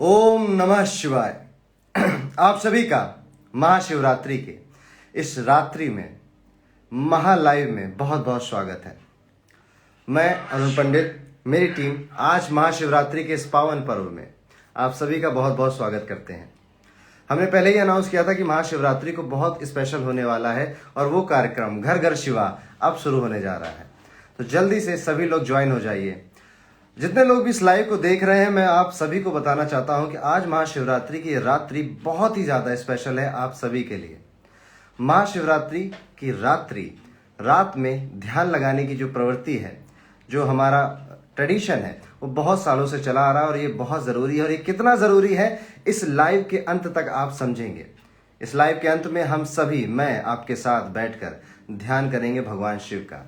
ओम नमः शिवाय। आप सभी का महाशिवरात्रि के इस रात्रि में महालाइव में बहुत बहुत स्वागत है। मैं अरुण पंडित, मेरी टीम आज महाशिवरात्रि के इस पावन पर्व में आप सभी का बहुत बहुत स्वागत करते हैं। हमने पहले ही अनाउंस किया था कि महाशिवरात्रि को बहुत स्पेशल होने वाला है और वो कार्यक्रम घर घर शिवा अब शुरू होने जा रहा है। तो जल्दी से सभी लोग ज्वाइन हो जाइए। जितने लोग भी इस लाइव को देख रहे हैं, मैं आप सभी को बताना चाहता हूं कि आज महाशिवरात्रि की रात्रि बहुत ही ज्यादा स्पेशल है आप सभी के लिए। महाशिवरात्रि की रात में ध्यान लगाने की जो प्रवृत्ति है, जो हमारा ट्रेडिशन है, वो बहुत सालों से चला आ रहा है और ये बहुत जरूरी है। और ये कितना जरूरी है इस लाइव के अंत तक आप समझेंगे। इस लाइव के अंत में हम सभी, मैं आपके साथ बैठकर ध्यान करेंगे भगवान शिव का।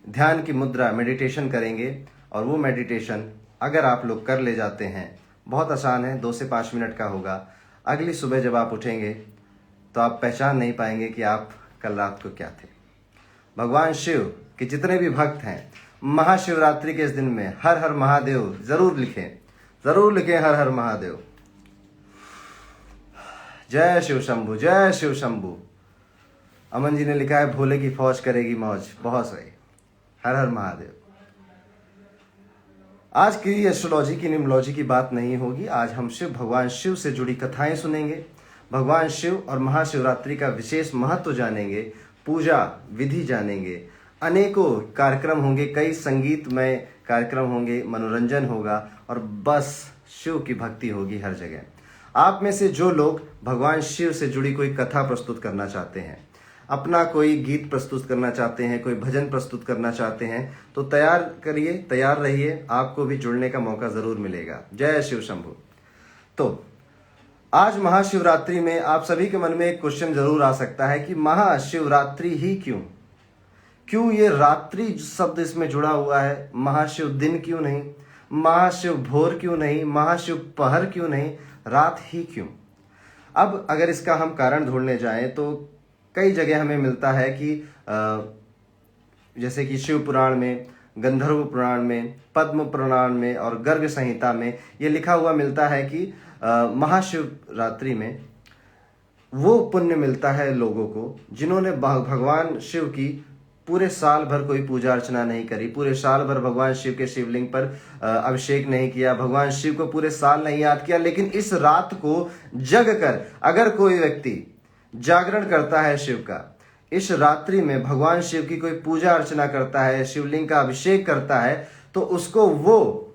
ध्यान की मुद्रा मेडिटेशन करेंगे और वो मेडिटेशन अगर आप लोग कर ले जाते हैं, बहुत आसान है, 2 से 5 मिनट का होगा। अगली सुबह जब आप उठेंगे तो आप पहचान नहीं पाएंगे कि आप कल रात को क्या थे। भगवान शिव के जितने भी भक्त हैं, महाशिवरात्रि के इस दिन में हर हर महादेव जरूर लिखें हर हर महादेव। जय शिव शंभु, जय शिव शंभु। अमन जी ने लिखा है भोले की फौज करेगी मौज। बहुत सही, हर हर महादेव। आज की एस्ट्रोलॉजी की न्यूमरोलॉजी की बात नहीं होगी। आज हम भगवान शिव से जुड़ी कथाएं सुनेंगे, भगवान शिव और महाशिवरात्रि का विशेष महत्व जानेंगे, पूजा विधि जानेंगे, अनेकों कार्यक्रम होंगे, कई संगीतमय कार्यक्रम होंगे, मनोरंजन होगा और बस शिव की भक्ति होगी हर जगह। आप में से जो लोग भगवान शिव से जुड़ी कोई कथा प्रस्तुत करना चाहते हैं, अपना कोई गीत प्रस्तुत करना चाहते हैं, कोई भजन प्रस्तुत करना चाहते हैं, तो तैयार रहिए, आपको भी जुड़ने का मौका जरूर मिलेगा। जय शिव शंभु। तो आज महाशिवरात्रि में आप सभी के मन में एक क्वेश्चन जरूर आ सकता है कि महाशिवरात्रि ही क्यों ये रात्रि शब्द इसमें जुड़ा हुआ है? महाशिव दिन क्यों नहीं, महाशिव भोर क्यों नहीं, महाशिव पहर क्यों नहीं, रात ही क्यों? अब अगर इसका हम कारण ढूंढने जाएं तो कई जगह हमें मिलता है कि जैसे कि शिव पुराण में, गंधर्व पुराण में, पद्म पुराण में और गर्ग संहिता में ये लिखा हुआ मिलता है कि महाशिवरात्रि में वो पुण्य मिलता है लोगों को जिन्होंने भगवान शिव की पूरे साल भर कोई पूजा अर्चना नहीं करी, पूरे साल भर भगवान शिव के शिवलिंग पर अभिषेक नहीं किया, भगवान शिव को पूरे साल नहीं याद किया, लेकिन इस रात को जग कर अगर कोई व्यक्ति जागरण करता है शिव का, इस रात्रि में भगवान शिव की कोई पूजा अर्चना करता है, शिवलिंग का अभिषेक करता है, तो उसको वो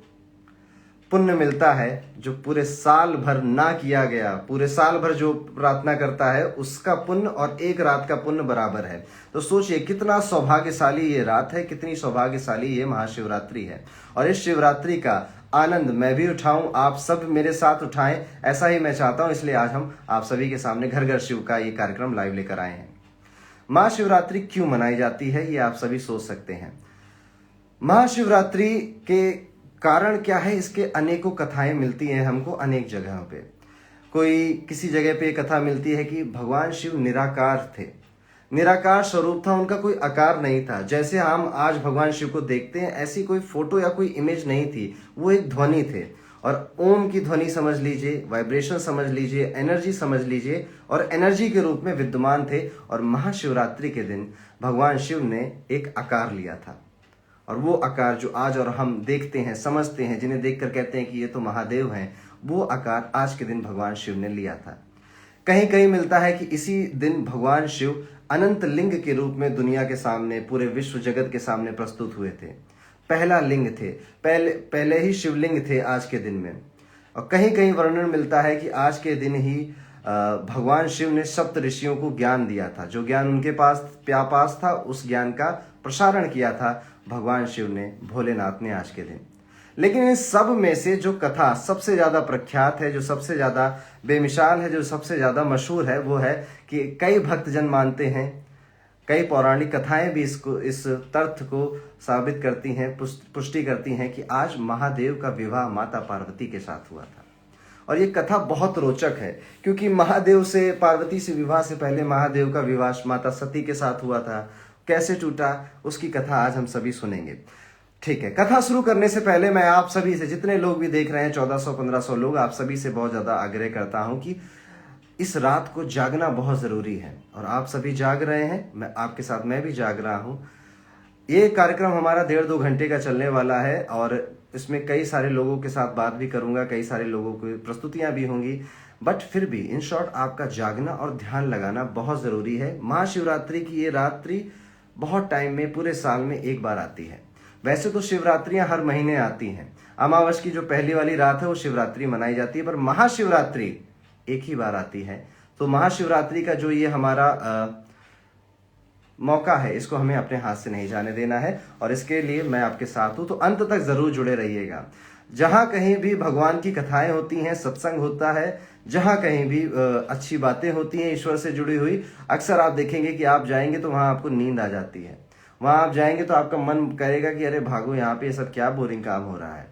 पुण्य मिलता है जो पूरे साल भर ना किया गया। पूरे साल भर जो प्रार्थना करता है उसका पुण्य और एक रात का पुण्य बराबर है। तो सोचिए कितना सौभाग्यशाली ये रात है, कितनी सौभाग्यशाली ये महाशिवरात्रि है। और इस शिवरात्रि का आनंद मैं भी उठाऊं, आप सब मेरे साथ उठाएं, ऐसा ही मैं चाहता हूं। इसलिए आज हम आप सभी के सामने घर घर शिव का ये कार्यक्रम लाइव लेकर आए हैं। महाशिवरात्रि क्यों मनाई जाती है ये आप सभी सोच सकते हैं। महाशिवरात्रि के कारण क्या है, इसके अनेकों कथाएं मिलती हैं हमको अनेक जगहों पे। कोई किसी जगह पे कथा मिलती है कि भगवान शिव निराकार थे, निराकार स्वरूप था, उनका कोई आकार नहीं था। जैसे हम आज भगवान शिव को देखते हैं ऐसी कोई फोटो या कोई इमेज नहीं थी, वो एक ध्वनि थे। और ओम की ध्वनि समझ लीजिए, वाइब्रेशन समझ लीजिए, एनर्जी समझ लीजिए, और एनर्जी के रूप में विद्यमान थे। और महाशिवरात्रि के दिन भगवान शिव ने एक आकार लिया था, और वो आकार जो आज और हम देखते हैं, समझते हैं, जिन्हें देखकर कहते हैं कि ये तो महादेव हैं, वो आकार आज के दिन भगवान शिव ने लिया था। कहीं कहीं मिलता है कि इसी दिन भगवान शिव अनंत लिंग के रूप में दुनिया के सामने, पूरे विश्व जगत के सामने प्रस्तुत हुए थे। पहला लिंग थे, पहले ही शिवलिंग थे आज के दिन में। और कहीं कहीं वर्णन मिलता है कि आज के दिन ही भगवान शिव ने सप्त ऋषियों को ज्ञान दिया था। जो ज्ञान उनके पास था, उस ज्ञान का प्रसारण किया था भगवान शिव ने, भोलेनाथ ने आज के दिन। लेकिन इन सब में से जो कथा सबसे ज्यादा प्रख्यात है, जो सबसे ज्यादा बेमिसाल है, जो सबसे ज्यादा मशहूर है, वो है कि कई भक्तजन मानते हैं, कई पौराणिक कथाएं भी इस तथ्य को साबित करती हैं, पुष्टि करती हैं कि आज महादेव का विवाह माता पार्वती के साथ हुआ था। और ये कथा बहुत रोचक है क्योंकि महादेव से, पार्वती से विवाह से पहले महादेव का विवाह माता सती के साथ हुआ था। कैसे टूटा उसकी कथा आज हम सभी सुनेंगे। ठीक है, कथा शुरू करने से पहले मैं आप सभी से, जितने लोग भी देख रहे हैं 1400-1500 लोग, आप सभी से बहुत ज्यादा आग्रह करता हूं कि इस रात को जागना बहुत जरूरी है। और आप सभी जाग रहे हैं, मैं आपके साथ मैं भी जाग रहा हूं। ये कार्यक्रम हमारा 1.5-2 घंटे का चलने वाला है और इसमें कई सारे लोगों के साथ बात भी करूंगा, कई सारे लोगों की प्रस्तुतियां भी होंगी। बट फिर भी इन शॉर्ट आपका जागना और ध्यान लगाना बहुत जरूरी है। महाशिवरात्रि की ये रात्रि बहुत टाइम में, पूरे साल में एक बार आती है। वैसे तो शिवरात्रियां हर महीने आती हैं। अमावस की जो पहली वाली रात है वो शिवरात्रि मनाई जाती है, पर महाशिवरात्रि एक ही बार आती है। तो महाशिवरात्रि का जो ये हमारा मौका है, इसको हमें अपने हाथ से नहीं जाने देना है और इसके लिए मैं आपके साथ हूं। तो अंत तक जरूर जुड़े रहिएगा। जहां कहीं भी भगवान की कथाएं होती हैं, सत्संग होता है, जहां कहीं भी अच्छी बातें होती हैं ईश्वर से जुड़ी हुई, अक्सर आप देखेंगे कि आप जाएंगे तो वहां आपको नींद आ जाती है। वहां आप जाएंगे तो आपका मन करेगा कि अरे भागो, यहाँ पे ये सब क्या बोरिंग काम हो रहा है।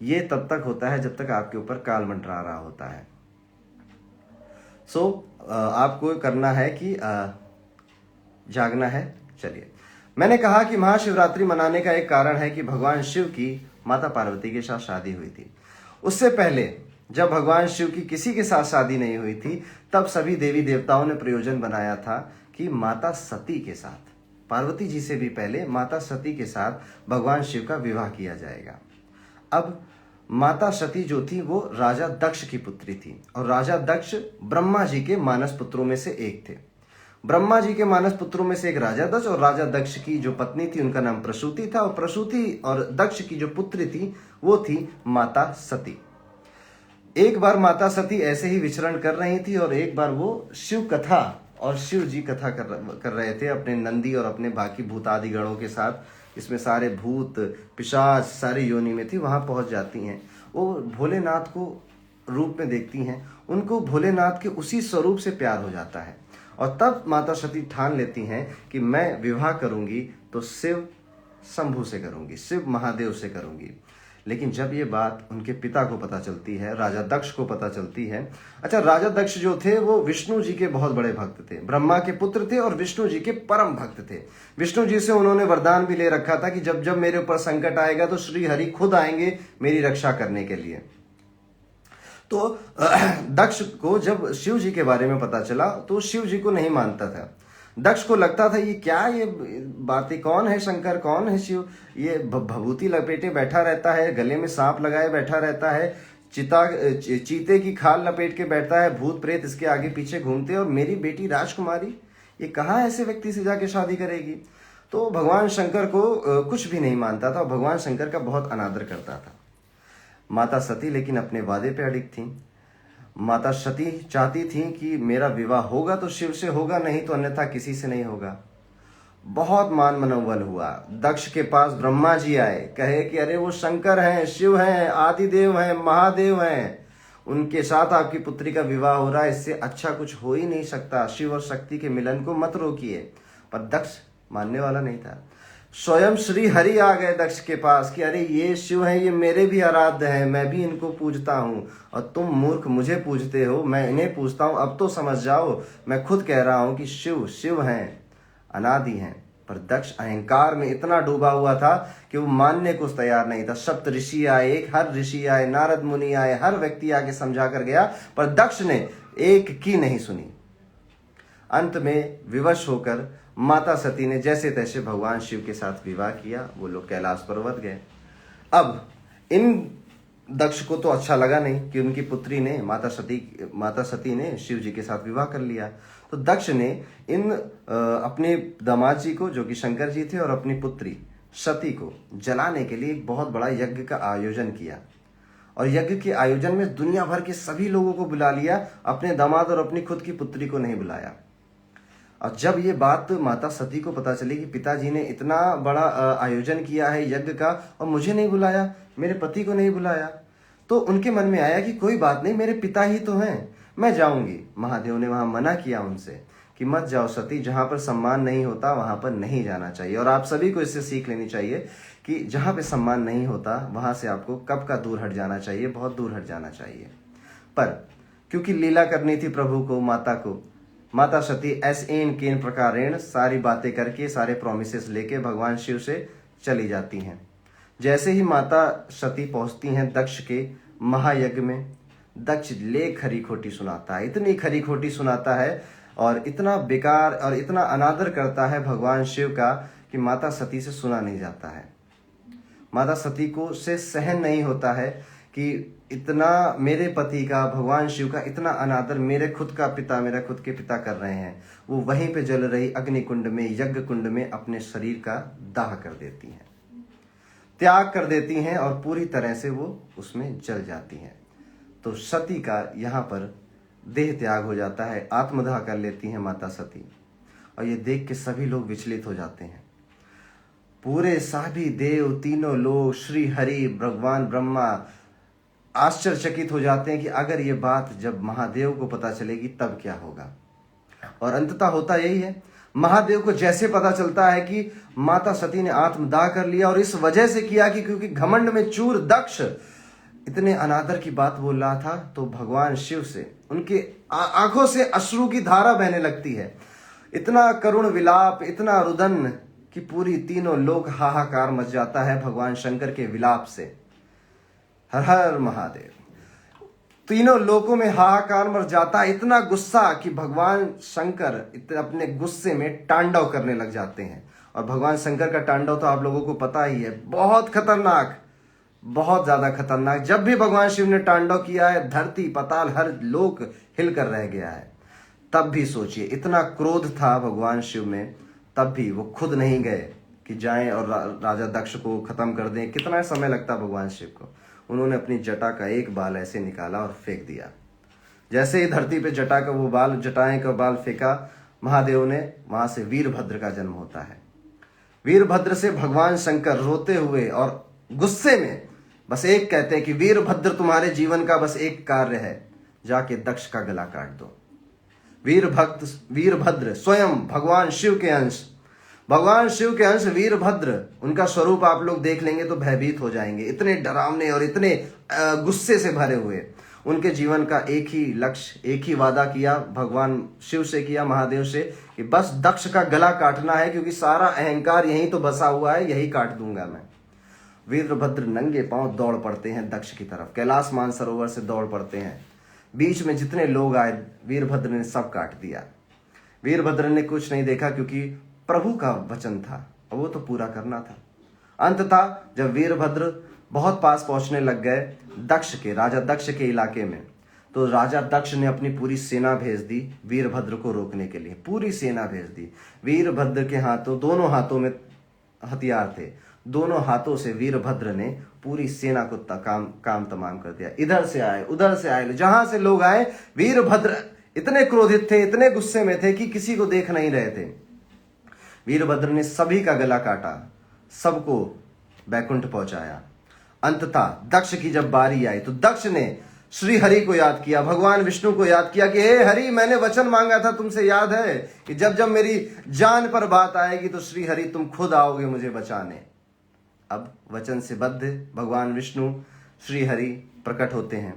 ये तब तक होता है जब तक आपके ऊपर काल मंडरा रहा होता है। आपको करना है कि जागना है। चलिए, मैंने कहा कि महाशिवरात्रि मनाने का एक कारण है कि भगवान शिव की माता पार्वती के साथ शादी हुई थी। उससे पहले जब भगवान शिव की किसी के साथ शादी नहीं हुई थी, तब सभी देवी देवताओं ने प्रयोजन बनाया था कि माता सती के साथ, पार्वती जी से भी पहले माता सती के साथ भगवान शिव का विवाह किया जाएगा। अब माता सती जो थी वो राजा दक्ष की पुत्री थी और राजा दक्ष ब्रह्मा जी के मानस पुत्रों में से एक थे। ब्रह्मा जी के मानस पुत्रों में से एक राजा दक्ष, और राजा दक्ष की जो पत्नी थी उनका नाम प्रसूति था, और प्रसूति और दक्ष की जो पुत्री थी वो थी माता सती। एक बार माता सती ऐसे ही विचरण कर रही थी और एक बार वो शिव कथा और शिव जी कथा कर रहे थे अपने नंदी और अपने बाकी भूतादि गणों के साथ। इसमें सारे भूत पिशाच सारी योनि में थी, वहां पहुंच जाती हैं। वो भोलेनाथ को रूप में देखती हैं, उनको भोलेनाथ के उसी स्वरूप से प्यार हो जाता है और तब माता सती ठान लेती हैं कि मैं विवाह करूंगी तो शिव शंभु से करूंगी, शिव महादेव से करूंगी। लेकिन जब ये बात उनके पिता को पता चलती है, राजा दक्ष को पता चलती है। अच्छा, राजा दक्ष जो थे वो विष्णु जी के बहुत बड़े भक्त थे, ब्रह्मा के पुत्र थे और विष्णु जी के परम भक्त थे। विष्णु जी से उन्होंने वरदान भी ले रखा था कि जब जब मेरे ऊपर संकट आएगा तो श्री हरि खुद आएंगे मेरी रक्षा करने के लिए। तो दक्ष को जब शिव जी के बारे में पता चला तो शिव जी को नहीं मानता था। दक्ष को लगता था ये क्या, ये बातें, कौन है शंकर, कौन है शिव, ये भभूति लपेटे बैठा रहता है, गले में सांप लगाए बैठा रहता है, चीते की खाल लपेट के बैठता है, भूत प्रेत इसके आगे पीछे घूमते, और मेरी बेटी राजकुमारी ये कहाँ ऐसे व्यक्ति से जाके शादी करेगी। तो भगवान शंकर को कुछ भी नहीं मानता था और भगवान शंकर का बहुत अनादर करता था। माता सती लेकिन अपने वादे पे अडिग थी। माता सती चाहती थी कि मेरा विवाह होगा तो शिव से होगा, नहीं तो अन्यथा किसी से नहीं होगा। बहुत मान मनोबल हुआ। दक्ष के पास ब्रह्मा जी आए, कहे कि अरे वो शंकर हैं, शिव हैं, आदिदेव हैं, महादेव हैं, उनके साथ आपकी पुत्री का विवाह हो रहा है, इससे अच्छा कुछ हो ही नहीं सकता, शिव और शक्ति के मिलन को मत रोकिए। पर दक्ष मानने वाला नहीं था। स्वयं श्री हरि आ गए दक्ष के पास कि अरे ये शिव है, ये मेरे भी आराध्य हैं, मैं भी इनको पूजता हूँ और तुम मूर्ख मुझे पूजते हो, मैं इन्हें पूजता हूँ, अब तो समझ जाओ, मैं खुद कह रहा हूँ कि शिव शिव हैं, अनादि हैं। पर दक्ष अहंकार में इतना डूबा हुआ था कि वो मानने को तैयार नहीं था। सप्त ऋषि आए, हर ऋषि आए, नारद मुनि आए, हर व्यक्ति आके समझा कर गया, पर दक्ष ने एक की नहीं सुनी। अंत में विवश होकर माता सती ने जैसे तैसे भगवान शिव के साथ विवाह किया। वो लोग कैलाश पर्वत गए। अब इन दक्ष को तो अच्छा लगा नहीं कि उनकी पुत्री ने, माता सती ने शिव जी के साथ विवाह कर लिया। तो दक्ष ने इन अपने दामाद जी को, जो कि शंकर जी थे, और अपनी पुत्री सती को जलाने के लिए एक बहुत बड़ा यज्ञ का आयोजन किया। और यज्ञ के आयोजन में दुनिया भर के सभी लोगों को बुला लिया, अपने दामाद और अपनी खुद की पुत्री को नहीं बुलाया। और जब ये बात माता सती को पता चली कि पिताजी ने इतना बड़ा आयोजन किया है यज्ञ का और मुझे नहीं बुलाया, मेरे पति को नहीं बुलाया, तो उनके मन में आया कि कोई बात नहीं, मेरे पिता ही तो हैं, मैं जाऊंगी। महादेव ने वहां मना किया उनसे कि मत जाओ सती, जहां पर सम्मान नहीं होता वहां पर नहीं जाना चाहिए। और आप सभी को इससे सीख लेनी चाहिए कि जहां पे सम्मान नहीं होता वहां से आपको कब का दूर हट जाना चाहिए, बहुत दूर हट जाना चाहिए। पर क्योंकि लीला करनी थी प्रभु को, माता को, माता सती एन केन प्रकारेण सारी बातें करके, सारे प्रोमिसेस लेके भगवान शिव से चली जाती हैं। जैसे ही माता सती पहुंचती हैं दक्ष के महायज्ञ में, दक्ष ले खरी खोटी सुनाता है, इतनी खरी खोटी सुनाता है और इतना बेकार और इतना अनादर करता है भगवान शिव का कि माता सती से सुना नहीं जाता है। माता सती को से सहन नहीं होता है कि इतना मेरे पति का, भगवान शिव का इतना अनादर मेरे खुद के पिता कर रहे हैं। वो वहीं पे जल रही अग्नि कुंड में, यज्ञ कुंड में अपने शरीर का दाह कर देती हैं, त्याग कर देती हैं और पूरी तरह से वो उसमें जल जाती हैं। तो सती का यहाँ पर देह त्याग हो जाता है, आत्मदाह कर लेती हैं माता सती। और ये देख के सभी लोग विचलित हो जाते हैं। पूरे सभी देव, तीनों लोग, श्री हरि, भगवान ब्रह्मा आश्चर्यचकित हो जाते हैं कि अगर ये बात जब महादेव को पता चलेगी तब क्या होगा। और अंततः होता यही है, महादेव को जैसे पता चलता है कि माता सती ने आत्मदाह कर लिया, और इस वजह से किया कि क्योंकि घमंड में चूर दक्ष इतने अनादर की बात बोल रहा था, तो भगवान शिव से उनके आंखों से अश्रु की धारा बहने लगती है। इतना करुण विलाप, इतना रुदन कि पूरी तीनों लोग हाहाकार मच जाता है भगवान शंकर के विलाप से। हर हर महादेव। तीनों लोकों में हाहाकार मच जाता है, इतना गुस्सा कि भगवान शंकर अपने गुस्से में तांडव करने लग जाते हैं। और भगवान शंकर का तांडव तो आप लोगों को पता ही है, बहुत खतरनाक, बहुत ज्यादा खतरनाक। जब भी भगवान शिव ने तांडव किया है, धरती पाताल हर लोक हिलकर रह गया है। तब भी सोचिए, इतना क्रोध था भगवान शिव में, तब भी वो खुद नहीं गए कि जाएं और राजा दक्ष को खत्म कर दें। कितना समय लगता भगवान शिव को। उन्होंने अपनी जटा का एक बाल ऐसे निकाला और फेंक दिया। जैसे ही धरती पे जटाएं का बाल फेंका, महादेव ने, वहां से वीरभद्र का जन्म होता है। वीरभद्र से भगवान शंकर रोते हुए और गुस्से में बस एक कहते हैं कि वीरभद्र, तुम्हारे जीवन का बस एक कार्य है, जाके दक्ष का गला काट दो। वीरभद्र स्वयं भगवान शिव के अंश, भगवान शिव के अंश वीरभद्र, उनका स्वरूप आप लोग देख लेंगे तो भयभीत हो जाएंगे। इतने डरावने और इतने गुस्से से भरे हुए। उनके जीवन का एक ही लक्ष्य, एक ही वादा किया भगवान शिव से किया, महादेव से, कि बस दक्ष का गला काटना है, क्योंकि सारा अहंकार यहीं तो बसा हुआ है, यही काट दूंगा मैं। वीरभद्र नंगे पांव दौड़ पड़ते हैं दक्ष की तरफ, कैलाश मानसरोवर से दौड़ पड़ते हैं। बीच में जितने लोग आए, वीरभद्र ने सब काट दिया। वीरभद्र ने कुछ नहीं देखा, क्योंकि प्रभु का वचन था और वो तो पूरा करना था। अंततः जब वीरभद्र बहुत पास पहुंचने लग गए दक्ष के, राजा दक्ष के इलाके में, तो राजा दक्ष ने अपनी पूरी सेना भेज दी वीरभद्र को रोकने के लिए। पूरी सेना भेज दी। वीरभद्र के हाथों, दोनों हाथों में हथियार थे, दोनों हाथों से वीरभद्र ने पूरी सेना को काम तमाम कर दिया। इधर से आए, उधर से आए, जहां से लोग आए, वीरभद्र इतने क्रोधित थे, इतने गुस्से में थे कि किसी को देख नहीं रहे थे। वीरभद्र ने सभी का गला काटा, सबको बैकुंठ पहुंचाया। अंततः दक्ष की जब बारी आई तो दक्ष ने श्री हरि को याद किया, भगवान विष्णु को याद किया कि हे हरि, मैंने वचन मांगा था तुमसे, याद है कि जब जब मेरी जान पर बात आएगी तो श्री हरि तुम खुद आओगे मुझे बचाने। अब वचन से बद्ध भगवान विष्णु श्री हरि प्रकट होते हैं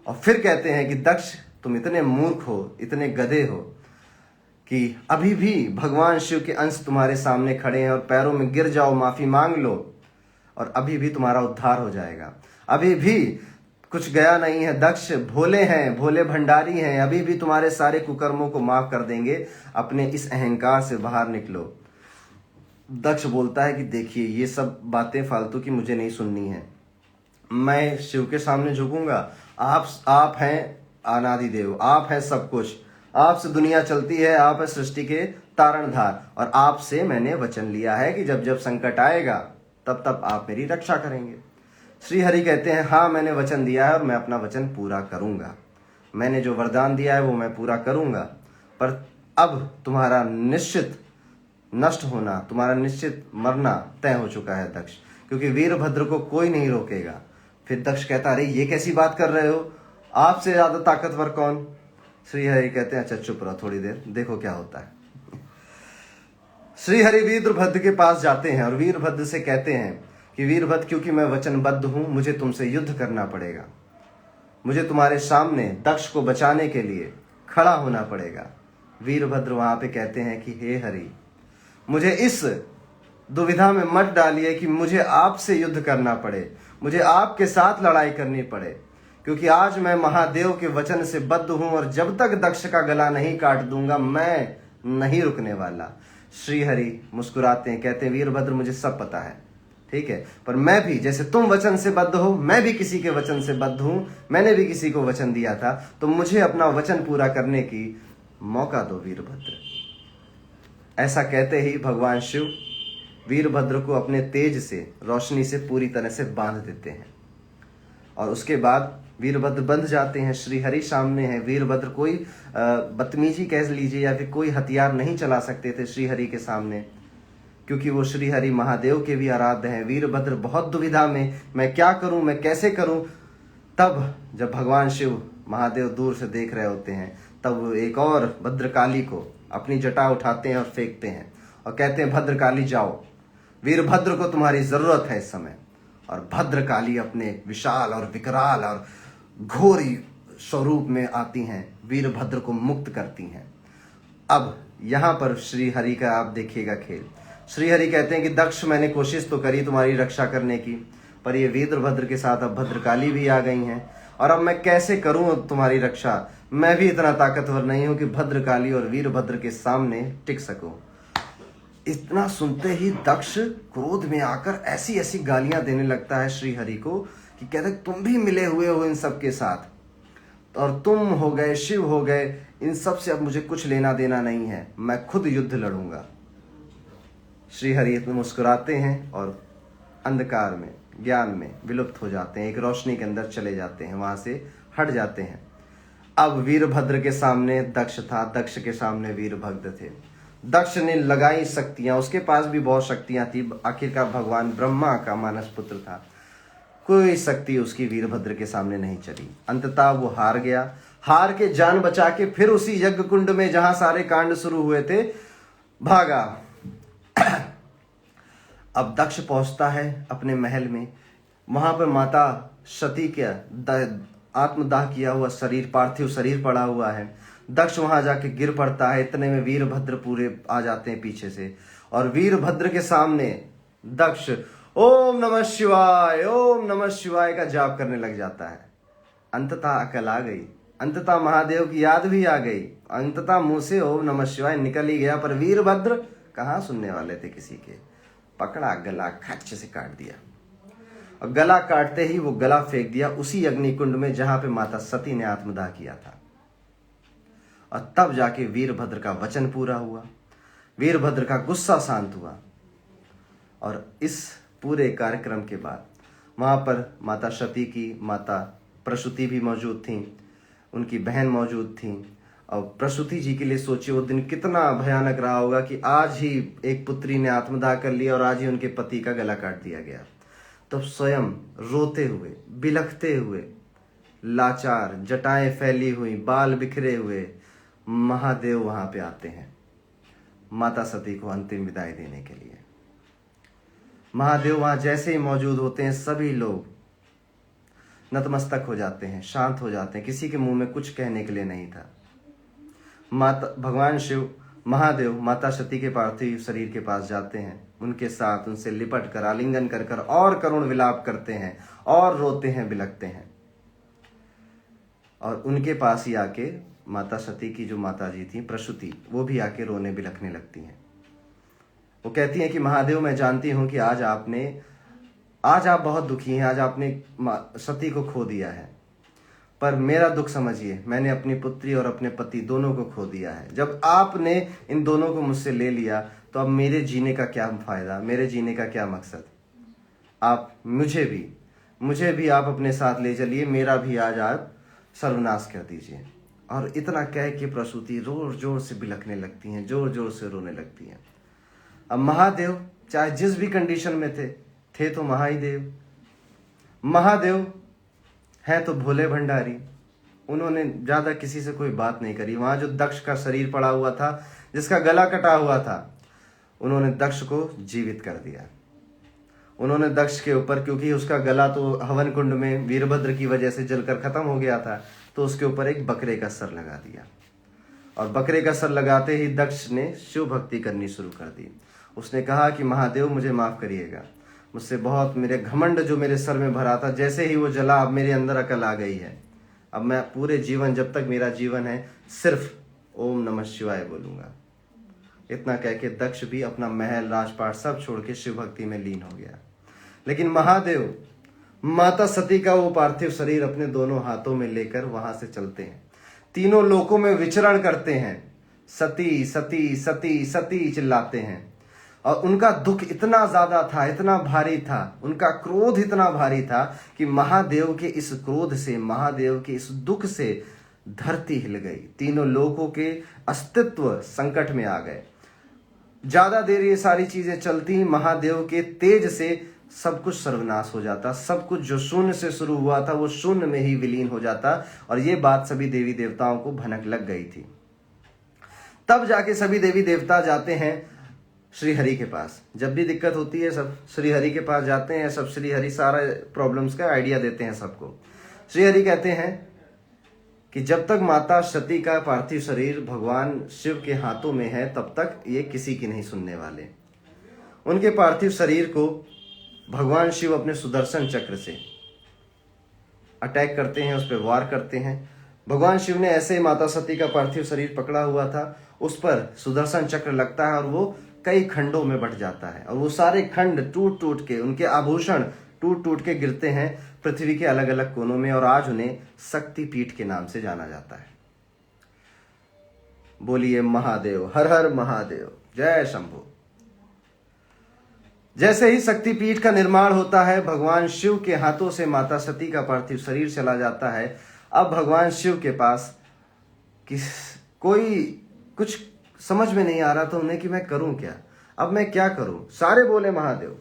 और फिर कहते हैं कि दक्ष, तुम इतने मूर्ख हो, इतने गधे हो कि अभी भी भगवान शिव के अंश तुम्हारे सामने खड़े हैं और पैरों में गिर जाओ, माफी मांग लो और अभी भी तुम्हारा उद्धार हो जाएगा। अभी भी कुछ गया नहीं है। दक्ष भोले हैं, भोले भंडारी हैं, अभी भी तुम्हारे सारे कुकर्मों को माफ कर देंगे। अपने इस अहंकार से बाहर निकलो। दक्ष बोलता है कि देखिए, ये सब बातें फालतू की मुझे नहीं सुननी है। मैं शिव के सामने झुकूंगा। आप हैं अनादि देव, आप हैं सब कुछ, आपसे दुनिया चलती है, आप है सृष्टि के तारणधार, और आपसे मैंने वचन लिया है कि जब जब संकट आएगा तब तब आप मेरी रक्षा करेंगे। श्री हरि कहते हैं, हाँ मैंने वचन दिया है और मैं अपना वचन पूरा करूंगा। मैंने जो वरदान दिया है वो मैं पूरा करूंगा, पर अब तुम्हारा निश्चित नष्ट होना, तुम्हारा निश्चित मरना तय हो चुका है दक्ष, क्योंकि वीरभद्र को कोई नहीं रोकेगा। फिर दक्ष कहता, अरे ये कैसी बात कर रहे हो, आपसे ज्यादा ताकतवर कौन? श्री हरि कहते हैं, अच्छा चुप रहो थोड़ी देर, देखो क्या होता है। श्री हरि वीरभद्र के पास जाते हैं और वीरभद्र से कहते हैं कि वीरभद्र, क्योंकि मैं वचनबद्ध हूं, मुझे तुमसे युद्ध करना पड़ेगा, मुझे तुम्हारे सामने दक्ष को बचाने के लिए खड़ा होना पड़ेगा। वीरभद्र वहां पे कहते हैं कि हे हरि, मुझे इस दुविधा में मत डालिए कि मुझे आपसे युद्ध करना पड़े, मुझे आपके साथ लड़ाई करनी पड़े, क्योंकि आज मैं महादेव के वचन से बद्ध हूं और जब तक दक्ष का गला नहीं काट दूंगा मैं नहीं रुकने वाला। श्री हरि मुस्कुराते हैं, कहते हैं वीरभद्र मुझे सब पता है, ठीक है, पर मैं भी जैसे तुम वचन से बद्ध हो, मैं भी किसी के वचन से बद्ध हूं, मैंने भी किसी को वचन दिया था, तो मुझे अपना वचन पूरा करने की मौका दो वीरभद्र। ऐसा कहते ही भगवान शिव वीरभद्र को अपने तेज से, रोशनी से पूरी तरह से बांध देते हैं और उसके बाद वीरभद्र बंध जाते हैं। श्री हरि सामने है। वीरभद्र कोई बदतमीजी कह लीजिए या फिर कोई हथियार नहीं चला सकते थे श्री हरि के सामने, क्योंकि वो श्री हरि महादेव के भी आराध्य हैं। वीरभद्र बहुत दुविधा में, मैं क्या करूं, मैं कैसे करूं। तब जब भगवान शिव महादेव दूर से देख रहे होते हैं, तब वो एक और भद्रकाली को अपनी जटा उठाते हैं और फेंकते हैं और कहते हैं भद्रकाली जाओ, वीरभद्र को तुम्हारी जरूरत है इस समय। और भद्रकाली अपने विशाल और विकराल और घोर स्वरूप में आती हैं, वीरभद्र को मुक्त करती हैं। अब यहाँ पर श्री हरि का आप देखिएगा खेल। श्री हरि कहते हैं कि दक्ष मैंने कोशिश तो करी तुम्हारी रक्षा करने की, पर ये वीरभद्र के साथ अब भद्रकाली भी आ गई हैं और अब मैं कैसे करूं तुम्हारी रक्षा। मैं भी इतना ताकतवर नहीं हूं कि भद्रकाली और वीरभद्र के सामने टिक सकूं। इतना सुनते ही दक्ष क्रोध में आकर ऐसी ऐसी गालियां देने लगता है श्री हरि को कि कहते तुम भी मिले हुए हो इन सब के साथ और तुम हो गए, शिव हो गए, इन सब से अब मुझे कुछ लेना देना नहीं है, मैं खुद युद्ध लड़ूंगा। श्री हरि मुस्कुराते हैं और अंधकार में, ज्ञान में विलुप्त हो जाते हैं, एक रोशनी के अंदर चले जाते हैं, वहां से हट जाते हैं। अब वीरभद्र के सामने दक्ष था, दक्ष के सामने वीरभद्र थे। दक्ष ने लगाई शक्तियां, उसके पास भी बहुत शक्तियां थी, आखिरकार भगवान ब्रह्मा का मानस पुत्र था, कोई शक्ति उसकी वीरभद्र के सामने नहीं चली। अंततः वो हार गया। हार के जान बचा के फिर उसी यज्ञ कुंड में जहां सारे कांड शुरू हुए थे भागा। अब दक्ष पहुंचता है अपने महल में, वहां पर माता सती के आत्मदाह किया हुआ शरीर, पार्थिव शरीर पड़ा हुआ है। दक्ष वहां जाके गिर पड़ता है, इतने में वीरभद्र पूरे आ जाते हैं पीछे से और वीरभद्र के सामने दक्ष ओम नमः शिवाय, ओम नमः शिवाय का जाप करने लग जाता है। अंततः अकल आ गई, अंततः महादेव की याद भी आ गई, अंततः मुंह से ओम नमः शिवाय निकल ही गया, पर वीरभद्र कहाँ सुनने वाले थे किसी के। पकड़ा, गला खच्च से काट दिया और गला काटते ही वो गला फेंक दिया उसी अग्निकुंड में जहां पे माता सती ने आत्मदाह किया था। और तब जाके वीरभद्र का वचन पूरा हुआ, वीरभद्र का गुस्सा शांत हुआ। और इस पूरे कार्यक्रम के बाद वहां पर माता सती की माता प्रसूति भी मौजूद थी, उनकी बहन मौजूद थी। और प्रसूति जी के लिए सोचिए वो दिन कितना भयानक रहा होगा कि आज ही एक पुत्री ने आत्मदाह कर लिया और आज ही उनके पति का गला काट दिया गया। तब स्वयं रोते हुए, बिलखते हुए, लाचार, जटाएं फैली हुई, बाल बिखरे हुए महादेव वहां पे आते हैं माता सती को अंतिम विदाई देने के लिए। महादेव वहां जैसे ही मौजूद होते हैं सभी लोग नतमस्तक हो जाते हैं, शांत हो जाते हैं, किसी के मुंह में कुछ कहने के लिए नहीं था। माता भगवान शिव महादेव माता सती के पार्थिव शरीर के पास जाते हैं, उनके साथ उनसे लिपट कर आलिंगन कर कर और करुण विलाप करते हैं और रोते हैं, बिलखते हैं। और उनके पास ही आके माता सती की जो माता जी थी प्रसूति, वो भी आके रोने बिलखने लगती हैं। वो कहती हैं कि महादेव मैं जानती हूं कि आज आप बहुत दुखी हैं, आज आपने सती को खो दिया है, पर मेरा दुख समझिए, मैंने अपनी पुत्री और अपने पति दोनों को खो दिया है। जब आपने इन दोनों को मुझसे ले लिया तो अब मेरे जीने का क्या फायदा, मेरे जीने का क्या मकसद। आप मुझे भी आप अपने साथ ले चलिए, मेरा भी आज आप सर्वनाश कर दीजिए। और इतना कह के प्रसूति जोर जोर से बिलखने लगती हैं, जोर जोर से रोने लगती हैं। अब महादेव चाहे जिस भी कंडीशन में थे तो महादेव है तो भोले भंडारी, उन्होंने ज्यादा किसी से कोई बात नहीं करी। वहां जो दक्ष का शरीर पड़ा हुआ था, जिसका गला कटा हुआ था, उन्होंने दक्ष को जीवित कर दिया। उन्होंने दक्ष के ऊपर, क्योंकि उसका गला तो हवन कुंड में वीरभद्र की वजह से जलकर खत्म हो गया था, तो उसके ऊपर एक बकरे का सर लगा दिया। और बकरे का सर लगाते ही दक्ष ने शिव भक्ति करनी शुरू कर दी। उसने कहा कि महादेव मुझे माफ करिएगा, मुझसे बहुत मेरे घमंड जो मेरे सर में भरा था जैसे ही वो जला, अब मेरे अंदर अकल आ गई है। अब मैं पूरे जीवन, जब तक मेरा जीवन है, सिर्फ ओम नमः शिवाय बोलूंगा। इतना कह के दक्ष भी अपना महल राजपाट सब छोड़ के शिव भक्ति में लीन हो गया। लेकिन महादेव माता सती का वो पार्थिव शरीर अपने दोनों हाथों में लेकर वहां से चलते हैं, तीनों लोकों में विचरण करते हैं, सती सती सती सती चिल्लाते हैं। और उनका दुख इतना ज्यादा था, इतना भारी था, उनका क्रोध इतना भारी था कि महादेव के इस क्रोध से, महादेव के इस दुख से धरती हिल गई। तीनों लोगों के अस्तित्व संकट में आ गए। ज्यादा देर ये सारी चीजें चलती, महादेव के तेज से सब कुछ सर्वनाश हो जाता, सब कुछ जो शून्य से शुरू हुआ था वो शून्य में ही विलीन हो जाता। और ये बात सभी देवी देवताओं को भनक लग गई थी। तब जाके सभी देवी देवता जाते हैं श्री हरि के पास। जब भी दिक्कत होती है सब श्री हरि के पास जाते हैं, सब श्री हरि सारा प्रॉब्लम्स का आइडिया देते हैं सबको। श्री हरि कहते हैं कि जब तक माता सती का पार्थिव शरीर भगवान शिव के हाथों में है तब तक ये किसी की नहीं सुनने वाले। उनके पार्थिव शरीर को भगवान शिव अपने सुदर्शन चक्र से अटैक करते हैं, उस पर वार करते हैं। भगवान शिव ने ऐसे माता सती का पार्थिव शरीर पकड़ा हुआ था, उस पर सुदर्शन चक्र लगता है और वो कई खंडों में बंट जाता है। और वो सारे खंड टूट टूट के, उनके आभूषण टूट टूट के गिरते हैं पृथ्वी के अलग अलग कोनों में। और आज उन्हें शक्तिपीठ के नाम से जाना जाता है। बोलिए महादेव, हर हर महादेव, जय शंभु। जैसे ही शक्तिपीठ का निर्माण होता है, भगवान शिव के हाथों से माता सती का पार्थिव शरीर चला जाता है। अब भगवान शिव के पास कोई कुछ समझ में नहीं आ रहा था उन्हें कि मैं करूं क्या, अब मैं क्या करूं। सारे बोले महादेव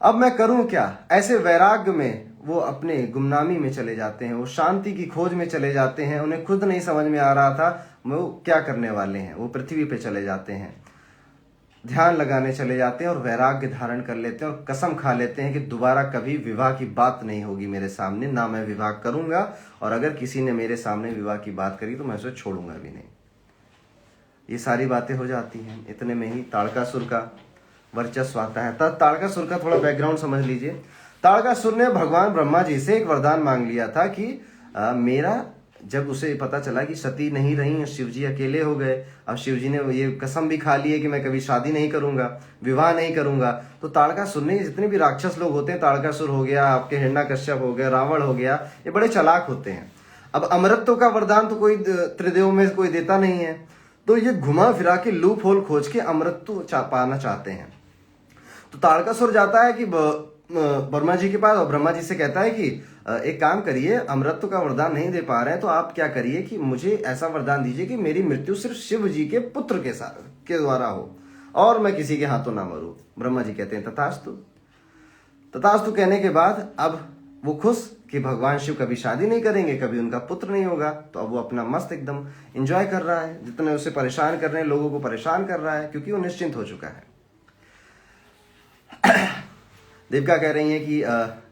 अब मैं करूं क्या। ऐसे वैराग्य में वो अपने गुमनामी में चले जाते हैं, वो शांति की खोज में चले जाते हैं। उन्हें खुद नहीं समझ में आ रहा था वो क्या करने वाले हैं। वो पृथ्वी पे चले जाते हैं, ध्यान लगाने चले जाते हैं और वैराग्य धारण कर लेते हैं और कसम खा लेते हैं कि दोबारा कभी विवाह की बात नहीं होगी मेरे सामने, ना मैं विवाह करूंगा, और अगर किसी ने मेरे सामने विवाह की बात करी तो मैं उसे छोड़ूंगा भी नहीं। ये सारी बातें हो जाती हैं। इतने में ही ताड़कासुर का वर्चस्व आता है। तब ताड़कासुर का थोड़ा बैकग्राउंड समझ लीजिए। ताड़कासुर ने भगवान ब्रह्मा जी से एक वरदान मांग लिया था कि मेरा, जब उसे पता चला कि सती नहीं रही, शिव जी अकेले हो गए, अब शिव जी ने ये कसम भी खा ली है कि मैं कभी शादी नहीं करूंगा, विवाह नहीं करूंगा, तो ताड़कासुर ने, जितने भी राक्षस लोग होते हैं, ताड़कासुर हो गया, आपके हिरण्यकश्यप हो गया, रावण हो गया, ये बड़े चालाक होते हैं। अब अमरत्व का वरदान तो कोई त्रिदेव में कोई देता नहीं है, तो ये घुमा फिरा के लूप होल खोज के अमरत्व पाना चाहते हैं। तो ताड़कासुर जाता है कि ब्रह्मा जी के पास और ब्रह्मा जी से कहता है कि एक काम करिए, अमरत्व का वरदान नहीं दे पा रहे हैं तो आप क्या करिए कि मुझे ऐसा वरदान दीजिए कि मेरी मृत्यु सिर्फ शिव जी के पुत्र के द्वारा हो और मैं किसी के हाथों ना मरूं। ब्रह्मा जी कहते हैं तथास्तु। तथास्तु कहने के बाद अब वो खुश कि भगवान शिव कभी शादी नहीं करेंगे, कभी उनका पुत्र नहीं होगा, तो अब वो अपना मस्त एकदम एंजॉय कर रहा है। जितने उसे परेशान कर रहे हैं, लोगों को परेशान कर रहा है, क्योंकि वो निश्चिंत हो चुका है। देविका कह रही है कि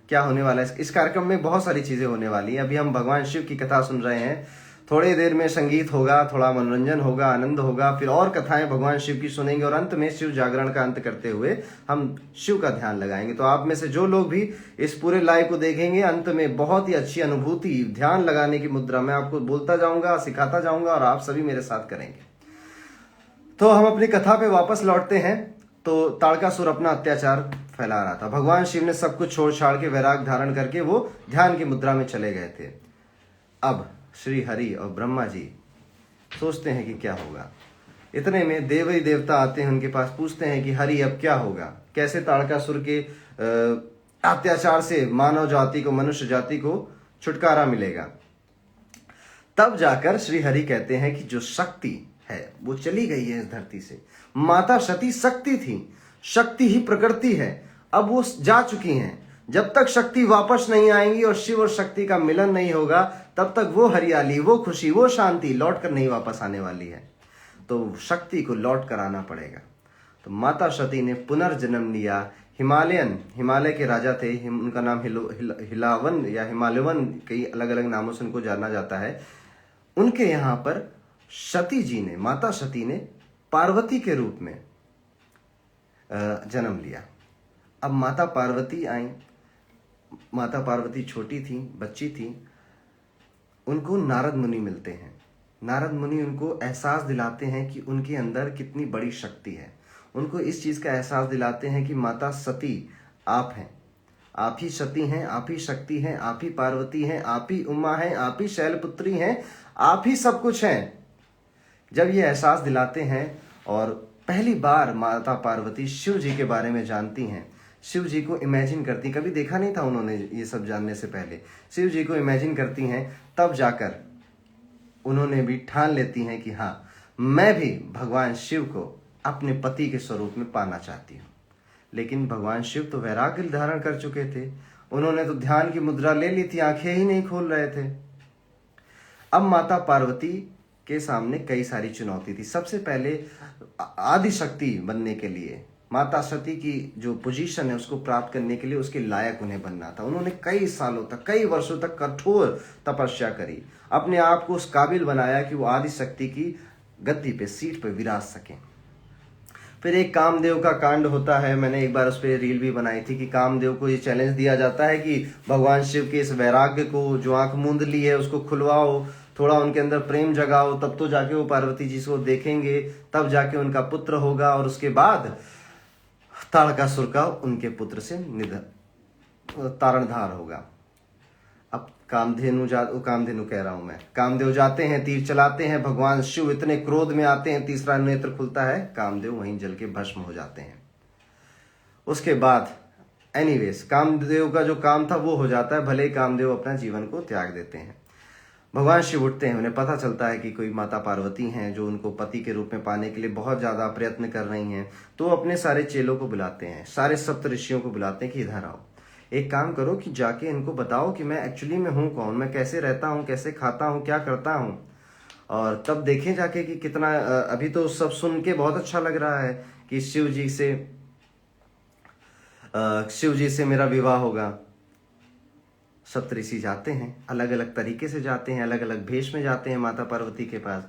क्या होने वाला है इस कार्यक्रम में। बहुत सारी चीजें होने वाली हैं। अभी हम भगवान शिव की कथा सुन रहे हैं, थोड़ी देर में संगीत होगा, थोड़ा मनोरंजन होगा, आनंद होगा, फिर और कथाएं भगवान शिव की सुनेंगे और अंत में शिव जागरण का अंत करते हुए हम शिव का ध्यान लगाएंगे। तो आप में से जो लोग भी इस पूरे लाइव को देखेंगे, अंत में बहुत ही अच्छी अनुभूति, ध्यान लगाने की मुद्रा मैं आपको बोलता जाऊंगा, सिखाता जाऊंगा और आप सभी मेरे साथ करेंगे। तो हम अपनी कथा पे वापस लौटते हैं। तो ताड़कासुर अपना अत्याचार फैला रहा था। भगवान शिव ने सब कुछ छोड़ छाड़ के वैराग धारण करके वो ध्यान की मुद्रा में चले गए थे। अब श्री हरि और ब्रह्मा जी सोचते हैं कि क्या होगा। इतने में देवी देवता आते हैं उनके पास, पूछते हैं कि हरि अब क्या होगा, कैसे ताड़कासुर के अत्याचार से मानव जाति को, मनुष्य जाति को छुटकारा मिलेगा। तब जाकर श्री हरि कहते हैं कि जो शक्ति है वो चली गई है इस धरती से। माता सती शक्ति थी, शक्ति ही प्रकृति है, अब वो जा चुकी हैं। जब तक शक्ति वापस नहीं आएंगी और शिव और शक्ति का मिलन नहीं होगा, तब तक वो हरियाली, वो खुशी, वो शांति लौट कर नहीं वापस आने वाली है। तो शक्ति को लौट कर आना पड़ेगा। तो माता सती ने पुनर्जन्म लिया। हिमालय के राजा थे, उनका नाम हिलावन या हिमालयवन, कई अलग अलग नामों से उनको जाना जाता है। उनके यहाँ पर सती जी ने, माता सती ने पार्वती के रूप में जन्म लिया। अब माता पार्वती आई। माता पार्वती छोटी थी, बच्ची थी। उनको नारद मुनि मिलते हैं। नारद मुनि उनको एहसास दिलाते हैं कि उनके अंदर कितनी बड़ी शक्ति है। उनको इस चीज़ का एहसास दिलाते हैं कि माता सती आप हैं, आप ही सती हैं, आप ही शक्ति हैं, आप ही पार्वती हैं, आप ही उमा हैं, आप ही शैलपुत्री हैं, आप ही सब कुछ हैं। जब ये एहसास दिलाते हैं और पहली बार माता पार्वती शिव जी के बारे में जानती हैं, शिव जी को इमेजिन करती, कभी देखा नहीं था उन्होंने ये सब जानने से पहले, शिव जी को इमेजिन करती हैं, तब जाकर उन्होंने भी ठान लेती हैं कि हाँ, मैं भी भगवान शिव को अपने पति के स्वरूप में पाना चाहती हूँ। लेकिन भगवान शिव तो वैराग्य धारण कर चुके थे, उन्होंने तो ध्यान की मुद्रा ले ली थी, आंखें ही नहीं खोल रहे थे। अब माता पार्वती के सामने कई सारी चुनौती थी। सबसे पहले आदि शक्ति बनने के लिए, माता सती की जो पोजीशन है उसको प्राप्त करने के लिए उसके लायक उन्हें बनना था। उन्होंने कई सालों तक, कई वर्षों तक कठोर तपस्या करी, अपने आप को उस काबिल बनाया कि वो आदि शक्ति की गद्दी पे, सीट पे विराज सकें। फिर एक कामदेव का कांड होता है, मैंने एक बार उस पर रील भी बनाई थी कि कामदेव को ये चैलेंज दिया जाता है कि भगवान शिव के इस वैराग्य को, जो आंख मूंद ली है, उसको खुलवाओ, थोड़ा उनके अंदर प्रेम जगाओ, तब तो जाके वो पार्वती जी को देखेंगे, तब जाके उनका पुत्र होगा और उसके बाद ताड़कासुर का उनके पुत्र से तारणधार होगा। अब कामधेनु कह रहा हूं मैं, कामदेव जाते हैं, तीर चलाते हैं, भगवान शिव इतने क्रोध में आते हैं, तीसरा नेत्र खुलता है, कामदेव वहीं जल के भस्म हो जाते हैं। उसके बाद एनीवेज कामदेव का जो काम था वो हो जाता है, भले ही कामदेव अपना जीवन को त्याग देते हैं। भगवान शिव उठते हैं, उन्हें पता चलता है कि कोई माता पार्वती हैं जो उनको पति के रूप में पाने के लिए बहुत ज्यादा प्रयत्न कर रही हैं। तो अपने सारे चेलों को बुलाते हैं, सारे सप्त ऋषियों को बुलाते हैं कि इधर आओ, एक काम करो कि जाके इनको बताओ कि मैं एक्चुअली में हूँ कौन, मैं कैसे रहता हूँ, कैसे खाता हूँ, क्या करता हूँ। और तब देखें जाके कि कितना, अभी तो सब सुन के बहुत अच्छा लग रहा है कि शिव जी से मेरा विवाह होगा। सप्तऋषि जाते हैं, अलग अलग तरीके से जाते हैं, अलग अलग भेष में जाते हैं माता पार्वती के पास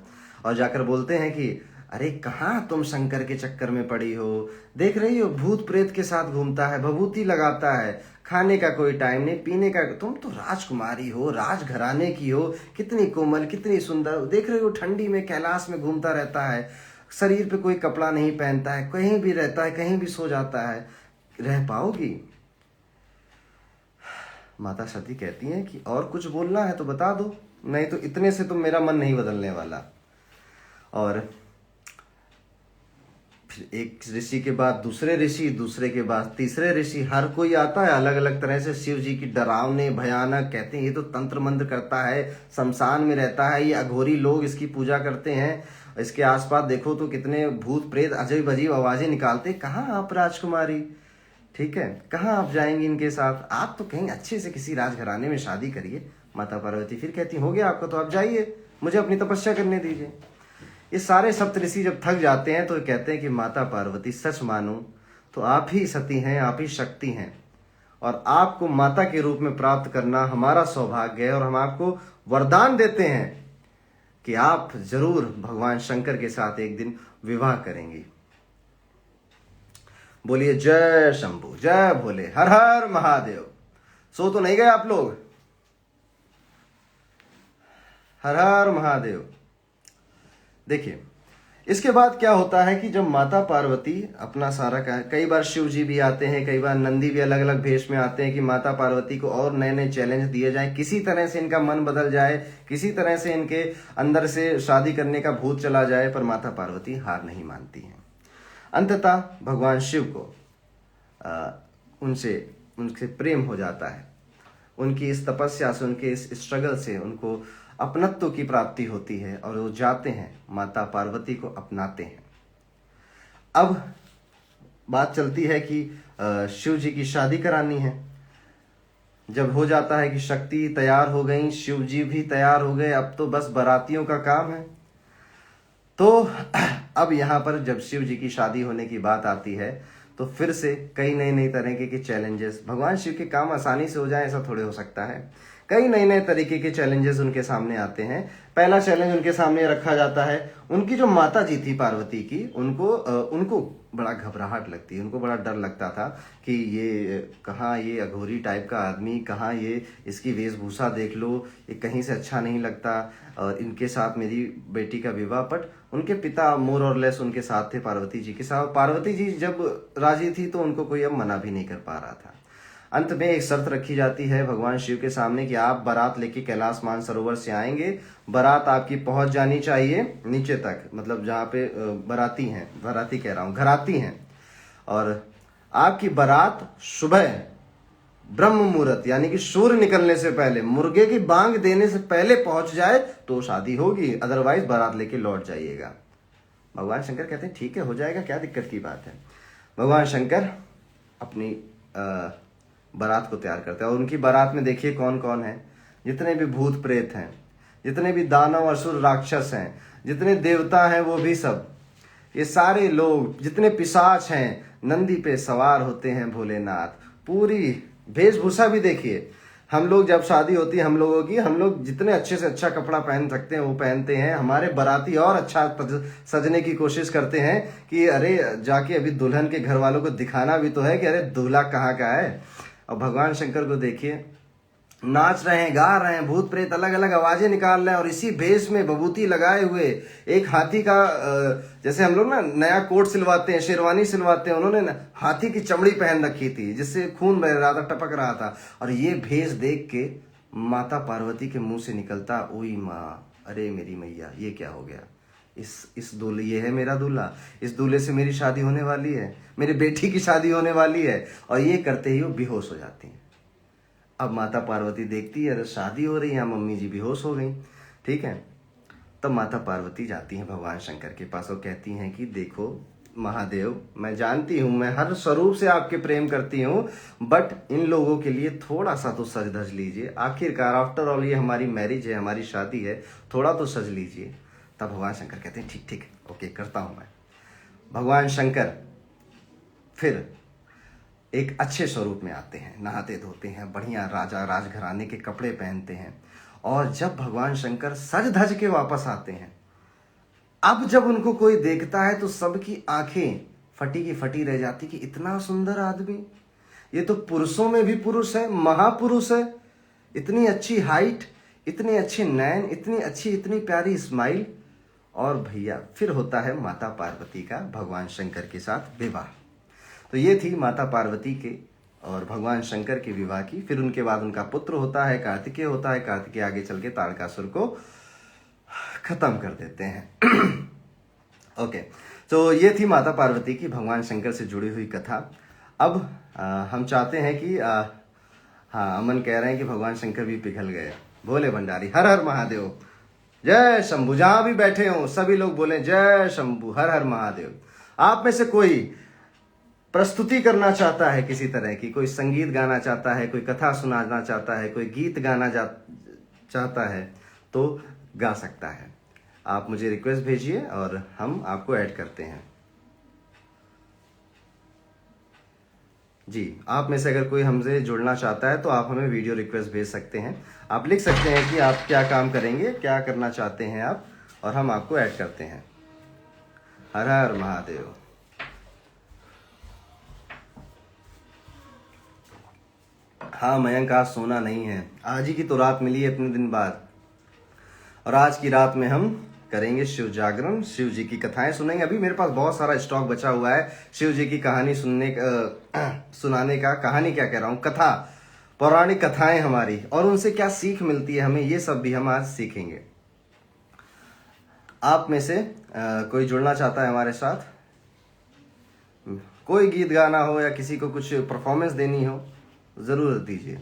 और जाकर बोलते हैं कि अरे कहाँ तुम शंकर के चक्कर में पड़ी हो, देख रही हो भूत प्रेत के साथ घूमता है, भभूति लगाता है, खाने का कोई टाइम नहीं, पीने का, तुम तो राजकुमारी हो, राजघराने की हो, कितनी कोमल, कितनी सुंदर, देख रही हो ठंडी में कैलाश में घूमता रहता है, शरीर पे कोई कपड़ा नहीं पहनता है, कहीं भी रहता है, कहीं भी सो जाता है, रह पाओगी? माता सती कहती हैं कि और कुछ बोलना है तो बता दो, नहीं तो इतने से तो मेरा मन नहीं बदलने वाला। और फिर एक ऋषि के बाद दूसरे ऋषि, दूसरे के बाद तीसरे ऋषि, हर कोई आता है अलग अलग तरह से। शिव जी की डरावने भयानक, कहते हैं ये तो तंत्र मंत्र करता है, शमशान में रहता है, ये अघोरी लोग इसकी पूजा करते हैं, इसके आसपास देखो तो कितने भूत प्रेत अजीब अजीब आवाजें निकालते, कहाँ आप राजकुमारी, ठीक है, कहाँ आप जाएंगी इनके साथ, आप तो कहीं अच्छे से किसी राजघराने में शादी करिए। माता पार्वती फिर कहती हो गया आपका तो आप जाइए, मुझे अपनी तपस्या करने दीजिए। ये सारे सप्तऋषि जब थक जाते हैं तो कहते हैं कि माता पार्वती सच मानो तो आप ही सती हैं, आप ही शक्ति हैं और आपको माता के रूप में प्राप्त करना हमारा सौभाग्य है और हम आपको वरदान देते हैं कि आप जरूर भगवान शंकर के साथ एक दिन विवाह करेंगी। बोलिए जय शंभू, जय भोले, हर हर महादेव। सो तो नहीं गए आप लोग? हर हर महादेव। देखिए इसके बाद क्या होता है कि जब माता पार्वती अपना सारा कई बार शिव जी भी आते हैं, कई बार नंदी भी अलग अलग भेष में आते हैं कि माता पार्वती को और नए नए चैलेंज दिए जाएं, किसी तरह से इनका मन बदल जाए, किसी तरह से इनके अंदर से शादी करने का भूत चला जाए, पर माता पार्वती हार नहीं मानती हैं। अंततः भगवान शिव को उनसे प्रेम हो जाता है, उनकी इस तपस्या से, उनके इस स्ट्रगल से उनको अपनत्व की प्राप्ति होती है और वो जाते हैं माता पार्वती को अपनाते हैं। अब बात चलती है कि शिव जी की शादी करानी है। जब हो जाता है कि शक्ति तैयार हो गई, शिव जी भी तैयार हो गए, अब तो बस बारातियों का काम है। तो अब यहाँ पर जब शिव जी की शादी होने की बात आती है तो फिर से कई नई नई तरह के चैलेंजेस। भगवान शिव के काम आसानी से हो जाए ऐसा थोड़े हो सकता है, कई नए नए तरीके के चैलेंजेस उनके सामने आते हैं। पहला चैलेंज उनके सामने रखा जाता है, उनकी जो माता जी थी पार्वती की, उनको बड़ा घबराहट लगती है, उनको बड़ा डर लगता था कि ये कहाँ, ये अघोरी टाइप का आदमी कहाँ, ये इसकी वेशभूषा देख लो, ये कहीं से अच्छा नहीं लगता, और इनके साथ मेरी बेटी का विवाह। बट उनके पिता मोर और लेस उनके साथ थे पार्वती जी के साथ। पार्वती जी जब राजी थी तो उनको कोई अब मना भी नहीं कर पा रहा था। अंत में एक शर्त रखी जाती है भगवान शिव के सामने कि आप बारात लेके कैलाश मानसरोवर से आएंगे, बारात आपकी पहुंच जानी चाहिए नीचे तक, मतलब जहाँ पे बाराती हैं, बाराती कह रहा हूँ, घराती हैं, और आपकी बारात सुबह ब्रह्म मुहूर्त यानी कि सूर्य निकलने से पहले, मुर्गे की बांग देने से पहले पहुंच जाए तो शादी होगी, अदरवाइज बारात लेके लौट जाइएगा। भगवान शंकर कहते हैं ठीक है, हो जाएगा, क्या दिक्कत की बात है। भगवान शंकर अपनी बारात को तैयार करते हैं, और उनकी बारात में देखिए कौन कौन है। जितने भी भूत प्रेत हैं, जितने भी दानव असुर राक्षस हैं, जितने देवता हैं वो भी सब, ये सारे लोग, जितने पिशाच हैं, नंदी पे सवार होते हैं भोलेनाथ। पूरी वेशभूषा भी देखिए, हम लोग जब शादी होती है हम लोगों की, हम लोग जितने अच्छे से अच्छा कपड़ा पहन सकते हैं वो पहनते हैं। हमारे बाराती और अच्छा सजने की कोशिश करते हैं कि अरे जाके अभी दुल्हन के घर वालों को दिखाना भी तो है कि अरे दूल्हा कहाँ का है। और भगवान शंकर को देखिए, नाच रहे हैं, गा रहे हैं, भूत प्रेत अलग अलग आवाजें निकाल रहे हैं, और इसी भेष में बबूती लगाए हुए एक हाथी का, जैसे हम लोग ना नया कोट सिलवाते हैं, शेरवानी सिलवाते हैं, उन्होंने ना हाथी की चमड़ी पहन रखी थी जिससे खून बह रहा था, टपक रहा था। और ये भेष देख के माता पार्वती के मुंह से निकलता, ओई माँ, अरे मेरी मैया, ये क्या हो गया, इस दूल्हे, ये है मेरा दूल्हा, इस दूल्हे से मेरी शादी होने वाली है, मेरी बेटी की शादी होने वाली है। और ये करते ही वो बेहोश हो जाती है। अब माता पार्वती देखती है, अरे शादी हो रही है, मम्मी जी बेहोश हो गई, ठीक है। तब माता पार्वती जाती हैं भगवान शंकर के पास और कहती हैं कि देखो महादेव, मैं जानती हूँ, मैं हर स्वरूप से आपके प्रेम करती हूँ, बट इन लोगों के लिए थोड़ा सा तो सज धज लीजिए, आखिरकार आफ्टर ऑल ये हमारी मैरिज है, हमारी शादी है, थोड़ा तो सज लीजिए। तब भगवान शंकर कहते हैं ठीक ठीक, ओके, करता हूँ मैं। भगवान शंकर फिर एक अच्छे स्वरूप में आते हैं, नहाते धोते हैं, बढ़िया राजा राजघराने के कपड़े पहनते हैं, और जब भगवान शंकर सज धज के वापस आते हैं, अब जब उनको कोई देखता है तो सबकी आंखें फटी की फटी रह जाती कि इतना सुंदर आदमी, ये तो पुरुषों में भी पुरुष है, महापुरुष है, इतनी अच्छी हाइट, इतने अच्छे नैन, इतनी अच्छी, इतनी प्यारी स्माइल। और भैया फिर होता है माता पार्वती का भगवान शंकर के साथ विवाह। तो ये थी माता पार्वती के और भगवान शंकर के विवाह की। फिर उनके बाद उनका पुत्र होता है, कार्तिकेय होता है। कार्तिकेय आगे चल के तारकासुर को खत्म कर देते हैं। ओके, तो ये थी माता पार्वती की भगवान शंकर से जुड़ी हुई कथा। अब हम चाहते हैं कि हाँ, अमन कह रहे हैं कि भगवान शंकर भी पिघल गए। भोले भंडारी, हर हर महादेव, जय शंभु। जहां भी बैठे हो सभी लोग बोले जय शंभु, हर हर महादेव। आप में से कोई प्रस्तुति करना चाहता है किसी तरह की, कोई संगीत गाना चाहता है, कोई कथा सुनाना चाहता है, कोई गीत गाना चाहता है, तो गा सकता है। आप मुझे रिक्वेस्ट भेजिए और हम आपको ऐड करते हैं। जी, आप में से अगर कोई हमसे जुड़ना चाहता है तो आप हमें वीडियो रिक्वेस्ट भेज सकते हैं। आप लिख सकते हैं कि आप क्या काम करेंगे, क्या करना चाहते हैं आप, और हम आपको ऐड करते हैं। हर हर महादेव। हाँ मयंक, आज सोना नहीं है, आज ही की तो रात मिली है इतने दिन बाद, और आज की रात में हम करेंगे शिव जागरण, शिव जी की कथाएं सुनेंगे। अभी मेरे पास बहुत सारा स्टॉक बचा हुआ है शिव जी की कहानी सुनाने का, कहानी क्या कह रहा हूँ, कथा, पौराणिक कथाएं हमारी, और उनसे क्या सीख मिलती है हमें, ये सब भी हम आज सीखेंगे। आप में से कोई जुड़ना चाहता है हमारे साथ, कोई गीत गाना हो या किसी को कुछ परफॉर्मेंस देनी हो, जरूर दीजिए।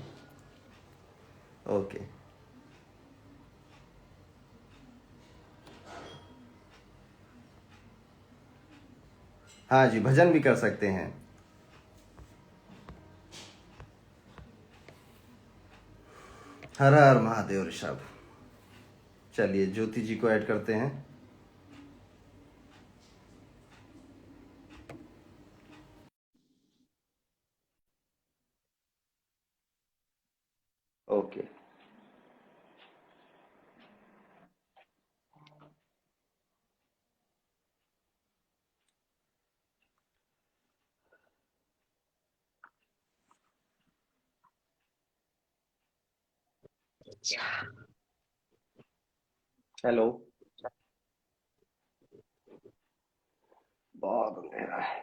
ओके, हाँ जी, भजन भी कर सकते हैं। हर हर महादेव ऋषभ। चलिए ज्योति जी को ऐड करते हैं। Okay, hello. बहुत अंधेरा है।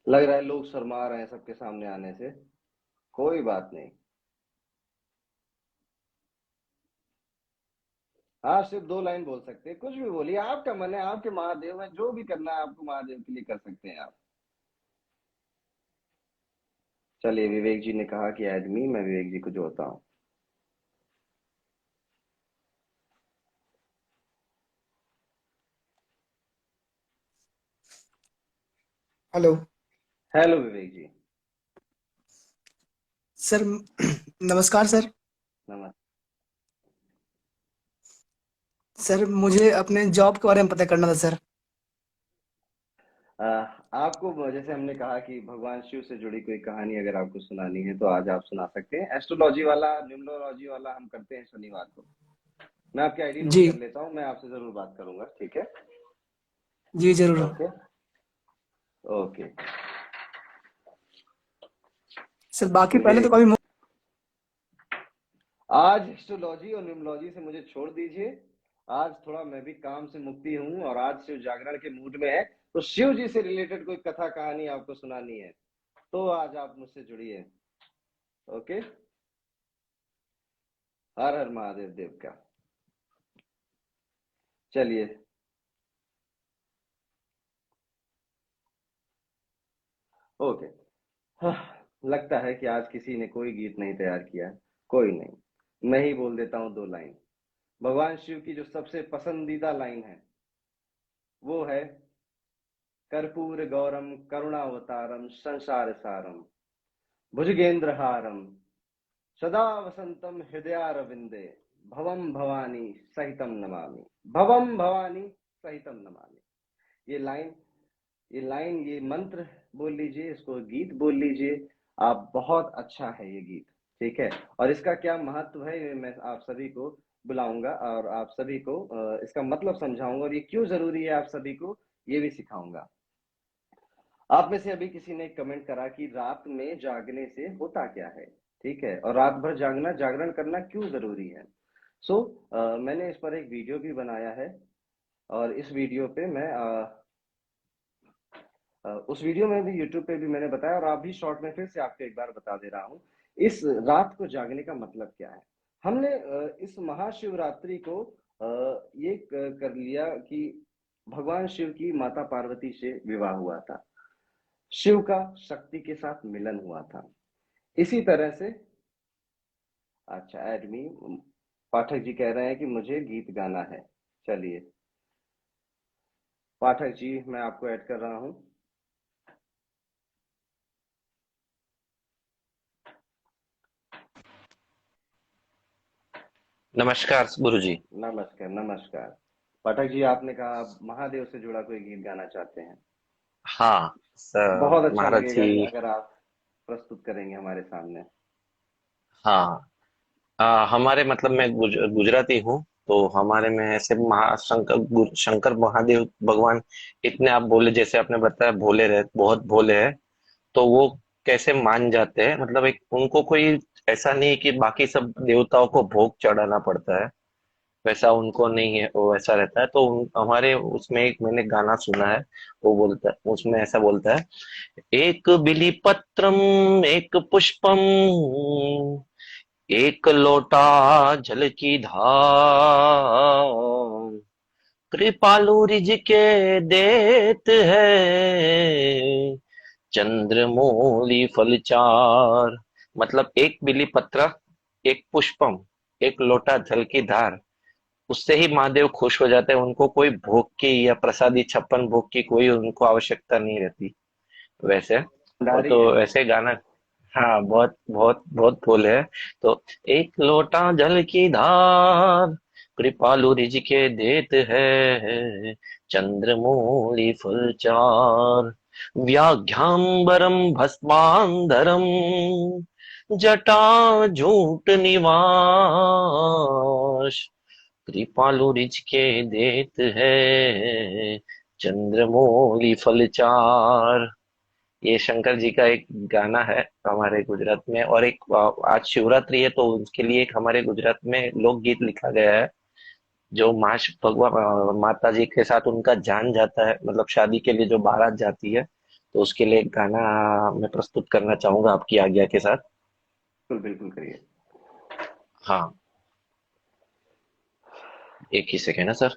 लग रहा है लोग शर्मा रहे हैं सबके सामने आने से। कोई बात नहीं। हाँ, सिर्फ 2 लाइन बोल सकते हैं, कुछ भी बोलिए, आपका मन है, आपके महादेव है, जो भी करना है आपको महादेव के लिए कर सकते हैं आप। चलिए, विवेक जी ने कहा कि एडमी, मैं विवेक जी को जोड़ता हूँ। हेलो हेलो विवेक जी। सर। नमस्कार सर। नमस्ते। सर मुझे अपने जॉब के बारे में पता करना था सर। अ, आपको जैसे हमने कहा कि भगवान शिव से जुड़ी कोई कहानी अगर आपको सुनानी है तो आज आप सुना सकते हैं। एस्ट्रोलॉजी वाला, न्यूमरोलॉजी वाला हम करते हैं शनिवार को। मैं आपकी आईडी नोट जी। कर लेता हूँ, मैं आपसे जरूर बात करूंगा, ठीक है? जी जरूर। ओके। ओके। सर बाकी पहले तो विवेक, कभी आज एस्ट्रोलॉजी और न्यूमरोलॉजी से मुझे छोड़ दीजिए। आज थोड़ा मैं भी काम से मुक्ति हूँ और आज शिव जागरण के मूड में है, तो शिव जी से रिलेटेड कोई कथा कहानी आपको सुनानी है तो आज आप मुझसे जुड़िए। ओके। हर हर महादेव देव का। चलिए। ओके। हाँ, लगता है कि आज किसी ने कोई गीत नहीं तैयार किया है। कोई नहीं, मैं ही बोल देता हूँ 2 लाइन। भगवान शिव की जो सबसे पसंदीदा लाइन है वो है, कर्पूर गौरम करुणावतारम संसार सारम भुजगेंद्रहारम सदा वसंतम हृदयारविंदे भवम भवानी सहितम नमामि। भवम भवानी सहितम नमामि। ये लाइन ये मंत्र बोल लीजिए, इसको गीत बोल लीजिए आप। बहुत अच्छा है ये गीत, ठीक है? और इसका क्या महत्व है ये मैं आप सभी को बुलाऊंगा और आप सभी को इसका मतलब समझाऊंगा और ये क्यों जरूरी है आप सभी को ये भी सिखाऊंगा। आप में से अभी किसी ने कमेंट करा कि रात में जागने से होता क्या है, ठीक है? और रात भर जागना, जागरण करना क्यों जरूरी है? सो मैंने इस पर एक वीडियो भी बनाया है और इस वीडियो पे मैं उस वीडियो में भी, यूट्यूब पे भी मैंने बताया और आप भी शॉर्ट में फिर से आपको एक बार बता दे रहा हूँ। इस रात को जागने का मतलब क्या है? हमने इस महाशिवरात्रि को ये कर लिया कि भगवान शिव की माता पार्वती से विवाह हुआ था। शिव का शक्ति के साथ मिलन हुआ था। इसी तरह से, अच्छा एडमी पाठक जी कह रहे हैं कि मुझे गीत गाना है। चलिए पाठक जी, मैं आपको ऐड कर रहा हूँ। नमस्कार गुरुजी। नमस्कार नमस्कार। पाठक जी, आपने कहा आप महादेव से जुड़ा कोई गीत गाना चाहते हैं। हाँ बहुत अच्छा महाराज लगेगा जी। अगर आप प्रस्तुत करेंगे हमारे सामने। हाँ। हमारे मतलब मैं गुजराती हूँ। तो हमारे में ऐसे महाशंकर शंकर महादेव भगवान इतने आप बोले, जैसे आपने बताया भोले रहे, बहुत भोले हैं। तो वो कैसे मान जाते हैं, मतलब एक उनको कोई ऐसा नहीं है कि बाकी सब देवताओं को भोग चढ़ाना पड़ता है। वैसा उनको नहीं है, वो वैसा रहता है। तो हमारे उसमें एक मैंने गाना सुना है। वो बोलता है, उसमें ऐसा बोलता है, एक बिली पत्रम एक पुष्पम एक लोटा जल की धार कृपालु रिज के देत है चंद्रमौली फल चार। मतलब एक बिली पत्र, एक पुष्पम, एक लोटा जल की धार, उससे ही महादेव खुश हो जाते हैं। उनको कोई भोग की या प्रसादी 56 भोग की कोई उनको आवश्यकता नहीं रहती वैसे। वो भंडारी तो हैं। ऐसे गाना। हाँ, बहुत बहुत बहुत बोले है। तो एक लोटा जल की धार कृपालु रिज के देत है चंद्रमौली फल चार व्याघ्यांबरम भस्मांधरम जटा झूट निवास कृपालु रिज के देत है चंद्रमौली फल चार। ये शंकर जी का एक गाना है हमारे गुजरात में। और एक आज शिवरात्रि है तो उसके लिए एक हमारे गुजरात में लोकगीत लिखा गया है, जो भगवान माता जी के साथ उनका जान जाता है, मतलब शादी के लिए जो बारात जाती है, तो उसके लिए एक गाना मैं प्रस्तुत करना चाहूंगा आपकी आज्ञा के साथ। बिल्कुल बिल्कुल करिए। हाँ, एक ही सेकेंड है सर।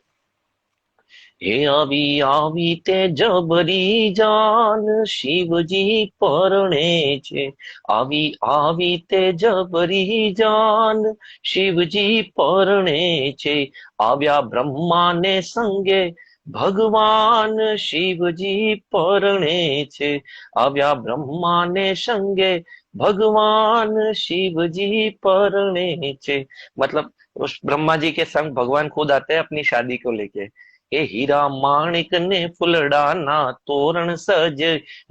हे આવી આવી તે જબરી જાન શિવજી પરણે છે, આવી આવી તે જબરી જાન શિવજી પરણે છે, આવ્યા બ્રહ્માને સંગે ભગવાન શિવજી પરણે છે, આવ્યા બ્રહ્માને સંગે भगवान शिव जी परणे छे। मतलब उस ब्रह्मा जी के संग भगवान खुद आते हैं अपनी शादी को लेके। એ હીરા માણિક ને ફૂલડાના તોરણ સજ,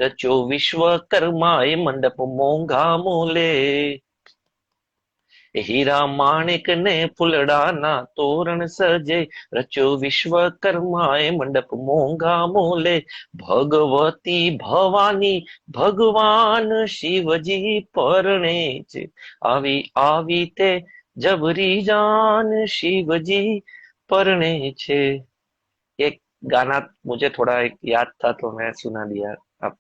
રચો વિશ્વકર્મા એ મંડપ મોંઘા મોલે। એ હીરા માણિક ને ફૂલડાના તોરણ સજે, રચો વિશ્વકર્મા એ મંડપ મોંઘા મોલે। ભગવતી ભવાની ભગવાન શિવજી પરણે છે, આવી આવી તે જબરી જાન શિવજી परणे छे। एक गाना मुझे थोड़ा एक याद था तो मैं सुना दिया अब।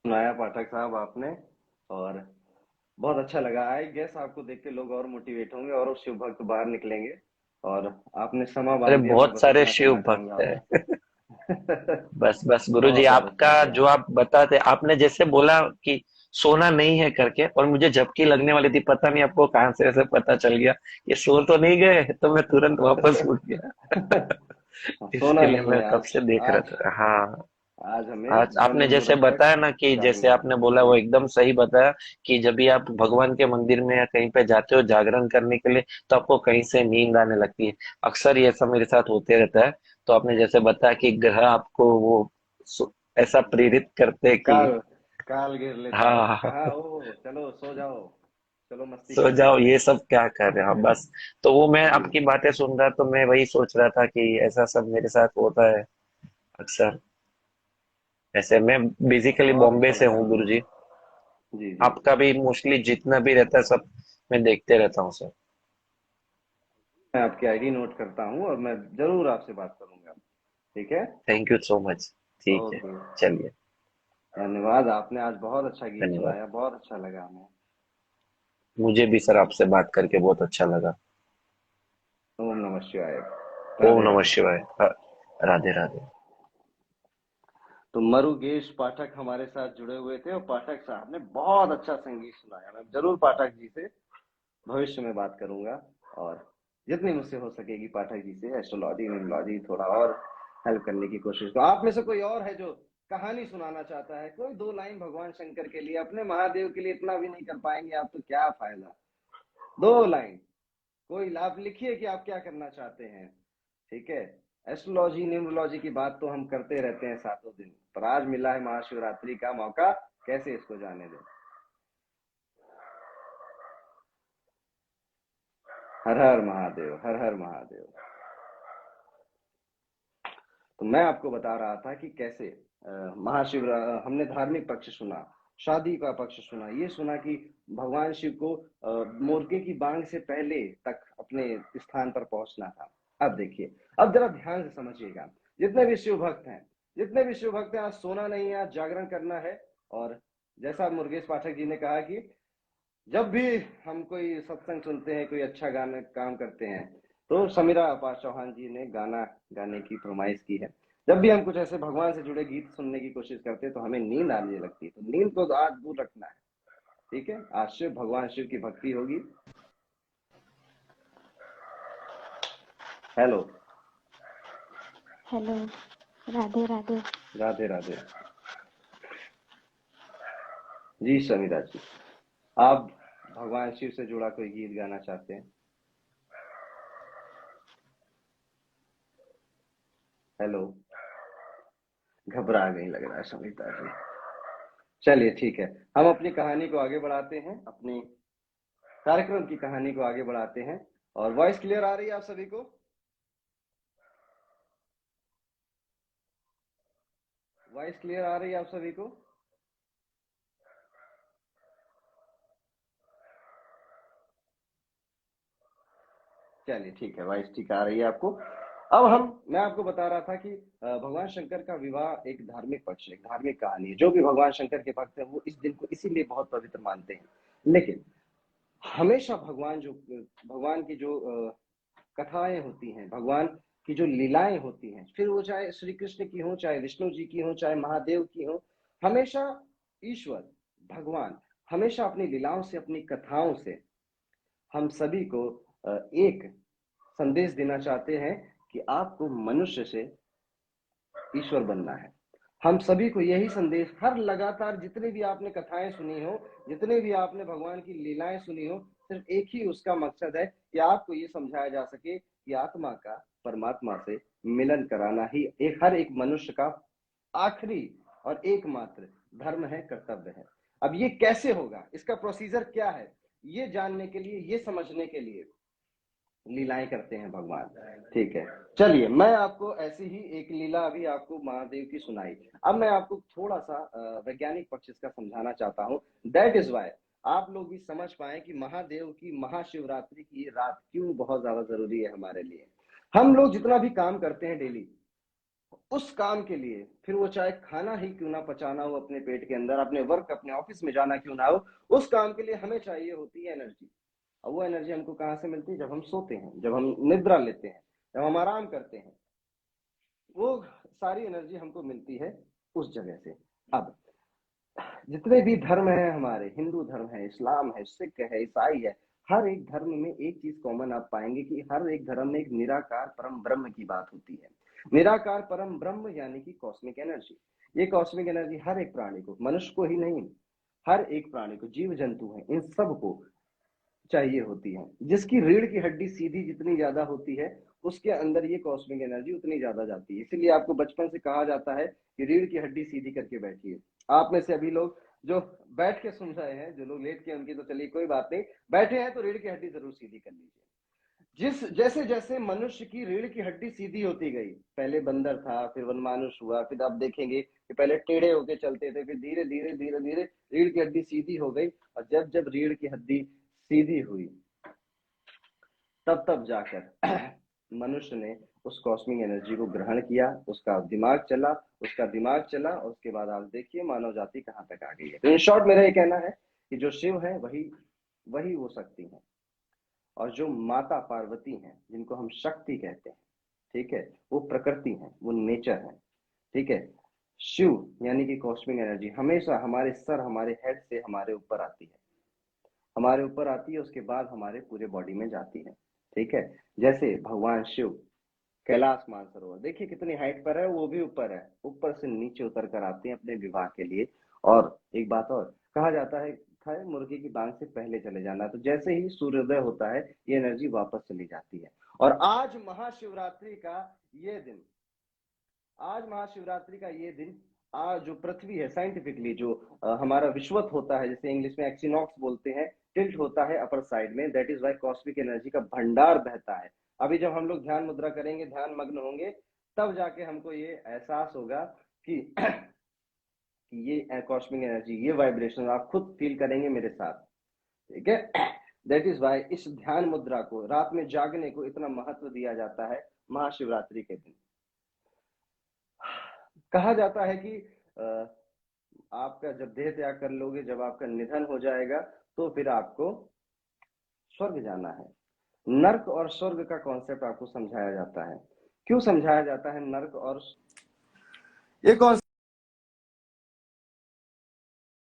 सुनाया पाठक साहब आपने, और बहुत अच्छा लगा। आई गेस आपको देख के लोग और मोटिवेट होंगे और शिव भक्त बाहर निकलेंगे। और आपने समा अरे बांध दिया, मैं बहुत बस सारे इतना शिव कहना भक्त चाहूंगा है। आपको। बस बस गुरुजी, बहुत आपका अच्छा लगा। जो आप बताते, आपने जैसे बोला कि सोना नहीं है करके, और मुझे झपकी लगने वाली थी, पता नहीं आपको कहाँ से ऐसे पता चल गया। ये सो तो नहीं गए, तो मैं तुरंत वापस उठ गया। सोना इसके लिए नहीं मैं है कब आज। से देख रहा आज था। हाँ, आज हमें आज आपने मन जैसे मुहूर्त तक बताया ना कि जैसे जागना है आपने बोला वो जी। एकदम सही बताया, कि जब भी आप भगवान के मंदिर में या कहीं पे जाते हो जागरण करने के लिए, तो आपको कहीं से नींद आने लगती है। अक्सर ये सब मेरे साथ होते रहता है। तो आपने जैसे बताया कि ग्रह आपको वो ऐसा प्रेरित करते हैं कि काल काल घेर लेता है कि हाँ, कहाँ हो, चलो सो जाओ, चलो मस्ती सो करते जाओ, हैं। ये सब क्या कर रहे हो आप बस। तो वो मैं जी। आपकी बातें सुन रहा, तो मैं वही सोच रहा था कि ऐसा सब मेरे साथ होता है अक्सर। ऐसे मैं बेसिकली बहुत बॉम्बे अच्छा से लगा। हूँ गुरुजी। जी जी। आपका भी मोस्टली जितना भी रहता है सब मैं देखते रहता हूँ सर। मैं आपकी आईडी नोट करता हूँ और मैं जरूर आपसे बात करूंगा। ठीक है। Thank you so much. ठीक है, ओके। चलिए। धन्यवाद, आपने आज बहुत अच्छा गीत धन्यवाद। सुनाया, बहुत अच्छा लगा हमें। मुझे भी सर आपसे बात करके बहुत अच्छा लगा। ओम नमः शिवाय। ओम राधे नमः राधे। शिवाय। राधे राधे। तो मरुगेश पाठक हमारे साथ जुड़े हुए थे और पाठक साहब ने बहुत अच्छा संगीत सुनाया। मैं जरूर पाठक जी से भविष्य में बात करूंगा, और जितनी मुझसे हो सकेगी पाठक जी से एस्ट्रोलॉजी न्यूमरोलॉजी थोड़ा और हेल्प करने की कोशिश। तो आप में से कोई और है जो कहानी सुनाना चाहता है, कोई दो लाइन भगवान शंकर के लिए, अपने महादेव के लिए इतना भी नहीं कर पाएंगे आप तो क्या फायदा, दो लाइन कोई लाभ लिखिए कि आप क्या करना चाहते हैं। ठीक है। एस्ट्रोलॉजी न्यूमरोलॉजी की बात तो हम करते रहते हैं सातों दिन, पर आज मिला है महाशिवरात्रि का मौका, कैसे इसको जाने दें। हर हर महादेव, हर हर महादेव। तो मैं आपको बता रहा था कि कैसे महाशिव हमने धार्मिक पक्ष सुना, शादी का पक्ष सुना, ये सुना कि भगवान शिव को मुर्गे की बांग से पहले तक अपने स्थान पर पहुंचना था। अब देखिए, अब जरा ध्यान से समझिएगा, जितने भी शिव भक्त हैं, जितने भी शिव भक्त हैं, आज सोना नहीं है, आज जागरण करना है। और जैसा मुर्गेश पाठक जी ने कहा कि जब भी हम कोई सत्संग सुनते हैं, कोई अच्छा गाना काम करते हैं, तो समीरा पास चौहान जी ने गाना गाने की फरमाइश की है। जब भी हम कुछ ऐसे भगवान से जुड़े गीत सुनने की कोशिश करते हैं तो हमें नींद आने लगती है, तो नींद को तो आज दूर रखना है। ठीक है, आज शिव भगवान शिव की भक्ति होगी। हेलो। हेलो। राधे राधे। राधे राधे। जी समीरा जी, आप भगवान शिव से जुड़ा कोई गीत गाना चाहते हैं? हेलो। घबरा गई लग रहा है समीरा जी। चलिए ठीक है, हम अपनी कहानी को आगे बढ़ाते हैं, अपनी कार्यक्रम की कहानी को आगे बढ़ाते हैं। और वॉइस क्लियर आ रही है आप सभी को? वॉइस क्लियर आ रही है आप सभी को? चलिए ठीक है, वॉइस ठीक आ रही है आपको। मैं आपको बता रहा था कि भगवान शंकर का विवाह एक धार्मिक पक्ष है, एक धार्मिक कहानी है। जो भी भगवान शंकर के भक्त हैं वो इस दिन को इसीलिए बहुत पवित्र मानते हैं। लेकिन हमेशा भगवान की जो कथाएं होती हैं, भगवान की जो लीलाएं होती हैं, फिर वो चाहे श्री कृष्ण की हो, चाहे विष्णु जी की हो, चाहे महादेव की हो, हमेशा ईश्वर भगवान हमेशा अपनी लीलाओं से, अपनी कथाओं से हम सभी को एक संदेश देना चाहते हैं कि आपको मनुष्य से ईश्वर बनना है। हम सभी को यही संदेश, हर लगातार जितने भी आपने कथाएं सुनी हो, जितने भी आपने भगवान की लीलाएं सुनी हो, सिर्फ एक ही उसका मकसद है कि आपको ये समझाया जा सके कि आत्मा का परमात्मा से मिलन कराना ही हर एक मनुष्य का आखिरी और एकमात्र धर्म है, कर्तव्य है। अब ये कैसे होगा, इसका प्रोसीजर क्या है, ये जानने के लिए, ये समझने के लिए लीलाएं करते हैं भगवान। ठीक है, चलिए मैं आपको ऐसी ही एक लीला अभी आपको महादेव की सुनाई। अब मैं आपको थोड़ा सा वैज्ञानिक पक्ष इसका समझाना चाहता हूँ। दैट इज वाई आप लोग भी समझ पाए कि महादेव की महाशिवरात्रि की रात क्यों बहुत ज्यादा जरूरी है हमारे लिए। हम लोग जितना भी काम करते हैं डेली, उस काम के लिए, फिर वो चाहे खाना ही क्यों ना पचाना हो अपने पेट के अंदर, अपने वर्क, अपने ऑफिस में जाना क्यों ना हो, उस काम के लिए हमें चाहिए होती है एनर्जी। और वो एनर्जी हमको कहाँ से मिलती है? जब हम सोते हैं, जब हम निद्रा लेते हैं, जब हम आराम करते हैं, वो सारी एनर्जी हमको मिलती है उस जगह से। अब जितने भी धर्म है हमारे, हिंदू धर्म है, इस्लाम है, सिख है, ईसाई है, हर एक धर्म में एक चीज कॉमन आप पाएंगे कि हर एक धर्म में एक निराकार परम ब्रह्म की बात होती है। निराकार परम ब्रह्म यानी कि कॉस्मिक एनर्जी। ये कॉस्मिक एनर्जी हर एक प्राणी को, मनुष्य को ही नहीं, हर एक प्राणी को, जीव जंतु है, इन सबको चाहिए होती है। जिसकी रीढ़ की हड्डी सीधी जितनी ज्यादा होती है, उसके अंदर ये कॉस्मिक एनर्जी उतनी ज्यादा जाती है। इसीलिए आपको बचपन से कहा जाता है कि रीढ़ की हड्डी सीधी करके बैठिए। आप में से अभी लोग जो बैठ के सुन रहे हैं, जो लोग लेट के, उनकी तो चलिए कोई बात नहीं, बैठे हैं तो रीढ़ की हड्डी जरूर सीधी कर लीजिए। जैसे जैसे मनुष्य की रीढ़ की हड्डी सीधी होती गई, पहले बंदर था, फिर वनमानुष हुआ, फिर आप देखेंगे कि पहले टेढ़े होके चलते थे, फिर धीरे धीरे धीरे धीरे रीढ़ की हड्डी सीधी हो गई। और जब जब रीढ़ की हड्डी सीधी हुई, तब तब जाकर मनुष्य ने उस कॉस्मिक एनर्जी को ग्रहण किया, उसका दिमाग चला, और उसके बाद आप देखिए मानव जाति कहाँ तक आ गई है। तो इन शॉर्ट मेरा ये कहना है कि जो शिव है वही वो शक्ति है, और जो माता पार्वती हैं, जिनको हम शक्ति कहते हैं, ठीक है, वो प्रकृति है, वो नेचर है। ठीक है, शिव यानी कि कॉस्मिक एनर्जी हमेशा हमारे सर, हमारे हेड से हमारे ऊपर आती है, उसके बाद हमारे पूरे बॉडी में जाती है। ठीक है, जैसे भगवान शिव कैलाश मानसरोवर देखिए कितनी हाइट पर है, वो भी ऊपर है, ऊपर से नीचे उतर कर आते हैं अपने विवाह के लिए। और एक बात और, कहा जाता है मुर्गी की बांग से पहले चले जाना। तो जैसे ही सूर्योदय होता है, ये एनर्जी वापस चली जाती है। और आज महाशिवरात्रि का ये दिन, आज जो पृथ्वी है, साइंटिफिकली जो हमारा विश्वत होता है, जैसे इंग्लिश में एक्सिनॉक्स बोलते हैं, टिल्ट होता है अपर साइड में। That is why cosmic energy का भंडार बहता है। अभी जब हम लोग ध्यान मुद्रा करेंगे, ध्यान मग्न होंगे, तब जाके हमको ये एहसास होगा कि ये कॉस्मिक एनर्जी, ये वाइब्रेशन आप खुद फील करेंगे मेरे साथ। ठीक है, दैट इज वाई इस ध्यान मुद्रा को, रात में जागने को इतना महत्व दिया जाता है महाशिवरात्रि के दिन। कहा जाता है कि आपका जब देह त्याग कर लोगे, जब आपका निधन हो जाएगा, तो फिर आपको स्वर्ग जाना है। नर्क और स्वर्ग का कॉन्सेप्ट आपको समझाया जाता है। क्यों समझाया जाता है नर्क और ये कॉन्सेप्ट?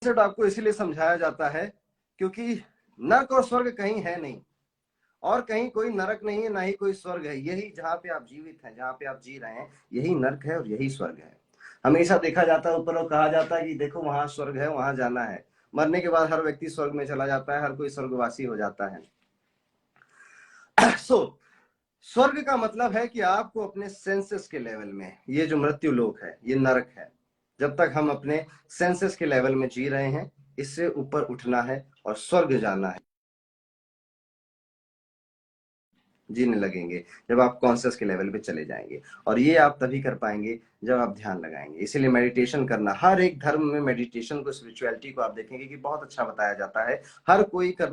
आपको इसीलिए समझाया जाता है क्योंकि नर्क और स्वर्ग कहीं है नहीं, और कहीं कोई नरक नहीं है, ना ही कोई स्वर्ग है। यही जहाँ पे आप जीवित हैं, जहाँ पे आप जी रहे हैं, यही नर्क है और यही स्वर्ग है। हमेशा देखा जाता है ऊपर, और कहा जाता है कि देखो वहां स्वर्ग है, वहां जाना है। मरने के बाद हर व्यक्ति स्वर्ग में चला जाता है, हर कोई स्वर्गवासी हो जाता है। स्वर्ग का मतलब है कि आपको अपने सेंसेस के लेवल में, ये जो मृत्यु लोक है, ये नरक है। जब तक हम अपने सेंसेस के लेवल में जी रहे हैं, इससे ऊपर उठना है और स्वर्ग जाना है। जीने लगेंगे जब आप कॉन्शियस के लेवल पे चले जाएंगे, और ये आप तभी कर पाएंगे जब आप ध्यान लगाएंगे। इसीलिए मेडिटेशन करना, हर एक धर्म में मेडिटेशन को, स्पिरिचुअलिटी को आप देखेंगे कि बहुत अच्छा बताया जाता है। हर कोई कर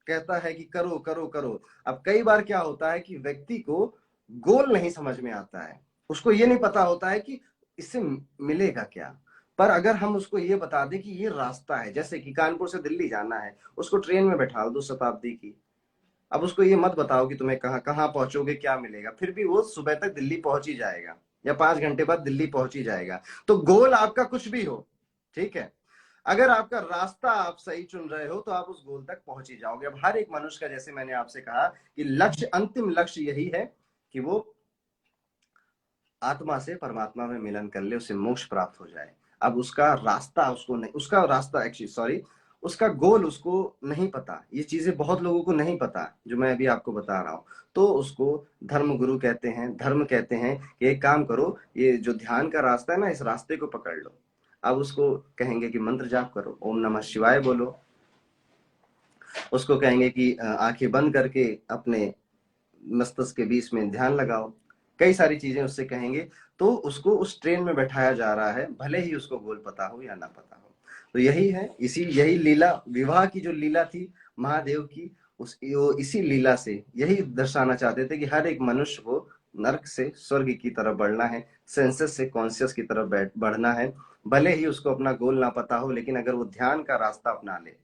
कहता है कि करो करो करो। अब कई बार क्या होता है कि व्यक्ति को गोल नहीं समझ में आता है, उसको ये नहीं पता होता है कि इससे मिलेगा क्या। पर अगर हम उसको ये बता दें कि ये रास्ता है, जैसे कि कानपुर से दिल्ली जाना है, उसको ट्रेन में बैठा दो शताब्दी की। अब उसको ये मत बताओ कि तुम्हें कहाँ कहाँ पहुंचोगे, क्या मिलेगा, फिर भी वो सुबह तक दिल्ली पहुंच ही जाएगा या 5 घंटे बाद दिल्ली पहुंच ही जाएगा। तो गोल आपका कुछ भी हो, ठीक है, अगर आपका रास्ता आप सही चुन रहे हो तो आप उस गोल तक पहुंच ही जाओगे। अब हर एक मनुष्य का, जैसे मैंने आपसे कहा कि लक्ष्य, अंतिम लक्ष्य यही है कि वो आत्मा से परमात्मा में मिलन कर ले, उसे मोक्ष प्राप्त हो जाए। अब उसका रास्ता उसको नहीं, उसका रास्ता एक्चुअली सॉरी, उसका गोल उसको नहीं पता। ये चीजें बहुत लोगों को नहीं पता जो मैं अभी आपको बता रहा हूँ। तो उसको धर्म गुरु कहते हैं, धर्म कहते हैं कि एक काम करो, ये जो ध्यान का रास्ता है ना, इस रास्ते को पकड़ लो। अब उसको कहेंगे कि मंत्र जाप करो, ओम नमः शिवाय बोलो। उसको कहेंगे कि आंखें बंद करके अपने मस्तिष्क के बीच में ध्यान लगाओ, कई सारी चीजें उससे कहेंगे। तो उसको उस ट्रेन में बैठाया जा रहा है, भले ही उसको गोल पता हो या ना पता हो। तो यही है, यही लीला, विवाह की जो लीला थी महादेव की, इसी लीला से यही दर्शाना चाहते थे कि हर एक मनुष्य को नर्क से स्वर्ग की तरफ बढ़ना है, सेंसस से कॉन्शियस की तरफ बढ़ना है। भले ही उसको अपना गोल ना पता हो, लेकिन अगर वो ध्यान का रास्ता अपना ले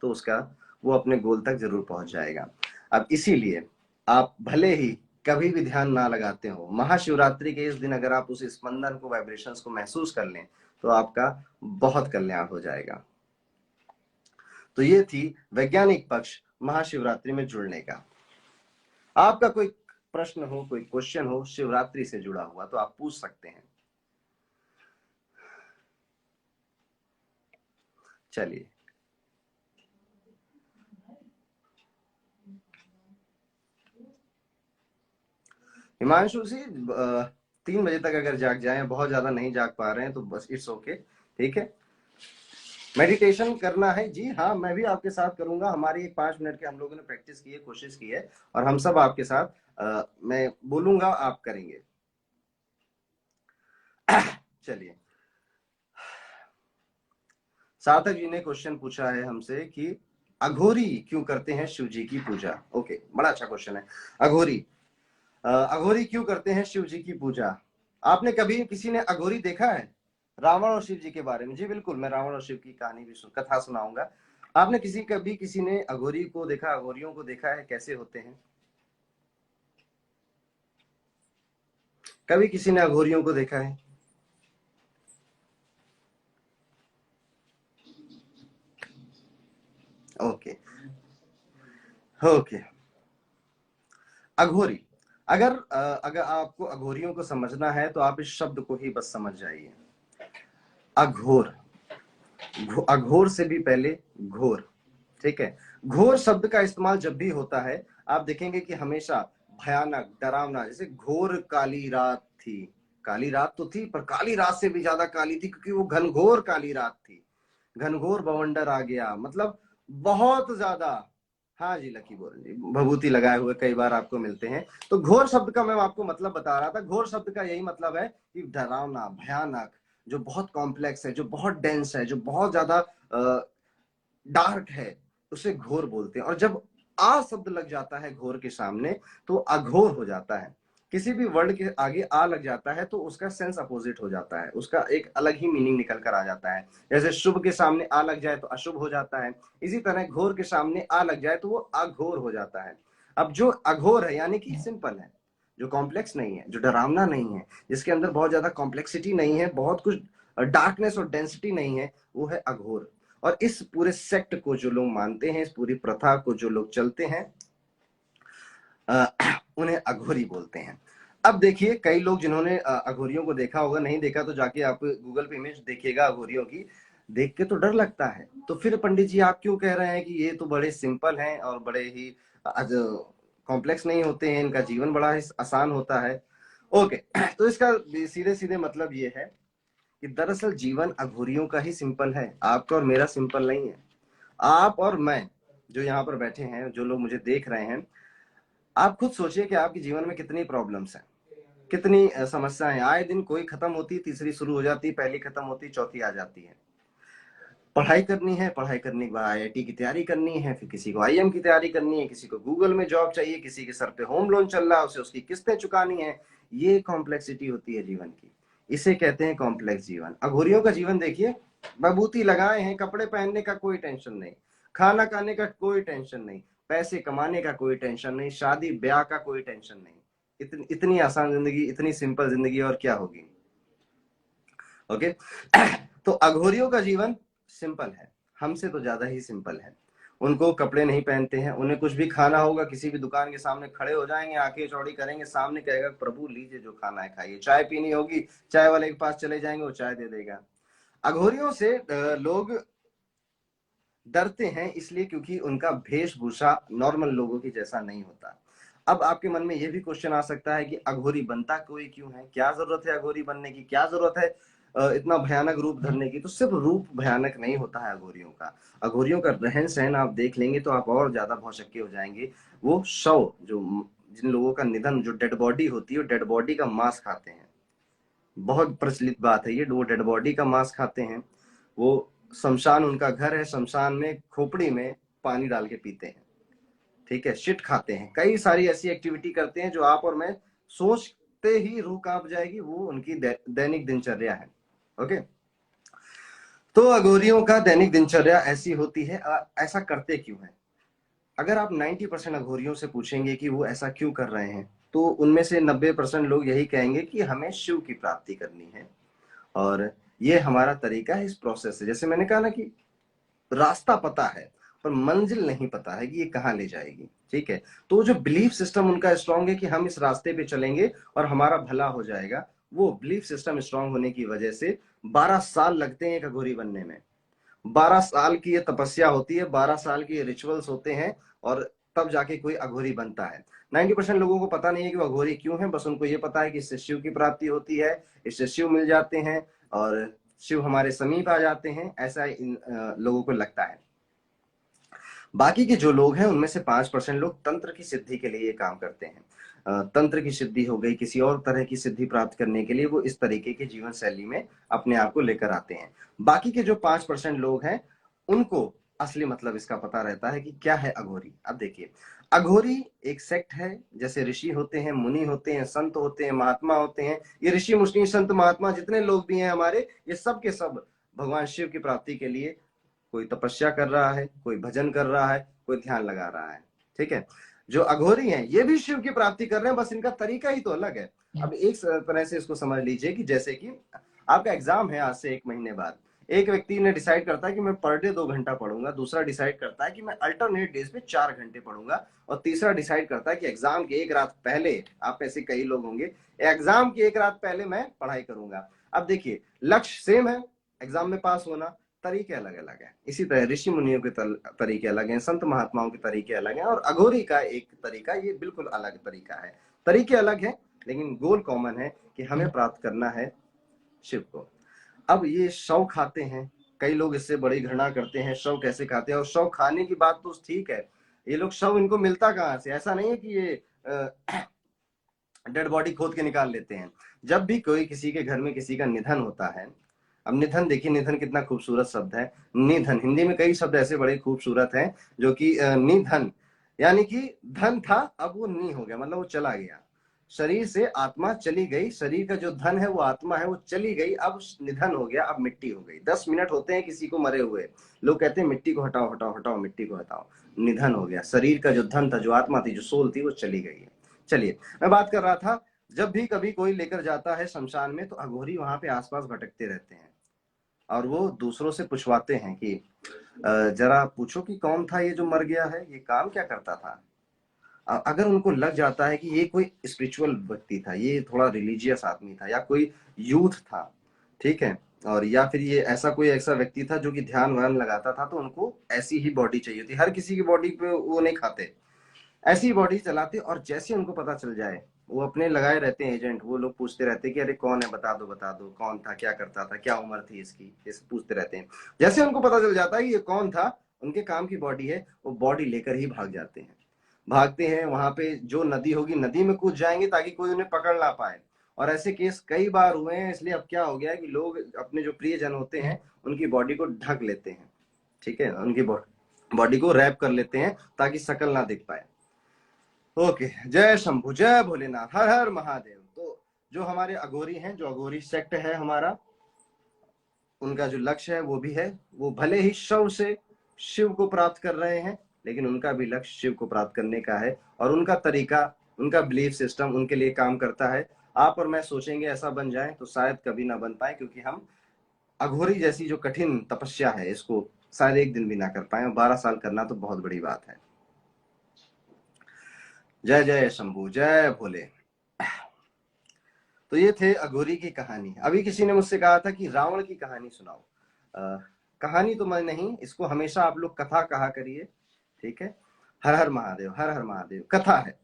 तो उसका वो अपने गोल तक जरूर पहुंच जाएगा। अब इसीलिए आप भले ही कभी भी ध्यान ना लगाते हो, महाशिवरात्रि के इस दिन अगर आप उस स्पंदन को, वाइब्रेशंस को महसूस कर लें तो आपका बहुत कल्याण हो जाएगा। तो ये थी वैज्ञानिक पक्ष महाशिवरात्रि में जुड़ने का। आपका कोई प्रश्न हो, कोई क्वेश्चन हो शिवरात्रि से जुड़ा हुआ तो आप पूछ सकते हैं। चलिए, हिमांशु जी 3 बजे तक अगर जाग जाए, बहुत ज्यादा नहीं जाग पा रहे हैं तो बस इट्स ओके, ठीक है। मेडिटेशन करना है जी, हाँ मैं भी आपके साथ करूंगा। हमारी 5 मिनट की हम लोगों ने प्रैक्टिस की है, कोशिश की है, और हम सब आपके साथ मैं बोलूंगा, आप करेंगे। चलिए, सार्थक जी ने क्वेश्चन पूछा है हमसे कि अघोरी क्यों करते हैं शिव जी की पूजा। ओके, बड़ा अच्छा क्वेश्चन है। अघोरी अघोरी क्यों करते हैं शिव जी की पूजा। आपने कभी किसी ने अघोरी देखा है? रावण और शिव जी के बारे में, जी बिल्कुल, मैं रावण और शिव की कहानी भी कथा सुनाऊंगा। आपने कभी किसी ने अघोरी को देखा, अघोरियों को देखा है कैसे होते हैं? कभी किसी ने अघोरियों को देखा है? ओके ओके, अघोरी, अगर आपको अघोरियों को समझना है तो आप इस शब्द को ही बस समझ जाइए, अघोर। अघोर से भी पहले घोर, ठीक है। घोर शब्द का इस्तेमाल जब भी होता है आप देखेंगे कि हमेशा भयानक, डरावना। जैसे घोर काली रात थी, काली रात तो थी पर काली रात से भी ज्यादा काली थी क्योंकि वो घनघोर काली रात थी, घनघोर बवंडर आ गया, मतलब बहुत ज्यादा। हाँ जी लकी बोल जी, भभूति लगाए हुए कई बार आपको मिलते हैं। तो घोर शब्द का मैं आपको मतलब बता रहा था। घोर शब्द का यही मतलब है कि डरावना, भयानक, जो बहुत कॉम्प्लेक्स है, जो बहुत डेंस है, जो बहुत ज्यादा डार्क है, उसे घोर बोलते हैं। और जब आ शब्द लग जाता है घोर के सामने तो अघोर हो जाता है। किसी भी वर्ड के आगे आ लग जाता है तो उसका सेंस अपोजिट हो जाता है, उसका एक अलग ही मीनिंग निकल कर आ जाता है। जैसे शुभ के सामने आ लग जाए तो अशुभ हो जाता है, इसी तरह घोर के सामने आ लग जाए तो वो अघोर हो जाता है। अब जो अघोर है यानी कि सिंपल है, जो कॉम्प्लेक्स नहीं है, जो डरावना नहीं है, जिसके अंदर बहुत ज्यादा कॉम्प्लेक्सिटी नहीं है, बहुत कुछ डार्कनेस और डेंसिटी नहीं है, वो है अघोर। और इस पूरे सेक्ट को जो लोग मानते हैं, इस पूरी प्रथा को जो लोग चलते हैं, उन्हें अघोरी बोलते हैं। अब देखिए, कई लोग जिन्होंने अघोरियों को देखा होगा, नहीं देखा तो जाके आप गूगल पे इमेज देखिएगा अघोरियों की, देख के तो डर लगता है। तो फिर पंडित जी आप क्यों कह रहे हैं कि ये तो बड़े सिंपल हैं और बड़े ही कॉम्प्लेक्स नहीं होते हैं, इनका जीवन बड़ा ही आसान होता है। ओके, तो इसका सीधे सीधे मतलब ये है कि दरअसल जीवन अघोरियों का ही सिंपल है, आपका और मेरा सिंपल नहीं है। आप और मैं जो यहाँ पर बैठे हैं, जो लोग मुझे देख रहे हैं, आप खुद सोचिए कि आपके जीवन में कितनी प्रॉब्लम्स हैं, कितनी समस्याएं। आए दिन कोई खत्म होती, तीसरी शुरू हो जाती, पहली खत्म होती, चौथी आ जाती है। पढ़ाई करनी है, पढ़ाई करने के बाद आईआईटी की तैयारी करनी है, फिर किसी को आईएम की तैयारी करनी है, किसी को गूगल में जॉब चाहिए, किसी के सर पे होम लोन चल रहा है, उसे उसकी किस्तें चुकानी है। ये कॉम्प्लेक्सिटी होती है जीवन की, इसे कहते हैं कॉम्प्लेक्स जीवन। अघोरियों का जीवन देखिए, बबूती लगाए हैं, कपड़े पहनने का कोई टेंशन नहीं, खाना खाने का कोई टेंशन नहीं, पैसे कमाने का कोई टेंशन नहीं, शादी ब्याह का कोई टेंशन नहीं। इतनी आसान जिंदगी, इतनी सिंपल जिंदगी और क्या होगी। ओके। तो अघोरियों का जीवन सिंपल है, हमसे तो ज्यादा ही सिंपल है। उनको कपड़े नहीं पहनते हैं, उन्हें कुछ भी खाना होगा किसी भी दुकान के सामने खड़े हो जाएंगे, आंखें चौड़ी करेंगे, सामने कहेगा प्रभु लीजिए जो खाना है खाइए। चाय पीनी होगी, चाय वाले के पास चले जाएंगे, वो चाय दे देगा। अघोरियों से लोग डरते हैं इसलिए क्योंकि उनका वेशभूषा नॉर्मल लोगों की जैसा नहीं होता। अब आपके मन में यह भी क्वेश्चन आ सकता है कि अघोरी बनता कोई क्यों है, क्या जरूरत है अघोरी बनने की, क्या जरूरत है इतना भयानक रूप धरने की। तो सिर्फ रूप भयानक नहीं होता है अघोरियों का, अघोरियों का रहन सहन आप देख लेंगे तो आप और ज्यादा भौचक्के हो जाएंगे। वो शव, जो जिन लोगों का निधन, जो डेड बॉडी होती है, वो डेड बॉडी का मांस खाते हैं। बहुत प्रचलित बात है ये, वो डेड बॉडी का मांस खाते हैं। वो शमशान उनका घर है, शमशान में खोपड़ी में पानी डाल के पीते हैं, ठीक है, शिट खाते हैं, कई सारी ऐसी एक्टिविटी करते हैं जो आप और मैं सोचते ही रूह कांप जाएगी। वो उनकी दैनिक दिनचर्या है। ओके। तो अघोरियों का दैनिक दिनचर्या ऐसी होती है। ऐसा करते क्यों है? अगर आप 90% अघोरियों से पूछेंगे कि वो ऐसा क्यों कर रहे हैं, तो उनमें से 90% लोग यही कहेंगे कि हमें शिव की प्राप्ति करनी है और ये हमारा तरीका है इस प्रोसेस से। जैसे मैंने कहा ना कि रास्ता पता है पर मंजिल नहीं पता है कि ये कहाँ ले जाएगी, ठीक है। तो जो बिलीफ सिस्टम उनका स्ट्रांग है कि हम इस रास्ते पे चलेंगे और हमारा भला हो जाएगा, वो बिलीफ सिस्टम स्ट्रांग होने की वजह से 12 साल लगते हैं एक अघोरी बनने में। 12 साल की ये तपस्या होती है, 12 साल की ये रिचुअल्स होते हैं और तब जाके कोई अघोरी बनता है। 90% लोगों को पता नहीं है कि वो अघोरी क्यों है, बस उनको ये पता है कि इससे शिव की प्राप्ति होती है, इससे शिव मिल जाते हैं और शिव हमारे समीप आ जाते हैं, ऐसा इन लोगों को लगता है। बाकी के जो लोग हैं उनमें से 5% लोग तंत्र की सिद्धि के लिए ये काम करते हैं। तंत्र की सिद्धि हो गई, किसी और तरह की सिद्धि प्राप्त करने के लिए वो इस तरीके की जीवन शैली में अपने आप को लेकर आते हैं। बाकी के जो 5% लोग हैं उनको असली मतलब इसका पता रहता है कि क्या है अघोरी। अब देखिए, अघोरी एक सेक्ट है। जैसे ऋषि होते हैं, मुनि होते हैं, संत होते हैं, महात्मा होते हैं। ये ऋषि मुनि संत महात्मा जितने लोग भी हैं हमारे, ये सब के सब भगवान शिव की प्राप्ति के लिए कोई तपस्या कर रहा है, कोई भजन कर रहा है, कोई ध्यान लगा रहा है, ठीक है। जो अघोरी हैं ये भी शिव की प्राप्ति कर रहे हैं, बस इनका तरीका ही तो अलग है। अब एक तरह से इसको समझ लीजिए कि जैसे कि आपका एग्जाम है आज से 1 महीने बाद, एक व्यक्ति ने डिसाइड करता है कि मैं पर डे 2 घंटा पढ़ूंगा, दूसरा डिसाइड करता है कि मैं अल्टरनेट डेज पे 4 घंटे पढ़ूंगा, और तीसरा डिसाइड करता है कि एग्जाम के एक रात पहले, आप ऐसे कई लोग होंगे, एग्जाम की एक रात पहले मैं पढ़ाई करूंगा। अब देखिए, लक्ष्य सेम है, एग्जाम में पास होना, तरीके अलग अलग हैं। इसी तरह ऋषि मुनियों के तरीके अलग हैं, संत महात्माओं के तरीके अलग हैं, और अघोरी का एक तरीका ये बिल्कुल अलग तरीका है। तरीके अलग हैं लेकिन गोल कॉमन है कि हमें प्राप्त करना है शिव को। अब ये शव खाते हैं, कई लोग इससे बड़ी घृणा करते हैं, शव कैसे खाते हैं। और शव खाने की बात तो ठीक है, ये लोग शव इनको मिलता कहाँ से? ऐसा नहीं है कि ये डेड बॉडी खोद के निकाल लेते हैं। जब भी कोई किसी के घर में किसी का निधन होता है, अब निधन देखिए, निधन कितना खूबसूरत शब्द है। निधन, हिंदी में कई शब्द ऐसे बड़े खूबसूरत हैं जो कि निधन यानी कि धन था, अब वो नी हो गया, मतलब वो चला गया, शरीर से आत्मा चली गई। शरीर का जो धन है वो आत्मा है, वो चली गई, अब निधन हो गया, अब मिट्टी हो गई। 10 मिनट होते हैं किसी को मरे हुए, लोग कहते हैं मिट्टी को हटाओ हटाओ हटाओ, मिट्टी को हटाओ। निधन हो गया, शरीर का जो धन था, जो आत्मा थी, जो सोल थी, वो चली गई है। चलिए, मैं बात कर रहा था, जब भी कभी कोई लेकर जाता है शमशान में तो अघोरी वहां पे आसपास भटकते रहते हैं और वो दूसरों से पूछवाते हैं कि जरा पूछो कि कौन था ये जो मर गया है, ये काम क्या करता था। अगर उनको लग जाता है कि ये कोई स्पिरिचुअल व्यक्ति था, ये थोड़ा रिलीजियस आदमी था, या कोई यूथ था, ठीक है, और या फिर ये ऐसा व्यक्ति था जो कि ध्यान वान लगाता था, तो उनको ऐसी ही बॉडी चाहिए थी। हर किसी की बॉडी पे वो नहीं खाते, ऐसी बॉडी चलाते। और जैसे उनको पता चल जाए, वो अपने लगाए रहते हैं एजेंट, वो लोग पूछते रहते हैं कि अरे कौन है, बता दो कौन था, क्या करता था, क्या उम्र थी इसकी, ये पूछते रहते हैं। जैसे उनको पता चल जाता है कि ये कौन था, उनके काम की बॉडी है, वो बॉडी लेकर ही भाग जाते हैं। भागते हैं, वहां पे जो नदी होगी, नदी में कूद जाएंगे ताकि कोई उन्हें पकड़ ना पाए। और ऐसे केस कई बार हुए हैं। इसलिए अब क्या हो गया है कि लोग अपने जो प्रियजन होते हैं उनकी बॉडी को ढक लेते हैं, ठीक है, उनकी बॉडी को रैप कर लेते हैं ताकि शकल ना दिख पाए। ओके, जय शंभु, जय भोलेनाथ, हर हर महादेव। तो जो हमारे अघोरी हैं, जो अघोरी सेक्ट है हमारा, उनका जो लक्ष्य है वो भी है, वो भले ही शव से शिव को प्राप्त कर रहे हैं, लेकिन उनका भी लक्ष्य शिव को प्राप्त करने का है। और उनका तरीका, उनका बिलीफ सिस्टम उनके लिए काम करता है। आप और मैं सोचेंगे ऐसा बन जाए तो शायद कभी ना बन पाए, क्योंकि हम अघोरी जैसी जो कठिन तपस्या है इसको शायद एक दिन भी ना कर पाए। 12 साल करना तो बहुत बड़ी बात है। जय जय शंभू, जय भोले। तो ये थे अघोरी की कहानी। अभी किसी ने मुझसे कहा था कि रावण की कहानी सुनाओ। कहानी तो मैं नहीं, इसको हमेशा आप लोग कथा कहा करिए, ठीक है। हर हर महादेव, हर हर महादेव कथा है।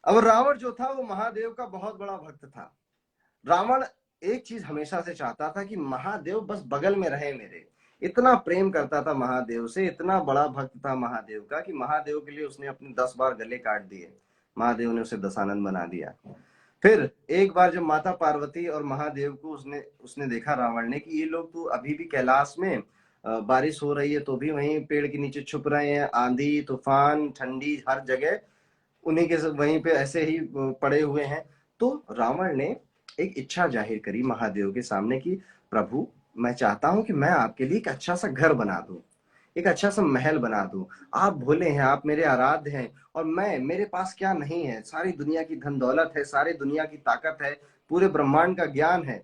अब रावण जो था वो महादेव का बहुत बड़ा भक्त था। रावण एक चीज हमेशा से चाहता था कि महादेव बस बगल में रहे मेरे। इतना प्रेम करता था महादेव से, इतना बड़ा भक्त था महादेव का कि महादेव के लिए उसने अपने 10 बार गले काट दिए। महादेव ने उसे दशानन बना दिया। फिर एक बार जब माता पार्वती और महादेव को उसने देखा रावण ने कि ये लोग तो अभी भी कैलाश में बारिश हो रही है तो भी वहीं पेड़ के नीचे छुप रहे हैं, आंधी तूफान ठंडी हर जगह उन्हीं के वहीं पे ऐसे ही पड़े हुए हैं। तो रावण ने एक इच्छा जाहिर करी महादेव के सामने कि प्रभु, मैं चाहता हूं कि मैं आपके लिए एक अच्छा सा घर बना दूं, एक अच्छा सा महल बना दूं। आप भोले हैं, आप मेरे आराध्य हैं, और मेरे पास क्या नहीं है, सारी दुनिया की धन दौलत है, सारी दुनिया की ताकत है, पूरे ब्रह्मांड का ज्ञान है।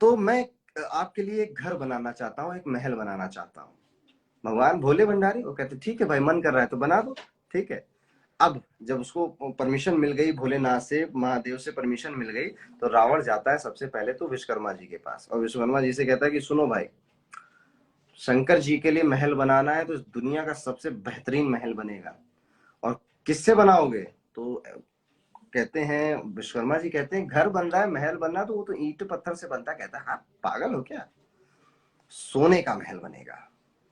तो मैं आपके लिए एक घर बनाना चाहता हूँ, एक महल बनाना चाहता हूँ। भगवान भोले भंडारी वो कहते ठीक है भाई, मन कर रहा है तो बना दो, ठीक है। अब जब उसको परमिशन मिल गई, भोलेनाथ से, महादेव से परमिशन मिल गई, तो रावण जाता है सबसे पहले तो विश्वकर्मा जी के पास, और विश्वकर्मा जी से कहता है कि सुनो भाई, शंकर जी के लिए महल बनाना है तो इस दुनिया का सबसे बेहतरीन महल बनेगा। और किससे बनाओगे? तो कहते हैं, विश्वकर्मा जी कहते हैं घर बन रहा है, महल बन रहा है तो वो तो ईंट पत्थर से बनता है। कहता है हाँ, पागल हो क्या? सोने का महल बनेगा,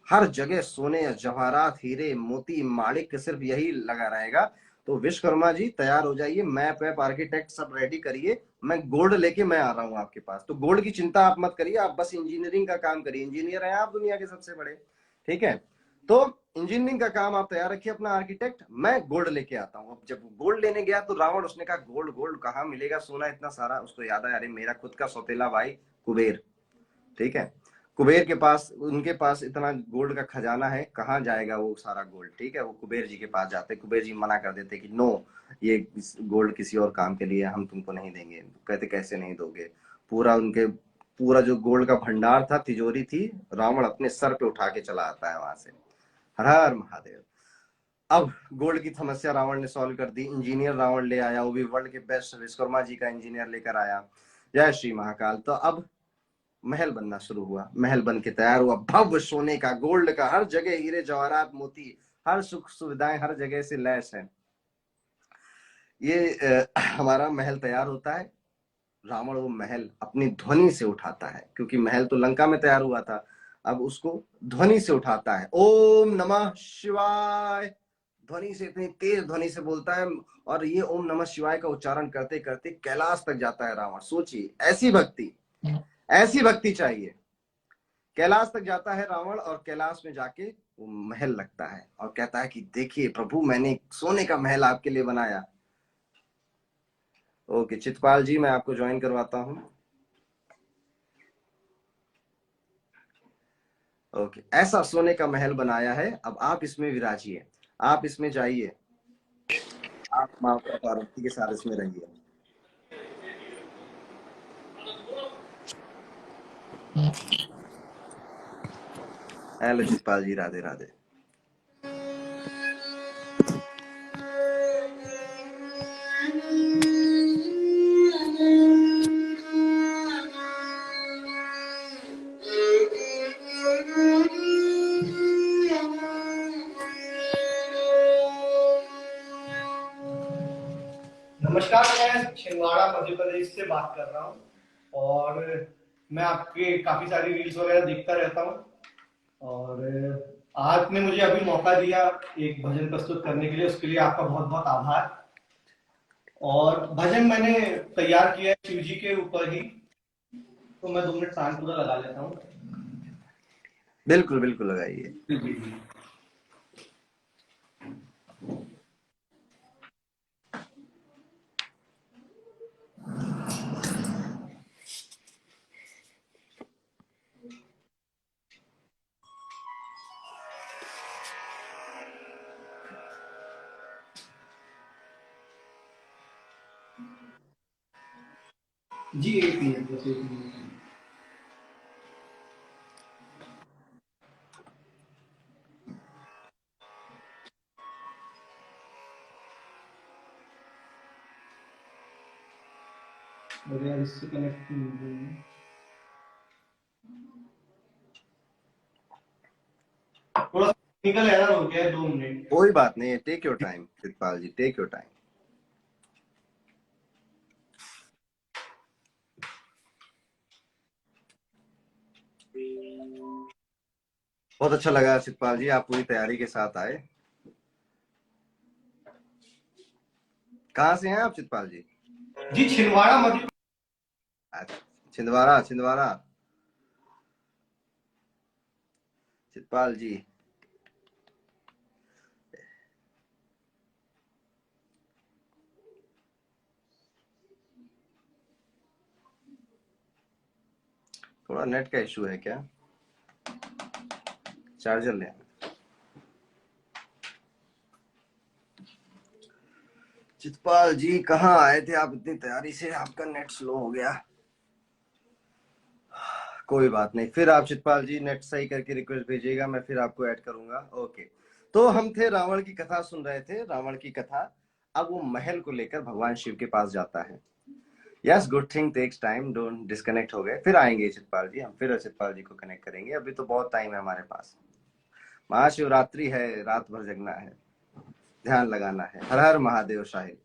हर जगह सोने, जवाहरात, हीरे, मोती, माणिक, सिर्फ यही लगा रहेगा। तो विश्वकर्मा जी तैयार हो जाइए, मैप वैप, आर्किटेक्ट सब रेडी करिए, मैं गोल्ड लेके मैं आ रहा हूँ आपके पास। तो गोल्ड की चिंता आप मत करिए, आप बस इंजीनियरिंग का काम करिए, इंजीनियर हैं आप दुनिया के सबसे बड़े, ठीक है। तो इंजीनियरिंग का काम आप तैयार रखिए, अपना आर्किटेक्ट, मैं गोल्ड लेके आता हूँ। अब जब गोल्ड लेने गया तो रावण, उसने कहा गोल्ड गोल्ड कहाँ मिलेगा, सोना इतना सारा। उसको याद आया, अरे मेरा खुद का सौतेला भाई कुबेर, ठीक है, कुबेर के पास, उनके पास इतना गोल्ड का खजाना है, कहाँ जाएगा वो सारा गोल्ड, ठीक है। वो कुबेर जी के पास जाते, कुबेर जी मना कर देते कि नो, ये गोल्ड किसी और काम के लिए, हम तुमको नहीं देंगे। कहते कैसे नहीं दोगे? पूरा जो गोल्ड का भंडार था, तिजोरी थी, रावण अपने सर पे उठा के चला आता है वहां से। हर हर महादेव। अब गोल्ड की समस्या रावण ने सॉल्व कर दी, इंजीनियर रावण ले आया, वो भी वर्ल्ड के बेस्ट विश्वकर्मा जी का इंजीनियर लेकर आया। जय श्री महाकाल। तो अब महल बनना शुरू हुआ, महल बन के तैयार हुआ, भव्य सोने का, गोल्ड का, हर जगह हीरे जवाहरात मोती, हर सुख सुविधाएं हर जगह से लैस है। ये हमारा महल तैयार होता है। रावण वो महल अपनी ध्वनि से उठाता है, क्योंकि महल तो लंका में तैयार हुआ था, अब उसको ध्वनि से उठाता है। ओम नमः शिवाय, ध्वनि से, इतनी तेज ध्वनि से बोलता है, और ये ओम नमः शिवाय का उच्चारण करते करते कैलाश तक जाता है रावण। सोचिए, ऐसी भक्ति चाहिए। कैलाश तक जाता है रावण, और कैलाश में जाके वो महल लगता है और कहता है कि देखिए प्रभु, मैंने सोने का महल आपके लिए बनाया। ओके चितपाल जी, मैं आपको ज्वाइन करवाता हूं। ओके, ऐसा सोने का महल बनाया है, अब आप इसमें विराजिए, आप इसमें जाइए, आप माँ पार्वती के साथ इसमें रहिए। हेलो चितपाल जी, राधे राधे। नमस्कार, मैं छिंदवाड़ा मध्य प्रदेश से बात कर रहा हूँ और मैं आपके काफी सारी रील्स वगैरह देखता रहता हूँ। और आपने मुझे अभी मौका दिया एक भजन प्रस्तुत करने के लिए, उसके लिए आपका बहुत बहुत आभार। और भजन मैंने तैयार किया है शिव जी के ऊपर ही, तो मैं 2 मिनट शांत पूरा लगा लेता हूँ। बिल्कुल बिल्कुल लगाइए। जी जी जी। जी 1 मिनट, बस 1 मिनट। अरे यार इससे कनेक्ट नहीं हो रही है। थोड़ा सा टेक्निकल एरर हो गया है, 2 मिनट। कोई बात नहीं, take your time Chitpal ji, take your time. बहुत अच्छा लगा चितपाल जी, आप पूरी तैयारी के साथ आए। कहाँ से हैं आप चितपाल जी? जी छिंदवाड़ा मध्य। अच्छा, छिंदवाड़ा, छिंदवाड़ा। चितपाल जी, थोड़ा नेट का इशू है क्या? चार्जर ले आना। चितपाल जी कहाँ आए थे आप इतनी तैयारी से, आपका नेट स्लो हो गया। कोई बात नहीं, फिर आप चितपाल जी नेट सही करके रिक्वेस्ट भेजिएगा, मैं फिर आपको ऐड करूंगा। ओके, तो हम थे रावण की कथा सुन रहे थे, रावण की कथा। अब वो महल को लेकर भगवान शिव के पास जाता है। Yes, good thing takes time, don't disconnect हो गए, फिर आएंगे चितपाल जी, हम फिर चितपाल जी को कनेक्ट करेंगे, अभी तो बहुत टाइम है हमारे पास। महाशिवरात्रि है, रात भर जगना है, ध्यान लगाना है। हर हर महादेव शाही,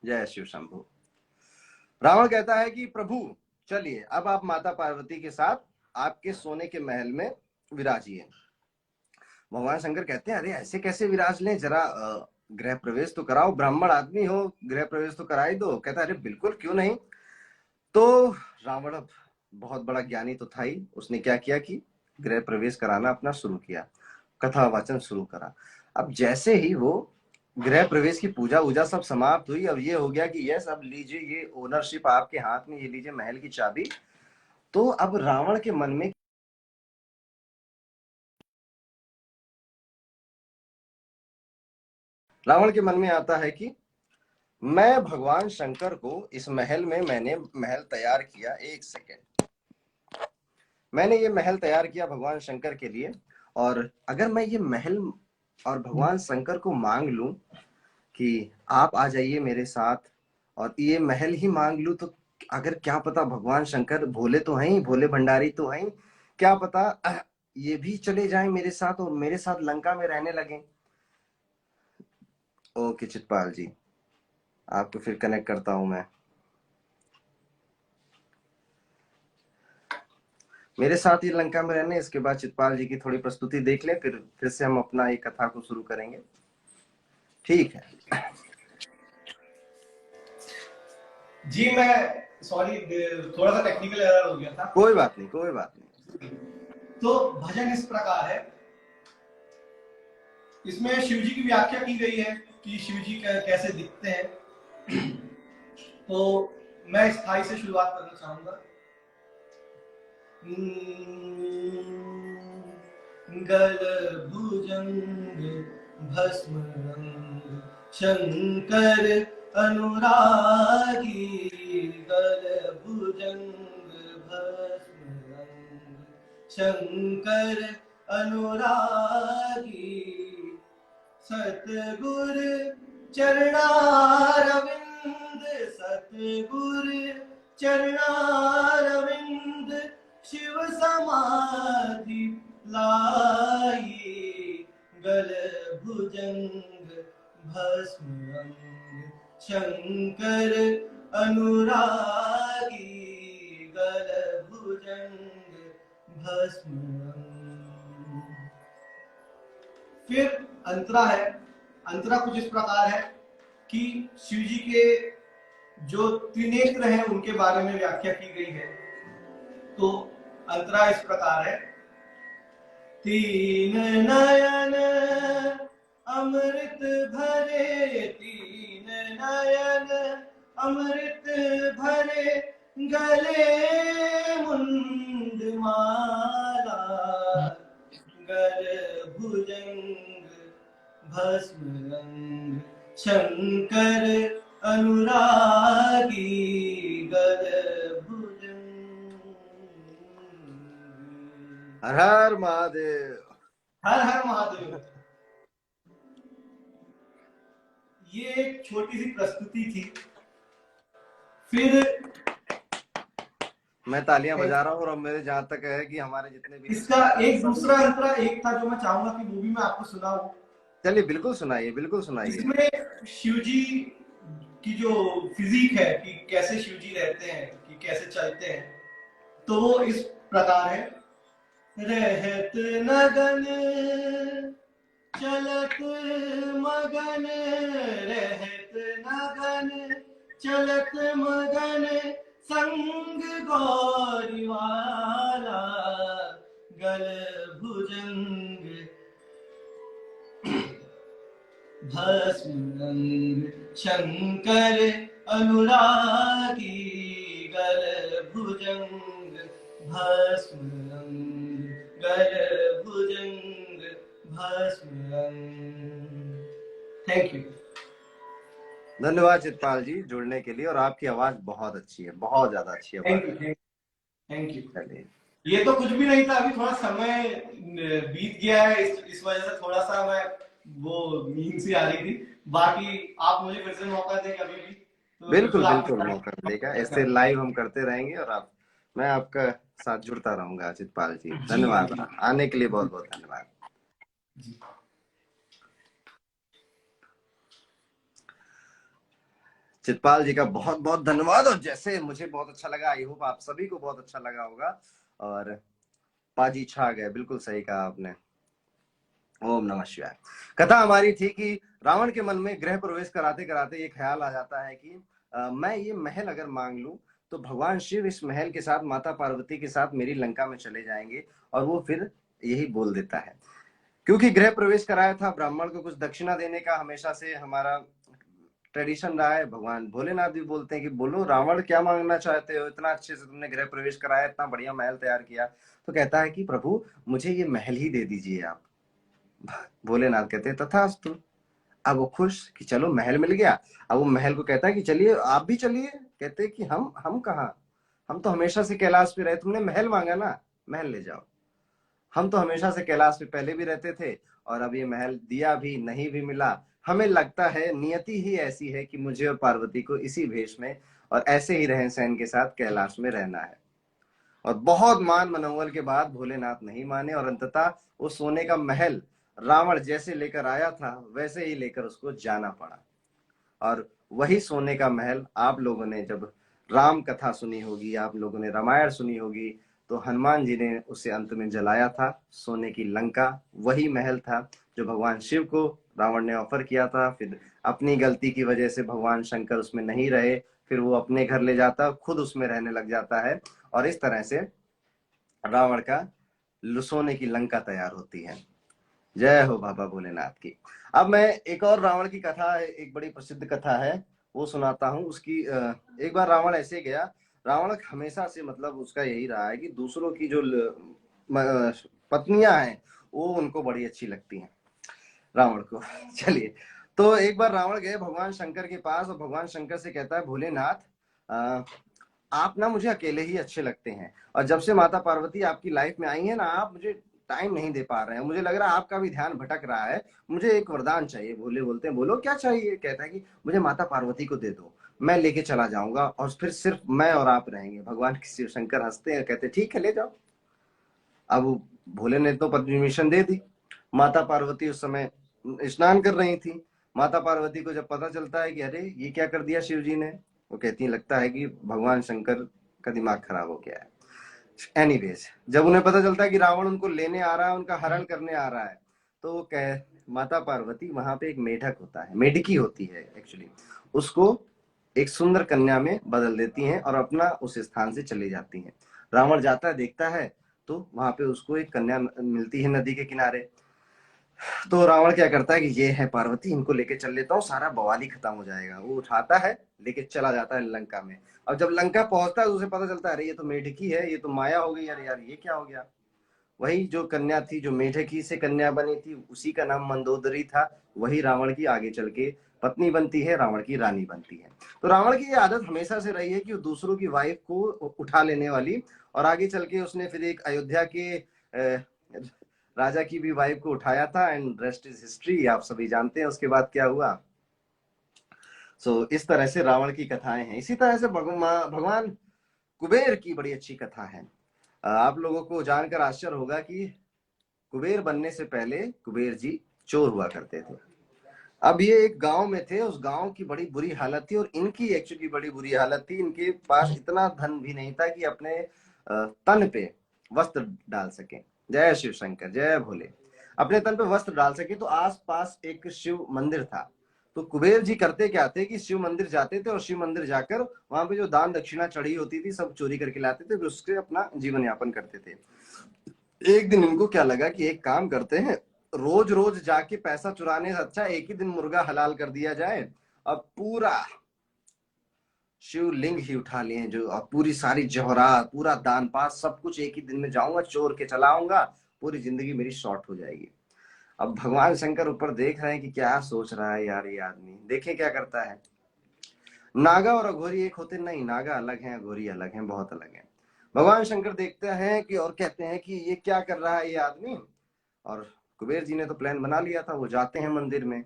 जय शिव शंभु। रावण कहता है कि प्रभु चलिए, अब आप माता पार्वती के साथ आपके सोने के महल में विराजिए। भगवान शंकर कहते हैं अरे ऐसे कैसे विराज लें, जरा गृह प्रवेश तो कराओ, ब्राह्मण आदमी हो, गृह प्रवेश तो करा ही दो। कहता है अरे बिल्कुल, क्यों नहीं। तो रावण अब बहुत बड़ा ज्ञानी तो था ही, उसने क्या किया कि गृह प्रवेश कराना अपना शुरू किया, कथा वाचन शुरू करा। अब जैसे ही वो गृह प्रवेश की पूजा वूजा सब समाप्त हुई, अब ये हो गया कि यस अब लीजिए ये ओनरशिप आपके हाथ में, ये लीजिए महल की चाबी। तो अब रावण के मन में आता है कि मैं भगवान शंकर को इस महल में, मैंने महल तैयार किया, एक सेकेंड, मैंने ये महल तैयार किया भगवान शंकर के लिए, और अगर मैं ये महल और भगवान शंकर को मांग लूं कि आप आ जाइए मेरे साथ, और ये महल ही मांग लूं, तो अगर क्या पता भगवान शंकर भोले तो हैं, भोले भंडारी तो हैं, क्या पता ये भी चले जाएं मेरे साथ और मेरे साथ लंका में रहने लगे। ओके चितपाल जी, आपको फिर कनेक्ट करता हूं मैं। मेरे साथ ही लंका में रहने, इसके बाद चितपाल जी की थोड़ी प्रस्तुति देख ले, फिर से हम अपना एक कथा को शुरू करेंगे, ठीक है? जी मैं सॉरी, थोड़ा सा टेक्निकल एरर हो गया था। कोई बात नहीं, कोई बात नहीं। तो भजन इस प्रकार है, इसमें शिव जी की व्याख्या की गई है कि शिव जी कैसे दिखते हैं। तो मैं स्थाई से शुरुआत करना चाहूंगा। गल भुजंग भस्म रंग शंकर अनुरागी, गल भुजंग भस्म रंग शंकर अनुरागी, सतगुर चरणारविंद, सतगुर चरणारविंद शिव समाधि लाई, गल भुजंग भस्म अंग शंकर अनुरागी, गल भुजंग भस्म अंग। फिर अंतरा है, अंतरा कुछ इस प्रकार है कि शिव जी के जो त्रिनेत्र हैं उनके बारे में व्याख्या की गई है। तो अंतरा इस प्रकार है, तीन नयन अमृत भरे, तीन नयन अमृत भरे, गले मुंड माला, गल भुजंग भस्म रंग, शंकर अनुरागी, गल भुजंग। हर हर महादेव। हर हर महादेव। ये एक छोटी सी प्रस्तुति थी। फिर मैं तालियां बजा रहा हूँ और अब मेरे जहां तक है कि हमारे जितने भी इसका एक दूसरा अंतरा एक था जो मैं चाहूंगा कि वो भी मैं आपको सुनाऊं। चलिए बिल्कुल सुनाइए, बिल्कुल सुनाइए। इसमें शिव जी की जो फिजिक है कि कैसे शिव जी रहते हैं, कि कैसे चलते हैं, तो वो इस प्रकार है, रहत नगन चलत मगन, रहत नगन चलत मगन, संग गौरी वाला, गल भुजंग भस्म रंग, शंकर अनुरागी, गल भुजंग भस्म रंग, गल भुजंग भस्म रंग। Thank you. धन्यवाद चितपाल जी जुड़ने के लिए, और आपकी आवाज बहुत अच्छी है, बहुत ज्यादा अच्छी आवाज है। Thank you. चलिए, ये तो कुछ भी नहीं था, अभी थोड़ा समय बीत गया है, इस वजह से थोड़ा सा मैं वो नींद सी आ रही थी। बाकी आप मुझे फिर से मौका दें कभी भी, तो बिल्कुल आपके बिल्कुल साथ मौका मिलेगा, ऐसे लाइव हम करते रहेंगे और मैं आपका साथ जुड़ता रहूंगा चितपाल जी। धन्यवाद, आने के लिए बहुत बहुत धन्यवाद जी। चितपाल जी का बहुत बहुत धन्यवाद। और जैसे मुझे बहुत अच्छा लगा, आई होप आप सभी को बहुत अच्छा लगा होगा। और पाजी छा गए, बिल्कुल सही कहा आपने। ओम नमः शिवाय। कथा हमारी थी कि रावण के मन में गृह प्रवेश कराते कराते ये ख्याल आ जाता है कि मैं ये महल अगर मांग लूं तो भगवान शिव इस महल के साथ माता पार्वती के साथ मेरी लंका में चले जाएंगे। और वो फिर यही बोल देता है, क्योंकि गृह प्रवेश कराया था, ब्राह्मण को कुछ दक्षिणा देने का हमेशा से हमारा ट्रेडिशन रहा है। भगवान भोलेनाथ भी बोलते हैं कि बोलो रावण क्या मांगना चाहते हो, इतना अच्छे से तुमने गृह प्रवेश कराया, इतना बढ़िया महल तैयार किया। तो कहता है कि प्रभु मुझे ये महल ही दे दीजिए आप। भोलेनाथ कहते हैं तथास्तु। अब वो खुश कि चलो महल मिल गया। अब वो महल को कहता है कि चलिए आप भी चलिए। कहते हैं कि हम कहाँ, हम तो हमेशा से कैलाश पे रहे, तुमने महल मांगा ना, महल ले जाओ। हम तो हमेशा से कैलाश पे पहले भी रहते थे और अब ये महल दिया भी नहीं भी मिला। हमें लगता है नियति ही ऐसी है कि मुझे और पार्वती को इसी भेष में और ऐसे ही रहन सहन के साथ कैलाश में रहना है। और बहुत मान मनोवल के बाद भोलेनाथ नहीं माने और अंततः वो सोने का महल रावण जैसे लेकर आया था वैसे ही लेकर उसको जाना पड़ा। और वही सोने का महल आप लोगों ने जब राम कथा सुनी होगी, आप लोगों ने रामायण सुनी होगी, तो हनुमान जी ने उसे अंत में जलाया था। सोने की लंका वही महल था जो भगवान शिव को रावण ने ऑफर किया था। फिर अपनी गलती की वजह से भगवान शंकर उसमें नहीं रहे, फिर वो अपने घर ले जाता, खुद उसमें रहने लग जाता है और इस तरह से रावण का सोने की लंका तैयार होती है। जय हो बाबा भोलेनाथ की। अब मैं एक और रावण की कथा, एक बड़ी प्रसिद्ध कथा है, वो सुनाता हूँ उसकी। एक बार रावण ऐसे गया, रावण हमेशा से मतलब उसका यही रहा है कि दूसरों की जो पत्नियां हैं वो उनको बड़ी अच्छी लगती हैं रावण को। चलिए, तो एक बार रावण गए भगवान शंकर के पास और भगवान शंकर से कहता है भोलेनाथ आप ना मुझे अकेले ही अच्छे लगते हैं, और जब से माता पार्वती आपकी लाइफ में आई है ना, आप मुझे टाइम नहीं दे पा रहे हैं, मुझे लग रहा है आपका भी ध्यान भटक रहा है, मुझे एक वरदान चाहिए। भोले बोलते हैं बोलो क्या चाहिए। कहता है कि मुझे माता पार्वती को दे दो, मैं लेके चला जाऊंगा और फिर सिर्फ मैं और आप रहेंगे। भगवान शिव शंकर हंसते हैं, कहते ठीक है ले जाओ। अब भोले ने तो परमिशन दे दी। माता पार्वती उस समय स्नान कर रही थी। माता पार्वती को जब पता चलता है कि अरे ये क्या कर दिया शिव जी ने, वो कहती है लगता है कि भगवान शंकर का दिमाग खराब हो गया है। एनीवेज, जब उन्हें पता चलता है कि रावण उनको लेने आ रहा है, उनका हरण करने आ रहा है, तो वो कह माता पार्वती वहां पे एक मेढक होता है, मेढकी होती है एक्चुअली, उसको एक सुंदर कन्या में बदल देती हैं और अपना उस स्थान से चली जाती हैं। रावण जाता है, देखता है, तो वहां पे उसको एक कन्या मिलती है नदी के किनारे। तो रावण क्या करता है कि ये है पार्वती, इनको लेके चल लेता हूँ, सारा बवाल ही खत्म हो जाएगा। वो उठाता है, लेके चला जाता है लंका में। अब जब लंका पहुंचता है तो उसे पता चलता है, अरे ये तो मेढकी है, ये तो माया हो गई, अरे यार ये क्या हो गया। वही जो कन्या थी, जो मेढकी से कन्या बनी थी, उसी का नाम मंदोदरी था, वही रावण की आगे चल के पत्नी बनती है, रावण की रानी बनती है। तो रावण की ये आदत हमेशा से रही है कि वो दूसरों की वाइफ को उठा लेने वाली, और आगे चल के उसने फिर एक अयोध्या के राजा की भी वाइफ को उठाया था, एंड रेस्ट इज हिस्ट्री, आप सभी जानते हैं उसके बाद क्या हुआ। इस तरह से रावण की कथाएं हैं। इसी तरह से भगवान कुबेर की बड़ी अच्छी कथा है। आप लोगों को जानकर आश्चर्य होगा कि कुबेर बनने से पहले कुबेर जी चोर हुआ करते थे। अब ये एक गांव में थे, उस गांव की बड़ी बुरी हालत थी, और इनकी एक्चुअली बड़ी बुरी हालत थी। इनके पास इतना धन भी नहीं था कि अपने तन पे वस्त्र डाल सके। जय शिव शंकर, जय भोले। अपने तन पे वस्त्र डाल सके, तो आस पास एक शिव मंदिर था। तो कुबेर जी करते क्या थे कि शिव मंदिर जाते थे, और शिव मंदिर जाकर वहां पे जो दान दक्षिणा चढ़ी होती थी सब चोरी करके लाते थे, फिर उससे अपना जीवन यापन करते थे। एक दिन इनको क्या लगा कि एक काम करते हैं, रोज रोज जाके पैसा चुराने से अच्छा एक ही दिन मुर्गा हलाल कर दिया जाए। अब पूरा शिवलिंग ही उठा लिए, जो अब पूरी सारी जौहरात, पूरा दान पास सब कुछ एक ही दिन में जाऊंगा, चोर के चलाऊंगा, पूरी जिंदगी मेरी शॉर्ट हो जाएगी। अब भगवान शंकर ऊपर देख रहे हैं कि क्या सोच रहा है यार ये आदमी। देखें क्या करता है। नागा और अघोरी एक होते नहीं, नागा अलग है, अघोरी अलग है, बहुत अलग है। भगवान शंकर देखते हैं कि और कहते हैं कि ये क्या कर रहा है ये आदमी। और कुबेर जी ने तो प्लान बना लिया था। वो जाते हैं मंदिर में,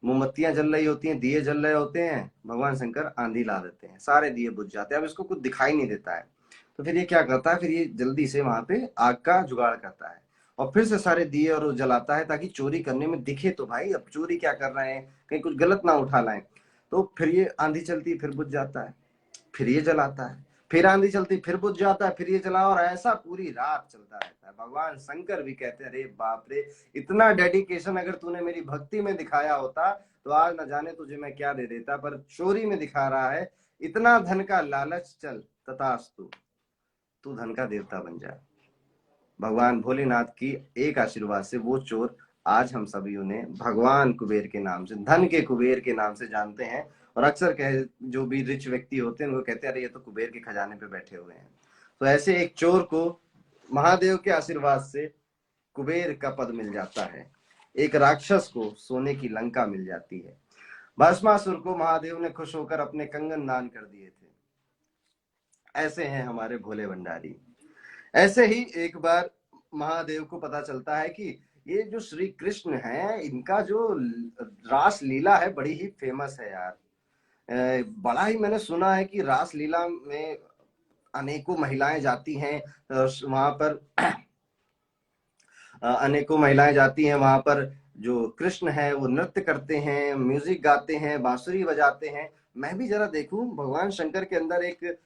मोमबत्तियां जल रही होती हैं, दिए जल रहे होते हैं, भगवान शंकर आंधी ला देते हैं, सारे दिए बुझ जाते हैं। अब इसको कुछ दिखाई नहीं देता है, तो फिर ये क्या करता है, फिर ये जल्दी से वहां पे आग का जुगाड़ करता है, और फिर से सारे दिए और जलाता है, ताकि चोरी करने में दिखे तो भाई अब चोरी क्या कर रहे हैं, कहीं कुछ गलत ना उठा लाएं। तो फिर ये आंधी चलती, फिर बुझ जाता है, फिर ये जलाता है, फिर आंधी चलती, फिर बुझ जाता है, फिर ये जला, और ऐसा पूरी रात चलता रहता है। भगवान शंकर भी कहते हैं, अरे बाप रे, इतना डेडिकेशन अगर तूने मेरी भक्ति में दिखाया होता तो आज न जाने तुझे मैं क्या दे देता, पर चोरी में दिखा रहा है। इतना धन का लालच, चल तथास्तु, तू धन का देवता बन जा। भगवान भोलेनाथ की एक आशीर्वाद से वो चोर आज हम सभी उन्हें भगवान कुबेर के नाम से, धन के कुबेर के नाम से जानते हैं। और अक्सर कहे जो भी रिच व्यक्ति होते हैं वो कहते हैं, अरे ये तो कुबेर के खजाने पे बैठे हुए हैं। तो ऐसे एक चोर को महादेव के आशीर्वाद से कुबेर का पद मिल जाता है, एक राक्षस को सोने की लंका मिल जाती है, भस्मासुर को महादेव ने खुश होकर अपने कंगन दान कर दिए थे। ऐसे हैं हमारे भोले भंडारी। ऐसे ही एक बार महादेव को पता चलता है कि ये जो श्री कृष्ण है, इनका जो रास लीला है बड़ी ही फेमस है यार। बड़ा ही मैंने सुना है कि रास लीला में अनेकों महिलाएं जाती हैं वहां पर, अनेकों महिलाएं जाती हैं वहां पर। जो कृष्ण है वो नृत्य करते हैं, म्यूजिक गाते हैं, बांसुरी बजाते हैं। मैं भी जरा देखूं, भगवान शंकर के अंदर एक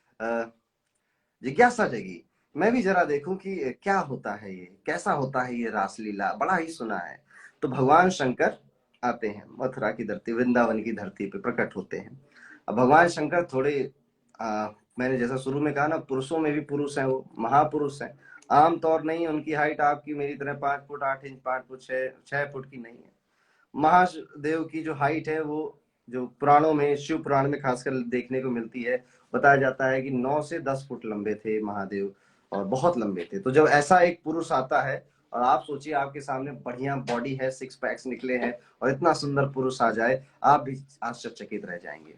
जिज्ञासा जगी, मैं भी जरा देखूं कि क्या होता है, ये कैसा होता है ये रासलीला, बड़ा ही सुना है। तो भगवान शंकर आते हैं, मथुरा की धरती, वृंदावन की धरती पे प्रकट होते हैं। अब भगवान शंकर थोड़े मैंने जैसा शुरू में कहा ना, पुरुषों में भी पुरुष हैं, वो महापुरुष हैं। आमतौर नहीं, उनकी हाइट आपकी मेरी तरह 5 फुट 8 इंच, 5 फुट 6 फुट की नहीं है। महादेव की जो हाइट है वो जो पुराणों में, शिव पुराण में खासकर देखने को मिलती है, बताया जाता है कि 9 से 10 फुट लंबे थे महादेव, और बहुत लंबे थे। तो जब ऐसा एक पुरुष आता है, और आप सोचिए आपके सामने बढ़िया बॉडी है, 6 पैक्स निकले हैं, और इतना सुंदर पुरुष आ जाए, आप भी आश्चर्यचकित रह जाएंगे।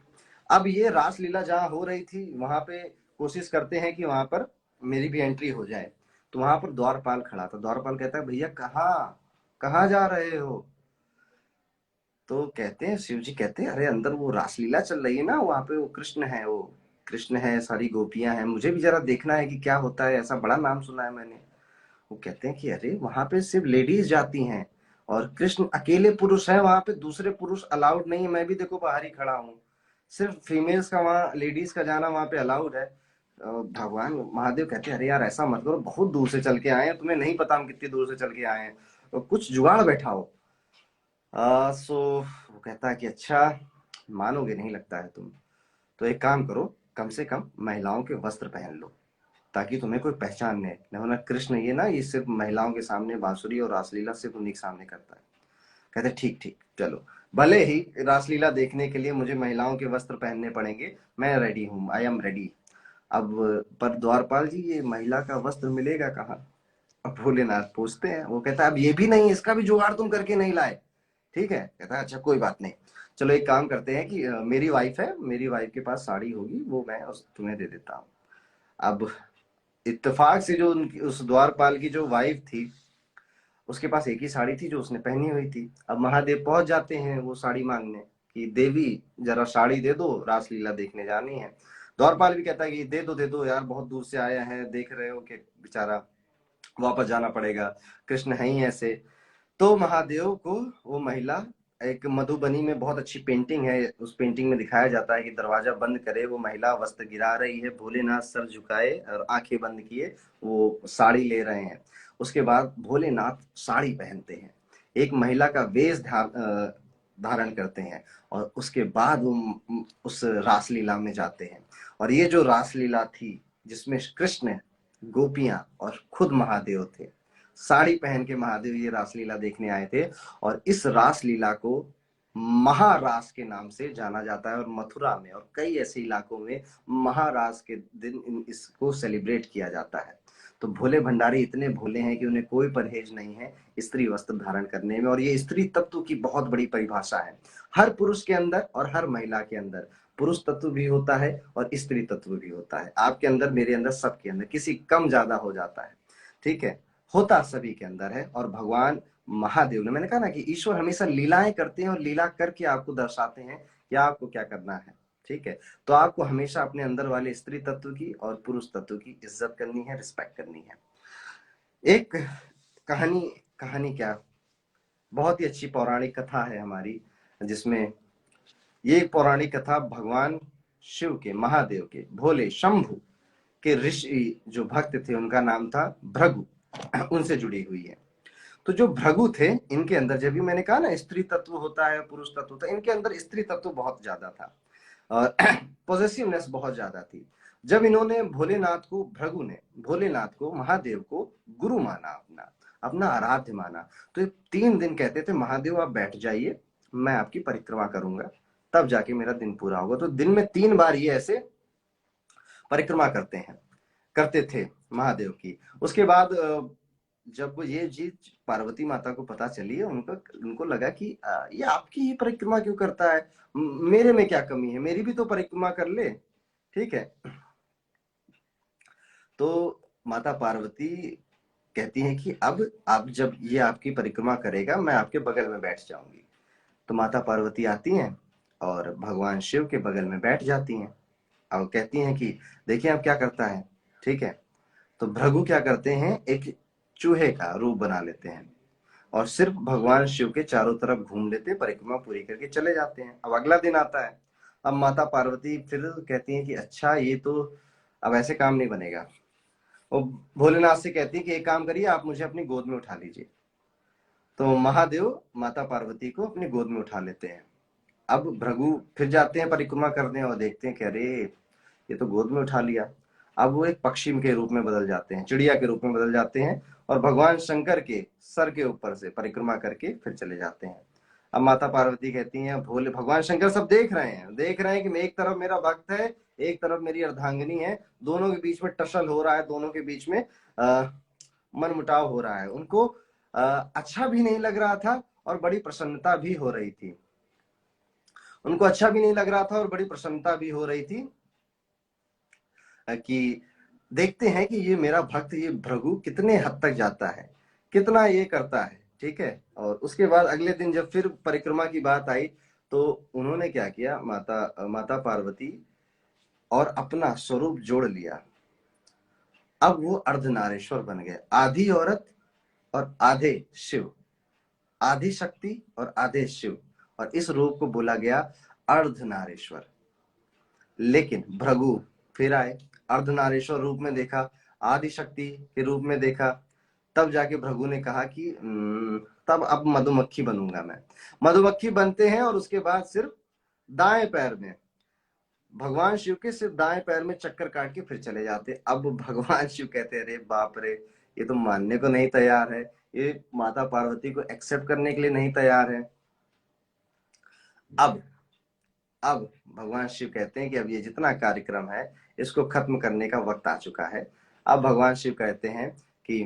अब ये रासलीला जहाँ हो रही थी, वहां पे कोशिश करते हैं कि वहां पर मेरी भी एंट्री हो जाए। तो वहां पर द्वारपाल खड़ा था। द्वारपाल कहता है, भैया कहाँ जा रहे हो। तो कहते हैं, शिव जी कहते हैं, अरे अंदर वो रासलीला चल रही है ना, वहां पे वो कृष्ण है, सारी गोपियां हैं, मुझे भी जरा देखना है कि क्या होता है, ऐसा बड़ा नाम सुना है मैंने। वो कहते हैं कि अरे वहां पे सिर्फ लेडीज जाती हैं, और कृष्ण अकेले पुरुष है वहां पे, दूसरे पुरुष अलाउड नहीं है। मैं भी देखो बाहर ही खड़ा हूँ, सिर्फ फीमेल्स का, वहाँ लेडीज का जाना वहां पे अलाउड है। भगवान महादेव कहते हैं, अरे यार ऐसा मत करो, बहुत दूर से चल के आए हैं, तुम्हें नहीं पता हम कितनी दूर से चल के आए हैं, तो कुछ जुगाड़ बैठाओ। सो वो कहता है कि अच्छा, मानोगे नहीं लगता है तुम, तो एक काम करो, कम से कम महिलाओं के वस्त्र पहन लो ताकि तुम्हें कोई पहचान नहीं ना। कृष्ण ये ना, ये सिर्फ महिलाओं के सामने बांसुरी और रासलीला सिर्फ उन्हीं के सामने करता है। कहते ठीक ठीक चलो, भले ही रासलीला देखने के लिए मुझे महिलाओं के वस्त्र पहनने पड़ेंगे, मैं रेडी हूँ, आई एम रेडी। अब पर द्वारपाल जी, ये महिला का वस्त्र मिलेगा कहाँ? अब भोलेनाथ पूछते हैं, वो कहता है अब ये भी नहीं, इसका भी जुगाड़ तुम करके नहीं लाए? ठीक है, कहता है अच्छा कोई बात नहीं, चलो एक काम करते हैं कि मेरी वाइफ है, मेरी वाइफ के पास साड़ी होगी, वो मैं तुम्हें दे देता हूँ। अब इत्तेफाक से जो उनकी उस द्वारपाल की जो वाइफ थी, उसके पास एक ही साड़ी थी जो उसने पहनी हुई थी। अब महादेव पहुंच जाते हैं वो साड़ी मांगने कि देवी जरा साड़ी दे दो, रासलीला देखने जानी है। द्वारपाल भी कहता है कि दे दो यार, बहुत दूर से आया है, देख रहे हो कि बेचारा वापस जाना पड़ेगा, कृष्ण है ही ऐसे। तो महादेव को वो महिला, एक मधुबनी में बहुत अच्छी पेंटिंग है, उस पेंटिंग में दिखाया जाता है कि दरवाजा बंद करे वो महिला वस्त्र गिरा रही है, भोलेनाथ सर झुकाए और आंखें बंद किए वो साड़ी ले रहे हैं। उसके बाद भोलेनाथ साड़ी पहनते हैं, एक महिला का वेश धारण करते हैं, और उसके बाद वो उस रासलीला में जाते हैं। और ये जो रासलीला थी जिसमें कृष्ण, गोपियां और खुद महादेव थे, साड़ी पहन के महादेव ये रासलीला देखने आए थे। और इस रासलीला को महारास के नाम से जाना जाता है, और मथुरा में और कई ऐसे इलाकों में महारास के दिन इसको सेलिब्रेट किया जाता है। तो भोले भंडारी इतने भोले हैं कि उन्हें कोई परहेज नहीं है स्त्री वस्त्र धारण करने में। और ये स्त्री तत्व की बहुत बड़ी परिभाषा है, हर पुरुष के अंदर और हर महिला के अंदर पुरुष तत्व भी होता है और स्त्री तत्व भी होता है। आपके अंदर, मेरे अंदर, सबके अंदर, किसी कम ज्यादा हो जाता है, ठीक है, होता सभी के अंदर है। और भगवान महादेव ने, मैंने कहा ना कि ईश्वर हमेशा लीलाएं करते हैं और लीला करके आपको दर्शाते हैं कि आपको क्या करना है, ठीक है। तो आपको हमेशा अपने अंदर वाले स्त्री तत्व की और पुरुष तत्व की इज्जत करनी है, रिस्पेक्ट करनी है। एक कहानी, कहानी क्या, बहुत ही अच्छी पौराणिक कथा है हमारी, जिसमें ये एक पौराणिक कथा भगवान शिव के, महादेव के, भोले शंभु के ऋषि जो भक्त थे उनका नाम था भृगु, उनसे जुड़ी हुई है। तो जो भृगु थे, इनके अंदर, जब भी मैंने कहा ना स्त्री तत्व होता है, पुरुष तत्व होता है, इनके अंदर स्त्री तत्व बहुत ज्यादा था और पॉजिटिवनेस बहुत ज्यादा थी। जब इन्होंने भोलेनाथ को, भृगु ने भोलेनाथ को, महादेव को गुरु माना, अपना अपना आराध्य माना, तो 3 दिन कहते थे महादेव आप बैठ जाइए, मैं आपकी परिक्रमा करूंगा, तब जाके मेरा दिन पूरा होगा। तो दिन में 3 बार ये ऐसे परिक्रमा करते थे महादेव की। उसके बाद जब ये चीज पार्वती माता को पता चली, उनको लगा कि ये आपकी ही परिक्रमा क्यों करता है, मेरे में क्या कमी है, मेरी भी तो परिक्रमा कर ले, ठीक है। तो माता पार्वती कहती हैं कि अब जब ये आपकी परिक्रमा करेगा, मैं आपके बगल में बैठ जाऊंगी। तो माता पार्वती आती हैं और भगवान शिव के बगल में बैठ जाती हैं और कहती हैं कि देखिए अब क्या करता है, ठीक है। तो भृगु क्या करते हैं, एक चूहे का रूप बना लेते हैं और सिर्फ भगवान शिव के चारों तरफ घूम लेते, परिक्रमा पूरी करके चले जाते हैं। अब अगला दिन आता है, अब माता पार्वती फिर कहती हैं कि अच्छा ये तो अब ऐसे काम नहीं बनेगा। वो भोलेनाथ से कहती है कि एक काम करिए, आप मुझे अपनी गोद में उठा लीजिए। तो महादेव माता पार्वती को अपनी गोद में उठा लेते हैं। अब भृगु फिर जाते हैं परिक्रमा करने और देखते हैं कि अरे ये तो गोद में उठा लिया। अब वो एक पक्षी के रूप में बदल जाते हैं, चिड़िया के रूप में बदल जाते हैं और भगवान शंकर के सर के ऊपर से परिक्रमा करके फिर चले जाते हैं। अब माता पार्वती कहती हैं, भोले भगवान शंकर सब देख रहे हैं कि एक तरफ मेरा भक्त है, एक तरफ मेरी अर्धांगिनी है, दोनों के बीच में टसल हो रहा है, दोनों के बीच में मनमुटाव हो रहा है। उनको अच्छा भी नहीं लग रहा था और बड़ी प्रसन्नता भी हो रही थी, उनको अच्छा भी नहीं लग रहा था और बड़ी प्रसन्नता भी हो रही थी कि देखते हैं कि ये मेरा भक्त, ये भृगु कितने हद तक जाता है, कितना ये करता है, ठीक है। और उसके बाद अगले दिन जब फिर परिक्रमा की बात आई तो उन्होंने क्या किया, माता पार्वती और अपना स्वरूप जोड़ लिया। अब वो अर्धनारेश्वर बन गए, आधी औरत और आधे शिव, आधी शक्ति और आधे शिव, और इस रूप को बोला गया अर्धनारेश्वर। लेकिन भृगु फिर आए, अर्धनारेश्वर रूप में देखा, आदि शक्ति के रूप में देखा, तब जाके भृगु ने कहा कि तब अब मधुमक्खी बनूंगा मैं। मधुमक्खी बनते हैं और उसके बाद सिर्फ दाएं पैर में भगवान शिव के सिर्फ दाएं पैर में चक्कर काट के फिर चले जाते। अब भगवान शिव कहते हैं, अरे बाप रे, ये तो मानने को नहीं तैयार है, ये माता पार्वती को एक्सेप्ट करने के लिए नहीं तैयार है। अब भगवान शिव कहते हैं कि अब ये जितना कार्यक्रम है इसको खत्म करने का वक्त आ चुका है। अब भगवान शिव कहते हैं कि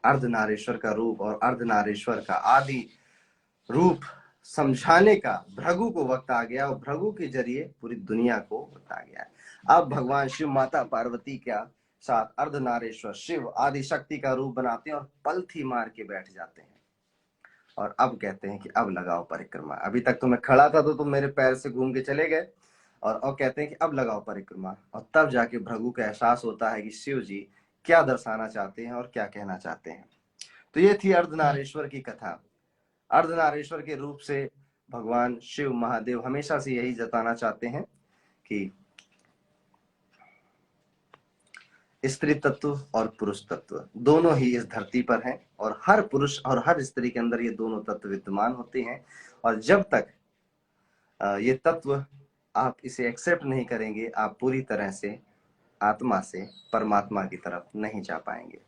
अर्धनारीश्वर का रूप और अर्धनारीश्वर का आदि रूप समझाने का भृगु को वक्त आ गया, और भृगु के जरिए पूरी दुनिया को वक्त आ गया। अब भगवान शिव माता पार्वती का साथ अर्धनारीश्वर शिव आदि शक्ति का रूप बनाते हैं और पलथी मार के बैठ जाते हैं। और अब कहते हैं कि अब लगाओ परिक्रमा। अभी तक तो मैं खड़ा था तो तुम मेरे पैर से घूम के चले गए, और अब कहते हैं कि अब लगाओ परिक्रमा। और तब जाके भृगु का एहसास होता है कि शिव जी क्या दर्शाना चाहते हैं और क्या कहना चाहते हैं। तो ये थी अर्धनारीश्वर की कथा। अर्धनारीश्वर के रूप से भगवान शिव महादेव हमेशा से यही जताना चाहते हैं कि स्त्री तत्व और पुरुष तत्व दोनों ही इस धरती पर हैं, और हर पुरुष और हर स्त्री के अंदर ये दोनों तत्व विद्यमान होते हैं। और जब तक ये तत्व आप इसे एक्सेप्ट नहीं करेंगे, आप पूरी तरह से आत्मा से परमात्मा की तरफ नहीं जा पाएंगे।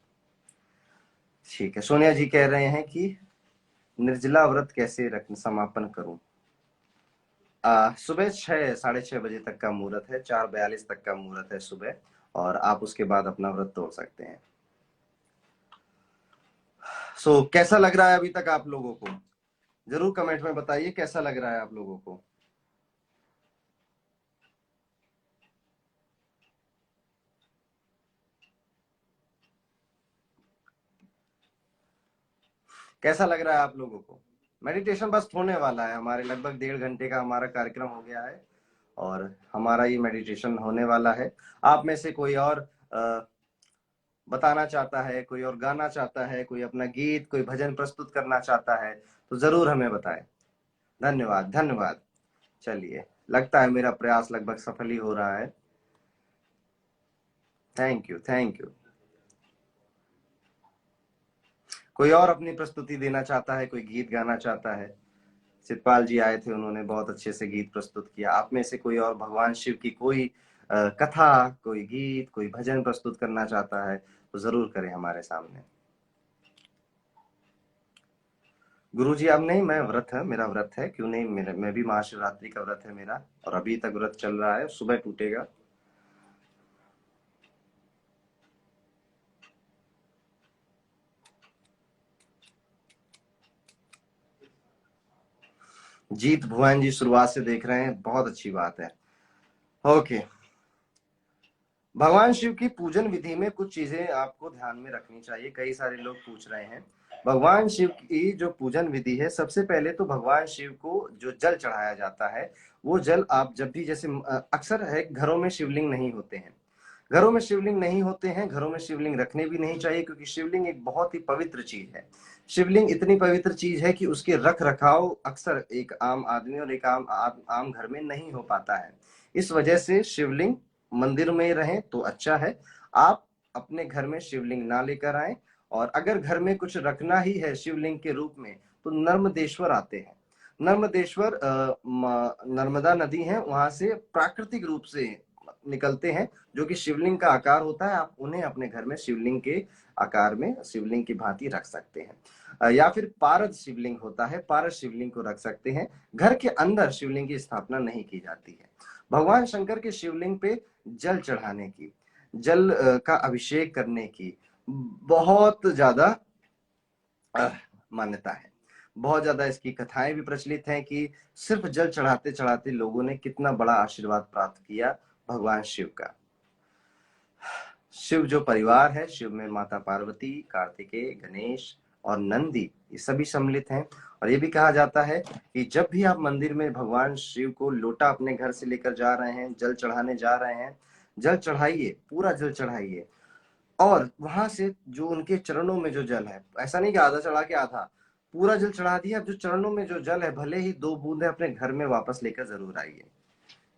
ठीक है, सोनिया जी कह रहे हैं कि निर्जला व्रत कैसे रख समापन करूं। सुबह 6-6:30 बजे तक का मुहूर्त है, 4:42 तक का मुहूर्त है सुबह, और आप उसके बाद अपना व्रत तोड़ सकते हैं। सो कैसा लग रहा है अभी तक आप लोगों को? जरूर कमेंट में बताइए कैसा लग रहा है आप लोगों को। कैसा लग रहा है आप लोगों को? मेडिटेशन बस होने वाला है, हमारे लगभग 1.5 घंटे का हमारा कार्यक्रम हो गया है और हमारा ये मेडिटेशन होने वाला है। आप में से कोई और बताना चाहता है, कोई और गाना चाहता है, कोई अपना गीत, कोई भजन प्रस्तुत करना चाहता है तो जरूर हमें बताएं। धन्यवाद धन्यवाद। चलिए, लगता है मेरा प्रयास लगभग सफल ही हो रहा है। Thank you thank you. कोई और अपनी प्रस्तुति देना चाहता है, कोई गीत गाना चाहता है? चितपाल जी आए थे, उन्होंने बहुत अच्छे से गीत प्रस्तुत किया। आप में से कोई और भगवान शिव की कोई कथा, कोई गीत, कोई भजन प्रस्तुत करना चाहता है तो जरूर करें हमारे सामने। गुरुजी अब नहीं, मैं व्रत है, मेरा व्रत है, क्यों नहीं, मैं भी महाशिवरात्रि का व्रत है मेरा, और अभी तक व्रत चल रहा है, सुबह टूटेगा। जीत भुवन जी शुरुआत से देख रहे हैं, बहुत अच्छी बात है। ओके, भगवान शिव की पूजन विधि में कुछ चीजें आपको ध्यान में रखनी चाहिए। कई सारे लोग पूछ रहे हैं, भगवान शिव की जो पूजन विधि है, सबसे पहले तो भगवान शिव को जो जल चढ़ाया जाता है, वो जल आप जब भी, जैसे अक्सर है घरों में शिवलिंग नहीं होते हैं, घरों में शिवलिंग नहीं होते हैं, घरों में शिवलिंग रखने भी नहीं चाहिए, क्योंकि शिवलिंग एक बहुत ही पवित्र चीज है। शिवलिंग इतनी पवित्र चीज है कि उसके रख रखाव अक्सर एक आम आदमी और एक आम घर में नहीं हो पाता है। इस वजह से शिवलिंग मंदिर में रहे तो अच्छा है। आप अपने घर में शिवलिंग ना लेकर आए, और अगर घर में कुछ रखना ही है शिवलिंग के रूप में तो नर्मदेश्वर आते हैं। नर्मदेश्वर नर्मदा नदी है, वहां से प्राकृतिक रूप से निकलते हैं, जो कि शिवलिंग का आकार होता है। आप उन्हें अपने घर में शिवलिंग के आकार में, शिवलिंग की भांति रख सकते हैं। या फिर पारद शिवलिंग होता है, पारद शिवलिंग को रख सकते हैं। घर के अंदर शिवलिंग की स्थापना नहीं की जाती है। भगवान शंकर के शिवलिंग पे जल चढ़ाने की, जल का अभिषेक करने की बहुत ज्यादा मान्यता है। बहुत ज्यादा इसकी कथाएं भी प्रचलित हैं कि सिर्फ जल चढ़ाते चढ़ाते लोगों ने कितना बड़ा आशीर्वाद प्राप्त किया भगवान शिव का। शिव जो परिवार है, शिव में माता पार्वती, कार्तिकेय, गणेश और नंदी, ये सभी सम्मिलित हैं। और ये भी कहा जाता है कि जब भी आप मंदिर में भगवान शिव को लोटा अपने घर से लेकर जा रहे हैं, जल चढ़ाने जा रहे हैं, जल चढ़ाइए, पूरा जल चढ़ाइए, और वहां से जो उनके चरणों में जो जल है, ऐसा नहीं कि आधा चढ़ा के आधा, पूरा जल चढ़ा दिया। अब जो चरणों में जो जल है, भले ही 2 बूंदे अपने घर में वापस लेकर जरूर आइए,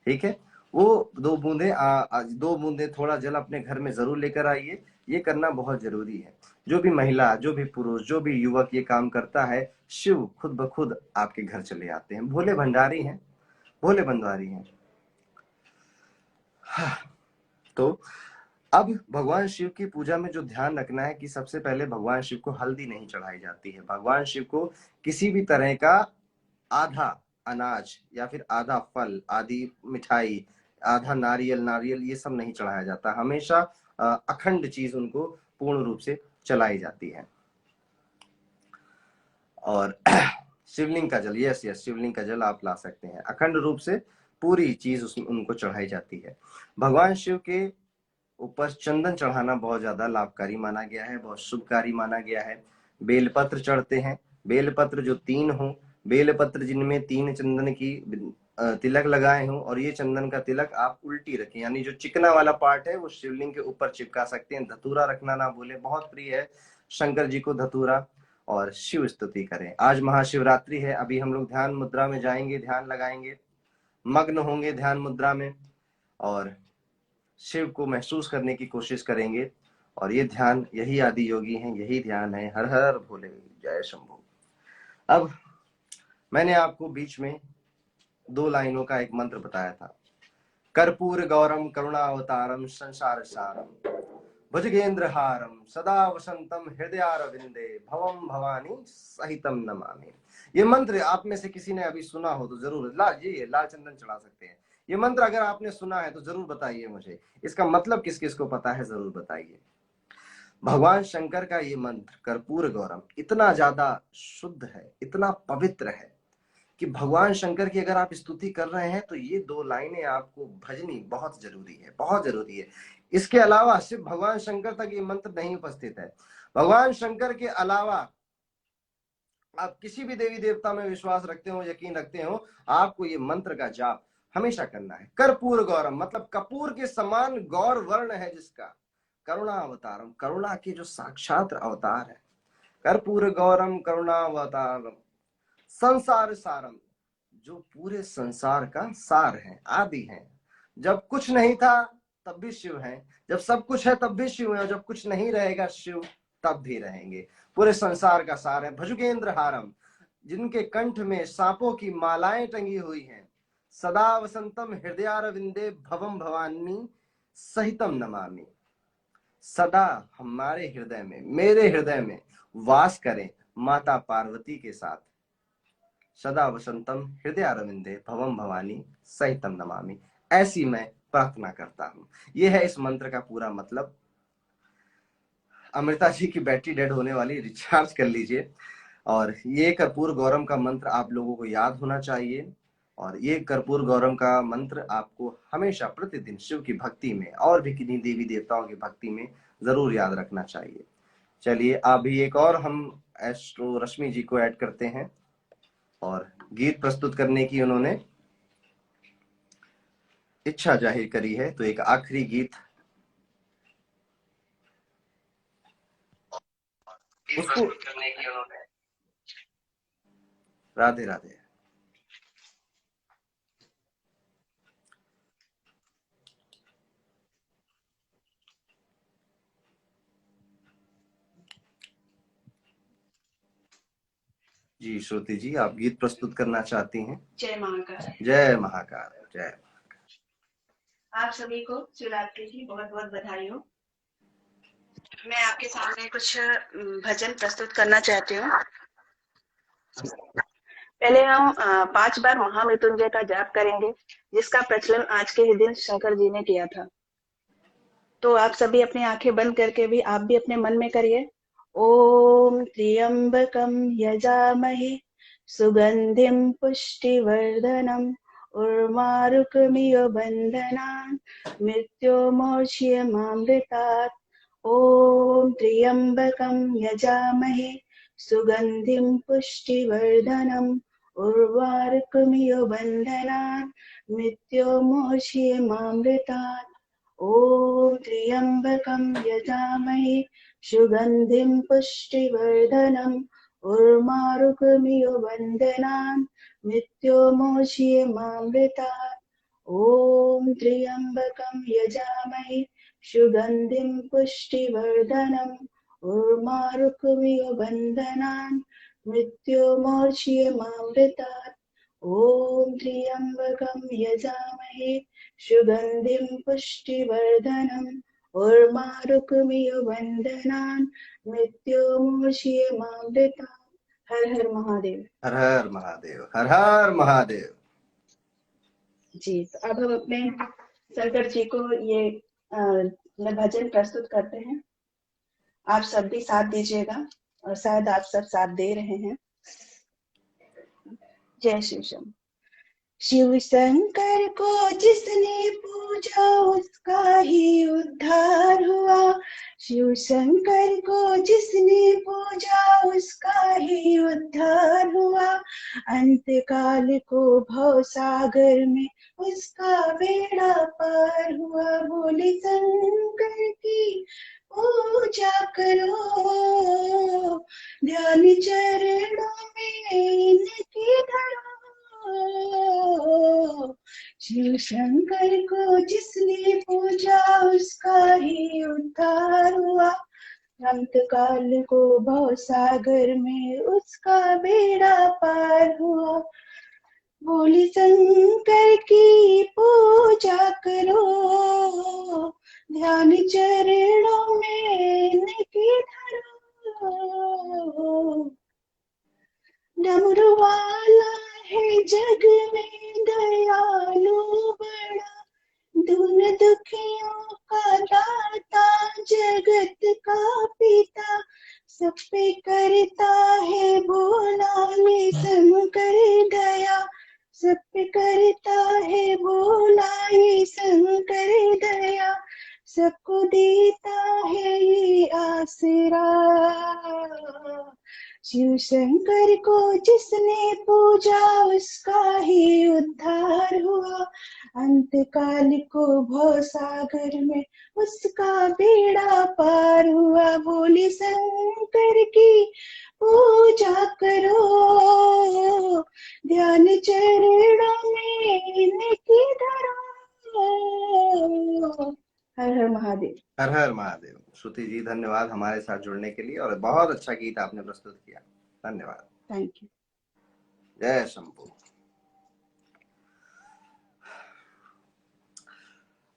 ठीक है। वो 2 बूंदे 2 बूंदे थोड़ा जल अपने घर में जरूर लेकर आइए, ये करना बहुत जरूरी है। जो भी महिला, जो भी पुरुष, जो भी युवक ये काम करता है, शिव खुद ब खुद आपके घर चले आते हैं। भोले भंडारी हैं, भोले भंडारी हैं। तो अब भगवान शिव की पूजा में जो ध्यान रखना है कि सबसे पहले भगवान शिव को हल्दी नहीं चढ़ाई जाती है। भगवान शिव को किसी भी तरह का आधा अनाज या फिर आधा फल, आधी मिठाई, आधा नारियल ये सब नहीं चढ़ाया जाता। हमेशा अखंड चीज उनको पूर्ण रूप से चलाई जाती है। और शिवलिंग का जल, यस शिवलिंग का जल आप ला सकते हैं। अखंड रूप से पूरी चीज उसमें उनको चढ़ाई जाती है। भगवान शिव के ऊपर चंदन चढ़ाना बहुत ज्यादा लाभकारी माना गया है, बहुत शुभकारी माना गया है। बेलपत्र चढ़ते हैं, बेलपत्र जो 3 हो, बेलपत्र जिनमें 3 चंदन की तिलक लगाए हों, और ये चंदन का तिलक आप उल्टी रखें, यानी जो चिकना वाला पार्ट है वो शिवलिंग के ऊपर चिपका सकते हैं। धतूरा रखना ना भूले, बहुत प्रिय है शंकर जी को धतूरा। और शिव स्तुति करें। आज महाशिवरात्रि है, अभी हम लोग ध्यान मुद्रा में जाएंगे, ध्यान लगाएंगे, मग्न होंगे ध्यान मुद्रा में और शिव को महसूस करने की कोशिश करेंगे। और ये ध्यान, यही आदि योगी हैं, यही ध्यान है। हर हर भोले, जय शंभू। अब मैंने आपको बीच में 2 लाइनों का एक मंत्र बताया था। कर्पूर गौरम करुणावतारम संसार सारम भुजगेंद्र हारम सदा वसंतम हृदयारविंदे भवम भवानी सहितम नमामि। ये मंत्र आप में से किसी ने अभी सुना हो तो जरूर लाल चंदन चढ़ा सकते हैं। ये मंत्र अगर आपने सुना है तो जरूर बताइए मुझे, इसका मतलब किस किस को पता है जरूर बताइए। भगवान शंकर का ये मंत्र कर्पूर गौरम इतना ज्यादा शुद्ध है, इतना पवित्र है कि भगवान शंकर की अगर आप स्तुति कर रहे हैं तो ये 2 लाइनें आपको भजनी बहुत जरूरी है, बहुत जरूरी है। इसके अलावा सिर्फ भगवान शंकर तक ये मंत्र नहीं उपस्थित है। भगवान शंकर के अलावा आप किसी भी देवी देवता में विश्वास रखते हो, यकीन रखते हो, आपको ये मंत्र का जाप हमेशा करना है। कर्पूर गौरम मतलब कपूर के समान गौर वर्ण है जिसका। करुणा अवतारम, करुणा के जो साक्षात अवतार है। कर्पूर गौरम करुणा अवतारम संसार सारम, जो पूरे संसार का सार है, आदि है। जब कुछ नहीं था तब भी शिव है, जब सब कुछ है तब भी शिव है, और जब कुछ नहीं रहेगा शिव तब भी रहेंगे। पूरे संसार का सार है। भुजगेंद्र हारम, जिनके कंठ में सांपों की मालाएं टंगी हुई हैं। सदा वसंतम हृदयारविंदे भवम भवानी सहितम नमामि, सदा हमारे हृदय में, मेरे हृदय में वास करें माता पार्वती के साथ। सदा वसंतम हृदयारविंदे भवम भवानी सहितम नमामि, ऐसी मैं प्रार्थना करता हूं। यह है इस मंत्र का पूरा मतलब। अमृता जी की बैटरी डेड होने वाली, रिचार्ज कर लीजिए। और ये कर्पूर गौरम का मंत्र आप लोगों को याद होना चाहिए। और ये कर्पूर गौरम का मंत्र आपको हमेशा प्रतिदिन शिव की भक्ति में और भी किन्हीं देवी देवताओं की भक्ति में जरूर याद रखना चाहिए। चलिए अभी एक और हम एस्ट्रो रश्मि जी को ऐड करते हैं और गीत प्रस्तुत करने की उन्होंने इच्छा जाहिर करी है, तो एक आखिरी गीत उसको करने की उन्होंने। राधे राधे। जी श्रुति जी, आप गीत प्रस्तुत करना चाहती हैं? जय महाकाल। जय महाकाल। जय आप सभी को शिवरात्रि की बहुत बहुत बधाई हो। मैं आपके सामने कुछ भजन प्रस्तुत करना चाहती हूँ। पहले हम 5 बार महामृत्युंजय का जाप करेंगे, जिसका प्रचलन आज के ही दिन शंकर जी ने किया था। तो आप सभी अपनी आंखें बंद करके भी आप भी अपने मन में करिए। ओम त्र्यंबकम यजामहे सुगंधिम पुष्टिवर्धनम उर्वारुकमिव बंधनान् मृत्योर्मुक्षीयमामृतात्। ओम त्र्यंबकम यजामहे सुगंधिम पुष्टिवर्धनम उर्वारुकमिव बंधनान् मृत्योर्मुक्षीयमामृतात्। ओम त्र्यंबकं यजामहे सुगंधिं पुष्टिवर्धनम् उर्वारुकमिव बन्धनान् मृत्योर्मुक्षीयमामृतात्। ओम त्र्यंबकं यजामहे सुगन्धिं पुष्टिवर्धनम् उर्वारुकमिव बन्धनान् मृत्युर्मोक्ष्यमामृतात्। ॐ त्र्यम्बकं यजामहे सुगन्धिं पुष्टिवर्धनम् उर्वारुकमिव बन्धनान् मृत्युर्मोक्ष्यमामृतात्। हर हर महादेव। हर हर महादेव, हर हर महादेव। जी, तो अब हम अपने शंकर जी को ये भजन प्रस्तुत करते हैं। आप सब भी साथ दीजिएगा और शायद आप सब साथ दे रहे हैं। जय शिव शंकर। शिव शंकर को जिसने पूजा उसका ही उद्धार हुआ। शिव शंकर को जिसने पूजा उसका ही उद्धार हुआ। अंत काल को भव सागर में उसका बेड़ा पार हुआ। बोले शंकर की पूजा करो, ध्यान चरणों में इनकी धरो। शिव शंकर को जिसने पूजा उसका ही उद्धार हुआ। अंत काल को भव सागर में उसका बेड़ा पार हुआ। बोले शंकर की पूजा करो, ध्यान चरणों में इनकी धरो। डमरू वाला है जग में दयालु बड़ा, दुन दुखियों का दाता जगत का पिता। सब पे करता है भोला ये शंकर दया। सब पे करता है भोला ये शंकर दया। सबको देता है ये आसरा। शिव शंकर को जिसने पूजा उसका ही उद्धार हुआ। अंत काल को भव सागर में उसका बेड़ा पार हुआ। बोले शंकर की पूजा करो, ध्यान चरणों में इनकी धरो। हर हर महादेव। हर हर महादेव। श्रुति जी धन्यवाद हमारे साथ जुड़ने के लिए, और बहुत अच्छा गीत आपने प्रस्तुत किया। धन्यवाद। Thank you. जय शंभू।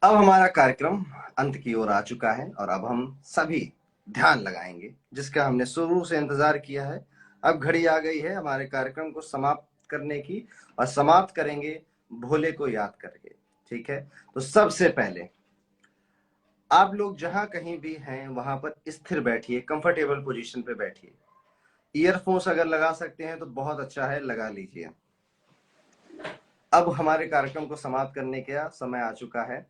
अब हमारा कार्यक्रम अंत की ओर आ चुका है और अब हम सभी ध्यान लगाएंगे, जिसका हमने शुरू से इंतजार किया है। अब घड़ी आ गई है हमारे कार्यक्रम को समाप्त करने की, और समाप्त करेंगे भोले को याद करके। ठीक है, तो सबसे पहले आप लोग जहां कहीं भी हैं वहां पर स्थिर बैठिए, कंफर्टेबल पोजीशन पे बैठिए। ईयरफोन्स अगर लगा सकते हैं तो बहुत अच्छा है, लगा लीजिए। अब हमारे कार्यक्रम को समाप्त करने का समय आ चुका है।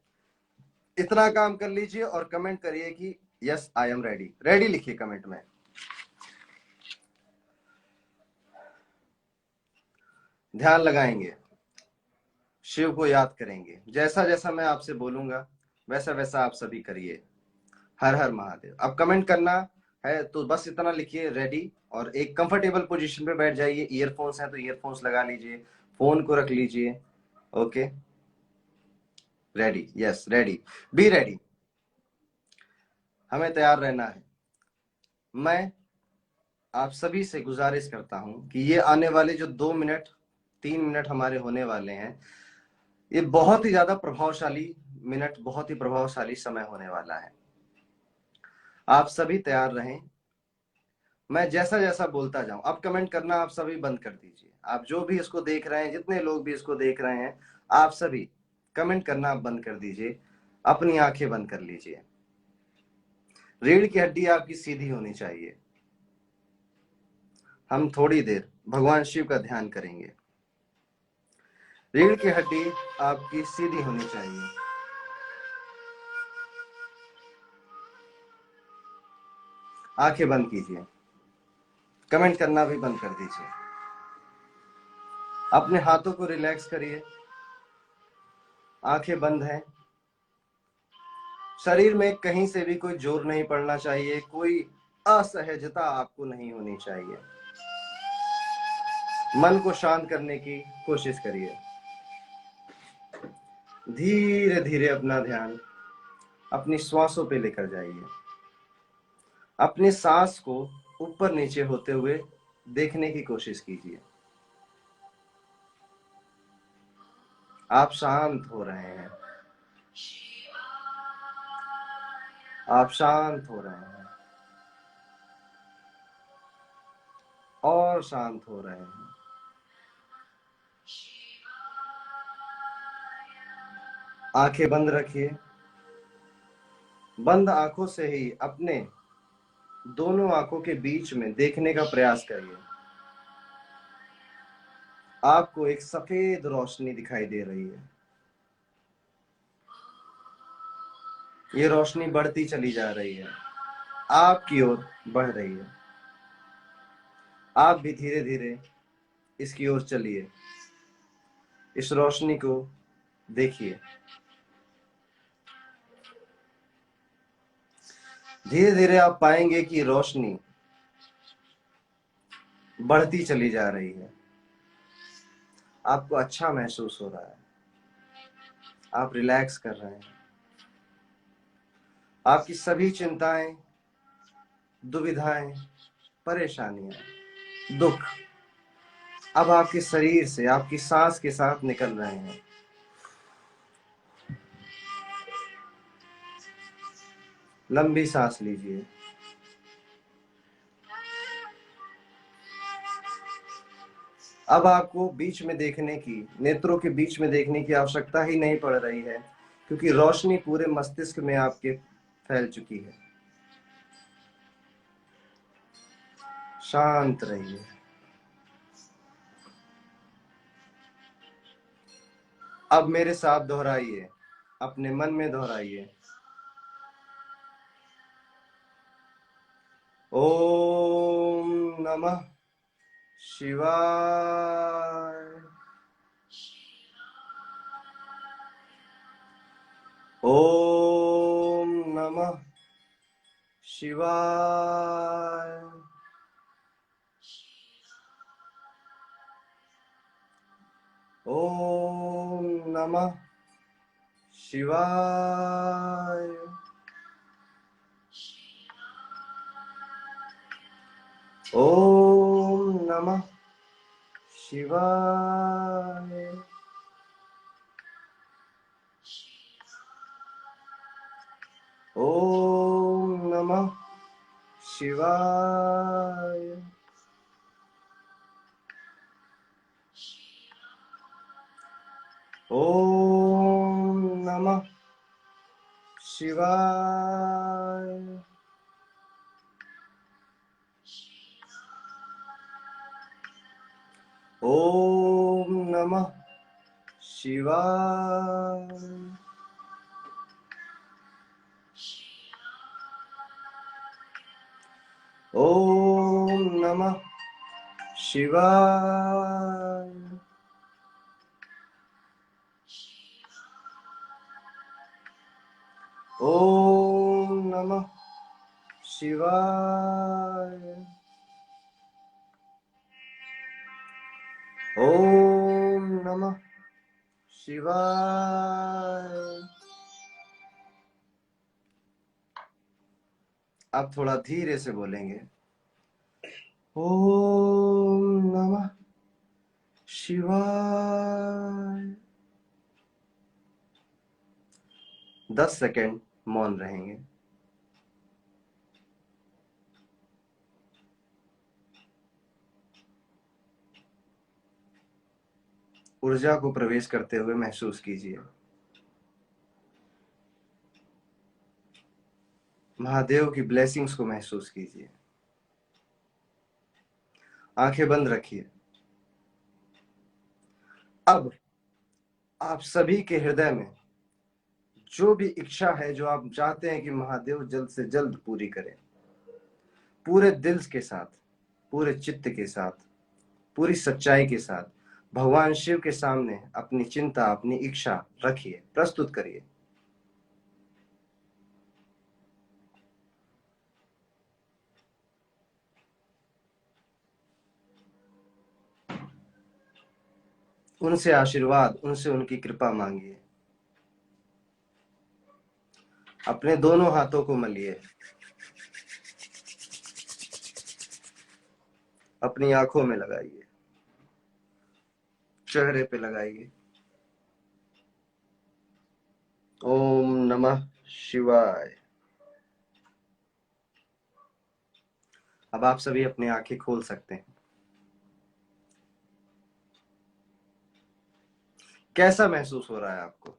इतना काम कर लीजिए और कमेंट करिए कि yes I am ready. Ready लिखिए कमेंट में। ध्यान लगाएंगे, शिव को याद करेंगे। जैसा जैसा मैं आपसे बोलूंगा वैसा वैसा आप सभी करिए। हर हर महादेव। अब कमेंट करना है तो बस इतना लिखिए रेडी, और एक कंफर्टेबल पोजीशन पे बैठ जाइए। ईयरफोन्स हैं तो ईयरफोन्स लगा लीजिए, फोन को रख लीजिए। Okay, ready, yes ready, be ready. हमें तैयार रहना है। मैं आप सभी से गुजारिश करता हूं कि ये आने वाले जो 2 मिनट 3 मिनट हमारे होने वाले हैं, ये बहुत ही ज्यादा प्रभावशाली मिनट, बहुत ही प्रभावशाली समय होने वाला है। आप सभी तैयार रहें। मैं जैसा जैसा बोलता जाऊं, अब कमेंट करना आप सभी बंद कर दीजिए। आप जो भी इसको देख रहे हैं, जितने लोग भी इसको देख रहे हैं, आप सभी कमेंट करना आप बंद कर दीजिए। अपनी आंखें बंद कर लीजिए। रीढ़ की हड्डी आपकी सीधी होनी चाहिए। हम थोड़ी देर भगवान शिव का ध्यान करेंगे। रीढ़ की हड्डी आपकी सीधी होनी चाहिए। आंखें बंद कीजिए। कमेंट करना भी बंद कर दीजिए। अपने हाथों को रिलैक्स करिए। आंखें बंद हैं। शरीर में कहीं से भी कोई जोर नहीं पड़ना चाहिए, कोई असहजता आपको नहीं होनी चाहिए। मन को शांत करने की कोशिश करिए। धीरे धीरे अपना ध्यान अपनी श्वासों पे लेकर जाइए। अपनी सांस को ऊपर नीचे होते हुए देखने की कोशिश कीजिए। आप शांत हो रहे हैं, आप शांत हो रहे हैं और शांत हो रहे हैं। आंखें बंद रखिए। बंद आंखों से ही अपने दोनों आंखों के बीच में देखने का प्रयास करिए। आपको एक सफेद रोशनी दिखाई दे रही है। ये रोशनी बढ़ती चली जा रही है, आपकी ओर बढ़ रही है। आप भी धीरे धीरे इसकी ओर चलिए। इस रोशनी को देखिए। धीरे धीरे आप पाएंगे कि रोशनी बढ़ती चली जा रही है। आपको अच्छा महसूस हो रहा है, आप रिलैक्स कर रहे हैं। आपकी सभी चिंताएं, दुविधाएं, परेशानियां, दुख अब आपके शरीर से आपकी सांस के साथ निकल रहे हैं। लंबी सांस लीजिए। अब आपको बीच में देखने की, नेत्रों के बीच में देखने की आवश्यकता ही नहीं पड़ रही है, क्योंकि रोशनी पूरे मस्तिष्क में आपके फैल चुकी है। शांत रहिए। अब मेरे साथ दोहराइए, अपने मन में दोहराइए। ओम नमः शिवाय। ओम नमः शिवाय। ओम नमः शिवाय। ओम नमः शिवाय। ओम नमः शिवाय। ओम नमः शिवाय। ओम नमः शिवाय। ओम नमः शिवाय। ओम नमः शिवाय। ओम नमः शिवाय। आप थोड़ा धीरे से बोलेंगे। ओम नमः शिवाय। 10 सेकंड मौन रहेंगे। ऊर्जा को प्रवेश करते हुए महसूस कीजिए। महादेव की ब्लेसिंग्स को महसूस कीजिए। आंखें बंद रखिए। अब आप सभी के हृदय में जो भी इच्छा है, जो आप चाहते हैं कि महादेव जल्द से जल्द पूरी करें, पूरे दिल के साथ, पूरे चित्त के साथ, पूरी सच्चाई के साथ भगवान शिव के सामने अपनी चिंता, अपनी इच्छा रखिए, प्रस्तुत करिए। उनसे आशीर्वाद, उनसे उनकी कृपा मांगिए। अपने दोनों हाथों को मलिए, अपनी आंखों में लगाइए, चेहरे पे लगाइए। ओम नमः शिवाय। अब आप सभी अपनी आंखें खोल सकते हैं। कैसा महसूस हो रहा है आपको?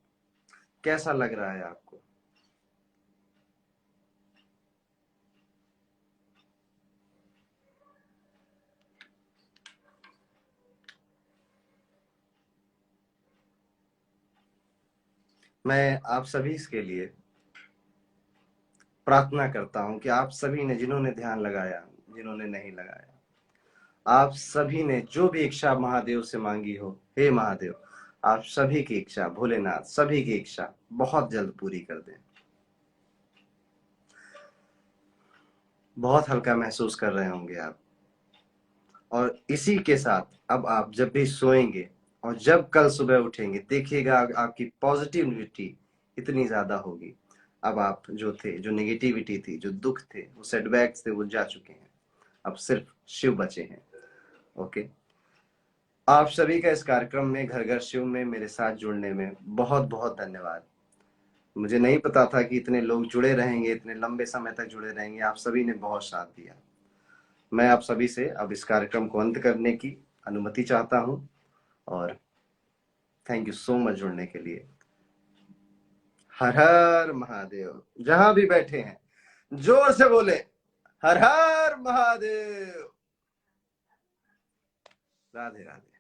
कैसा लग रहा है आपको? मैं आप सभी के लिए प्रार्थना करता हूं कि आप सभी ने, जिन्होंने ध्यान लगाया, जिन्होंने नहीं लगाया, आप सभी ने जो भी इच्छा महादेव से मांगी हो, हे महादेव आप सभी की इच्छा, भोलेनाथ सभी की इच्छा बहुत जल्द पूरी कर दें। बहुत हल्का महसूस कर रहे होंगे आप। और इसी के साथ अब आप जब भी सोएंगे और जब कल सुबह उठेंगे, देखिएगा आपकी पॉजिटिविटी इतनी ज्यादा होगी। अब आप जो थे, जो नेगेटिविटी थी, जो दुख थे, वो सेटबैक्स थे, वो जा चुके हैं। अब सिर्फ शिव बचे हैं। ओके, आप सभी का इस कार्यक्रम में घर घर शिव में मेरे साथ जुड़ने में बहुत बहुत धन्यवाद। मुझे नहीं पता था कि इतने लोग जुड़े रहेंगे, इतने लंबे समय तक जुड़े रहेंगे। आप सभी ने बहुत साथ दिया। मैं आप सभी से अब इस कार्यक्रम को अंत करने की अनुमति चाहता हूं और थैंक यू सो मच जुड़ने के लिए। हर हर महादेव। जहां भी बैठे हैं जोर से बोले हर हर महादेव। राधे राधे।